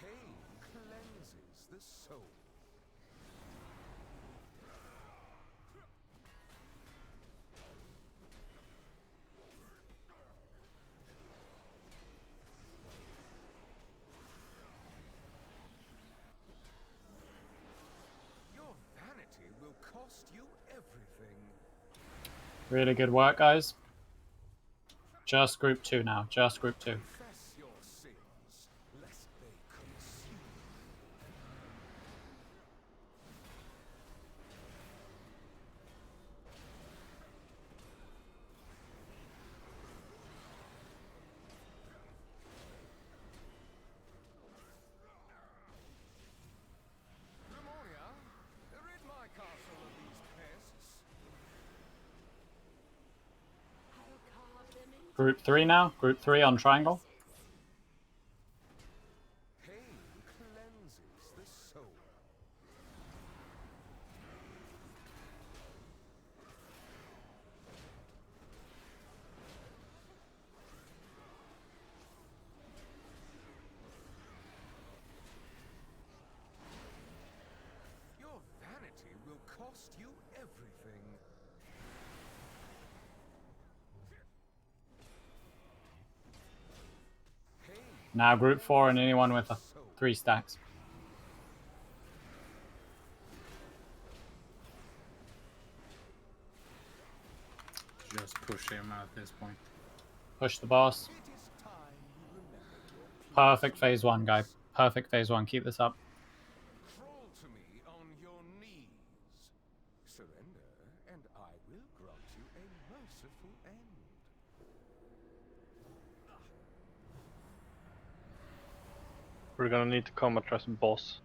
Pain cleanses the soul. Your vanity will cost you everything. Really good work, guys. Just group 2 now. Just group 2. Confess your sins, lest they consume you. Grimoria, rid my castle of these pests. Group 3 now. Group 3 on triangle. Pain cleanses the soul. Your vanity will cost you everything. Now group 4 and anyone with 3 stacks. Just push him at this point. Push the boss. Perfect phase 1, guy. Perfect phase 1. Keep this up. Crawl to me on your knees. Surrender, and I will grant you a merciful end. We're gonna need to come address boss.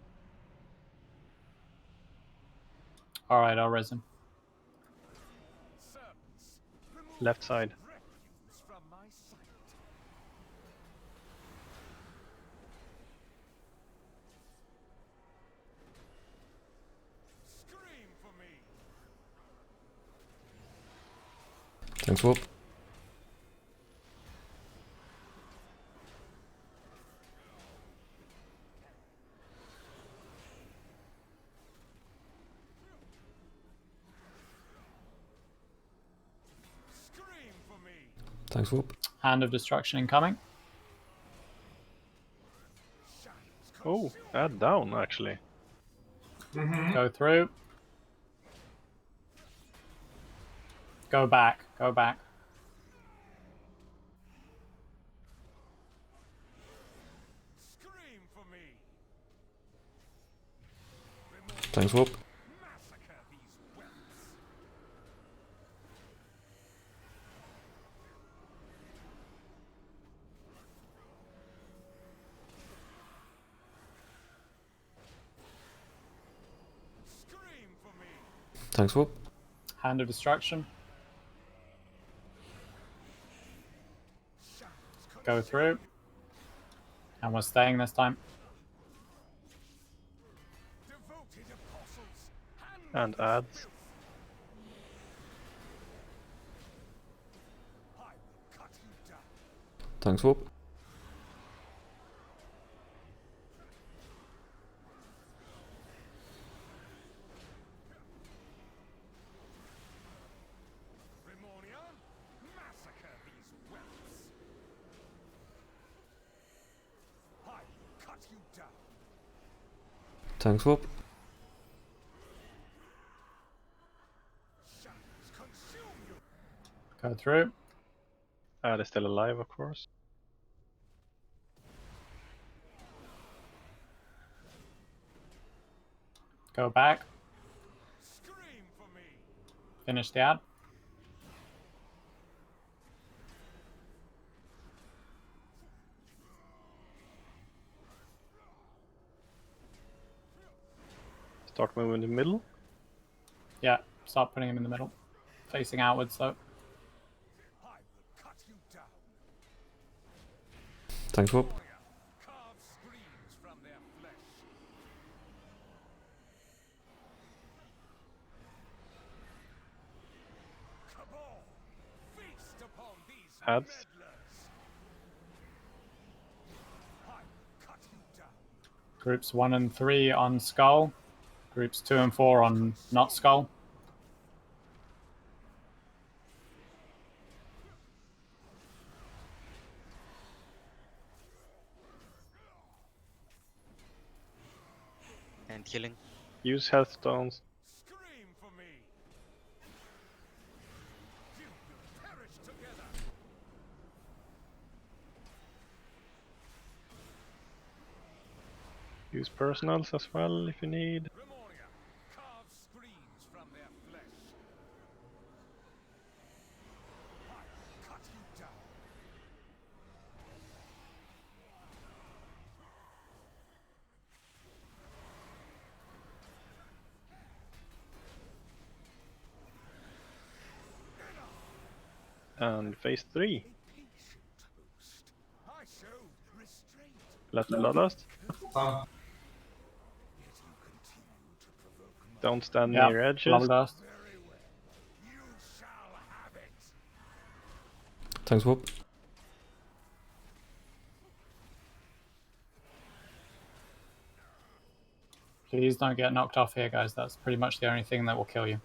Alright, I'll res him. Left side. From my sight. Scream for me. Thanks, Whoop. Scream for me. Thanks, Whoop. Hand of Destruction incoming. Oh, add down actually. Go through. Go back. Go back. Scream for me. Thanks, Whoop. Massacre these whelps. Scream for me. Thanks, Whoop. Hand of Destruction. Go through. And we're staying this time. Devoted apostles. And adds. I will cut you down. Thanks, Whoop. Remornion, massacre these whelps. I will cut you down. Thanks, Whoop. Shadows consume you. Go through. Add is still alive, of course. Go back. Scream for me. Finish the ad. Start moving in the middle. Yeah, start putting him in the middle. Facing outwards though. I will cut you down. Thanks, Whoop. Carve screams from their flesh. Cabal, feast upon these Adds. meddlers. I will cut you down. Groups 1 and 3 on Skull. Groups 2 and 4 on not Skull. And healing. Use health stones. Scream for me. You will perish together. Use personals as well if you need. Remornia, carve screams from their flesh. I will cut you down. And phase 3. Patient host. I showed restraint. Let Bloodlust. Yet you continue to provoke my Don't stand Yeah, near edges. Bloodlust. very well. You shall have it. Thanks, Whoop. Please don't get knocked off here, guys. That's pretty much the only thing that will kill you.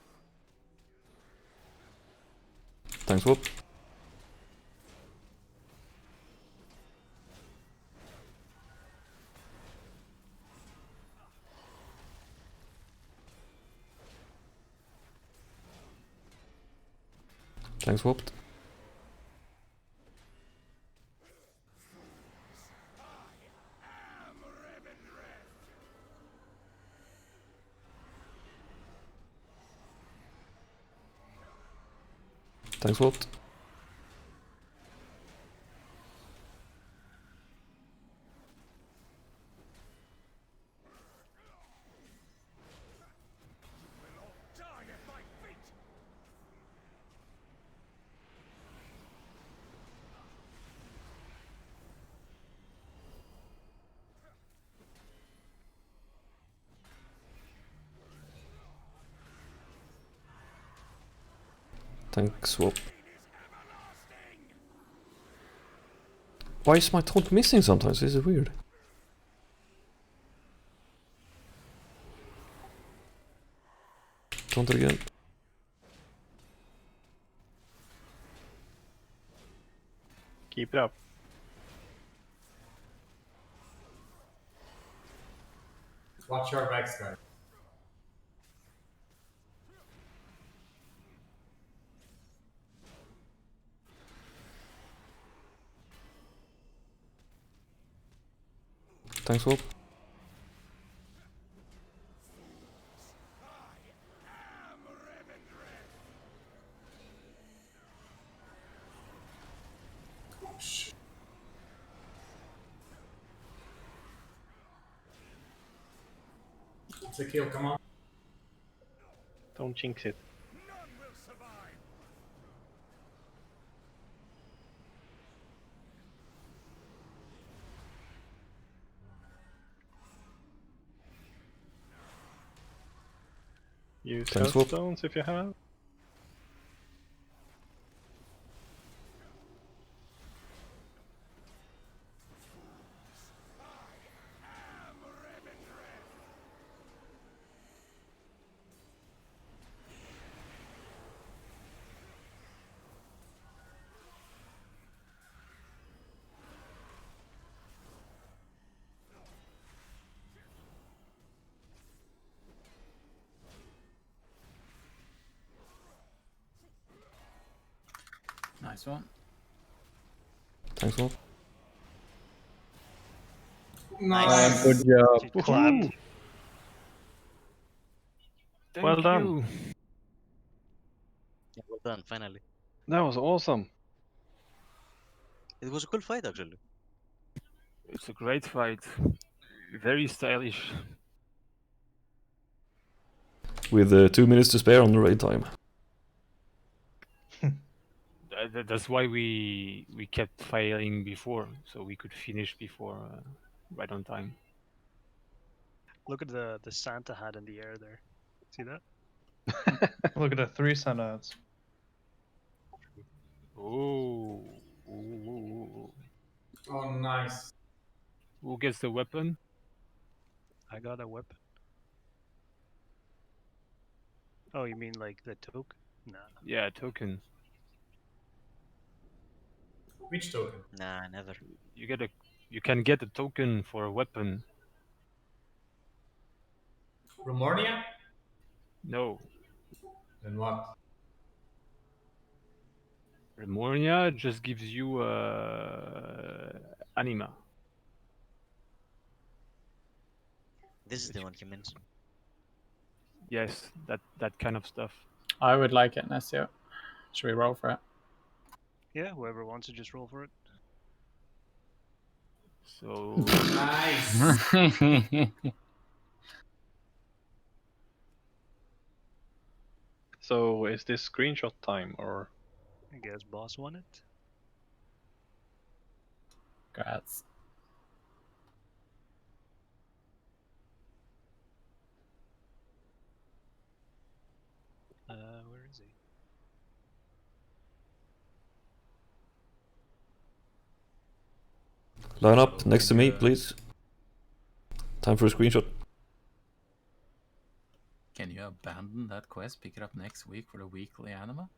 Thanks, Whoop. Tank swapped. Tank swapped. Tank swap. Why is my taunt missing sometimes? This is weird. Taunt it again. Keep it up. Watch your backs, guys. Tank swap. It's a kill, come on. Don't jinx it. Use Tank swap. stones if you have. Nice one. Tank swap. Nice. Good job. She clapped. Thank Well done. you. Yeah, well done, finally. That was awesome. It was a cool fight, actually. It's a great fight. Very stylish. With 2 minutes to spare on the raid time. That's why we kept failing before, so we could finish before right on time. Look at the Santa hat in the air there. See that? Look at the 3 Santa hats. Oh. Ooh. Oh, nice. Who gets the weapon? I got a weapon. Oh, you mean like the token? Nah. Yeah, token. Which token? Nah, never. You can get a token for a weapon. Remornia? No. Then what? Remornia just gives you anima. This is the one he means. Yes, that kind of stuff. I would like it, Nathria. Should we roll for it? Yeah, whoever wants to just roll for it. So Nice. So is this screenshot time or? I guess boss won it. Congrats. Where is he? Line up next to me, please. Time for a screenshot. Can you abandon that quest, pick it up next week for the weekly anima?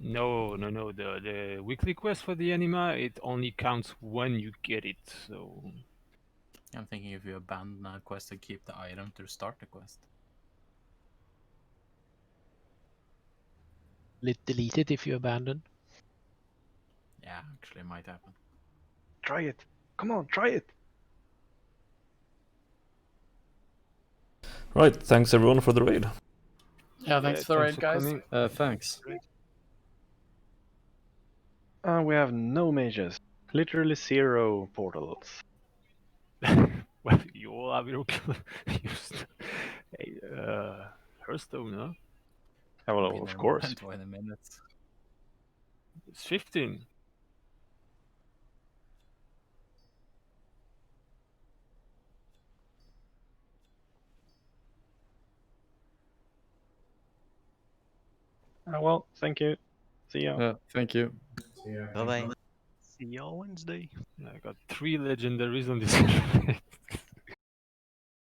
no. The weekly quest for the anima, it only counts when you get it. So I'm thinking if you abandon that quest and keep the item to start the quest. delete it if you abandon. Yeah, actually, it might happen. Try it. Come on, try it. Right, thanks everyone for the raid. Yeah, thanks for the raid, guys. coming. Thanks. We have no mages. Literally 0 portals. Well, you all have your Hearthstone, huh? Oh, well, Been of there course. more than 20 minutes. It's 15. Well, thank you. See ya. Thank you. Bye bye. See y'all Wednesday. I got 3 legendaries on this.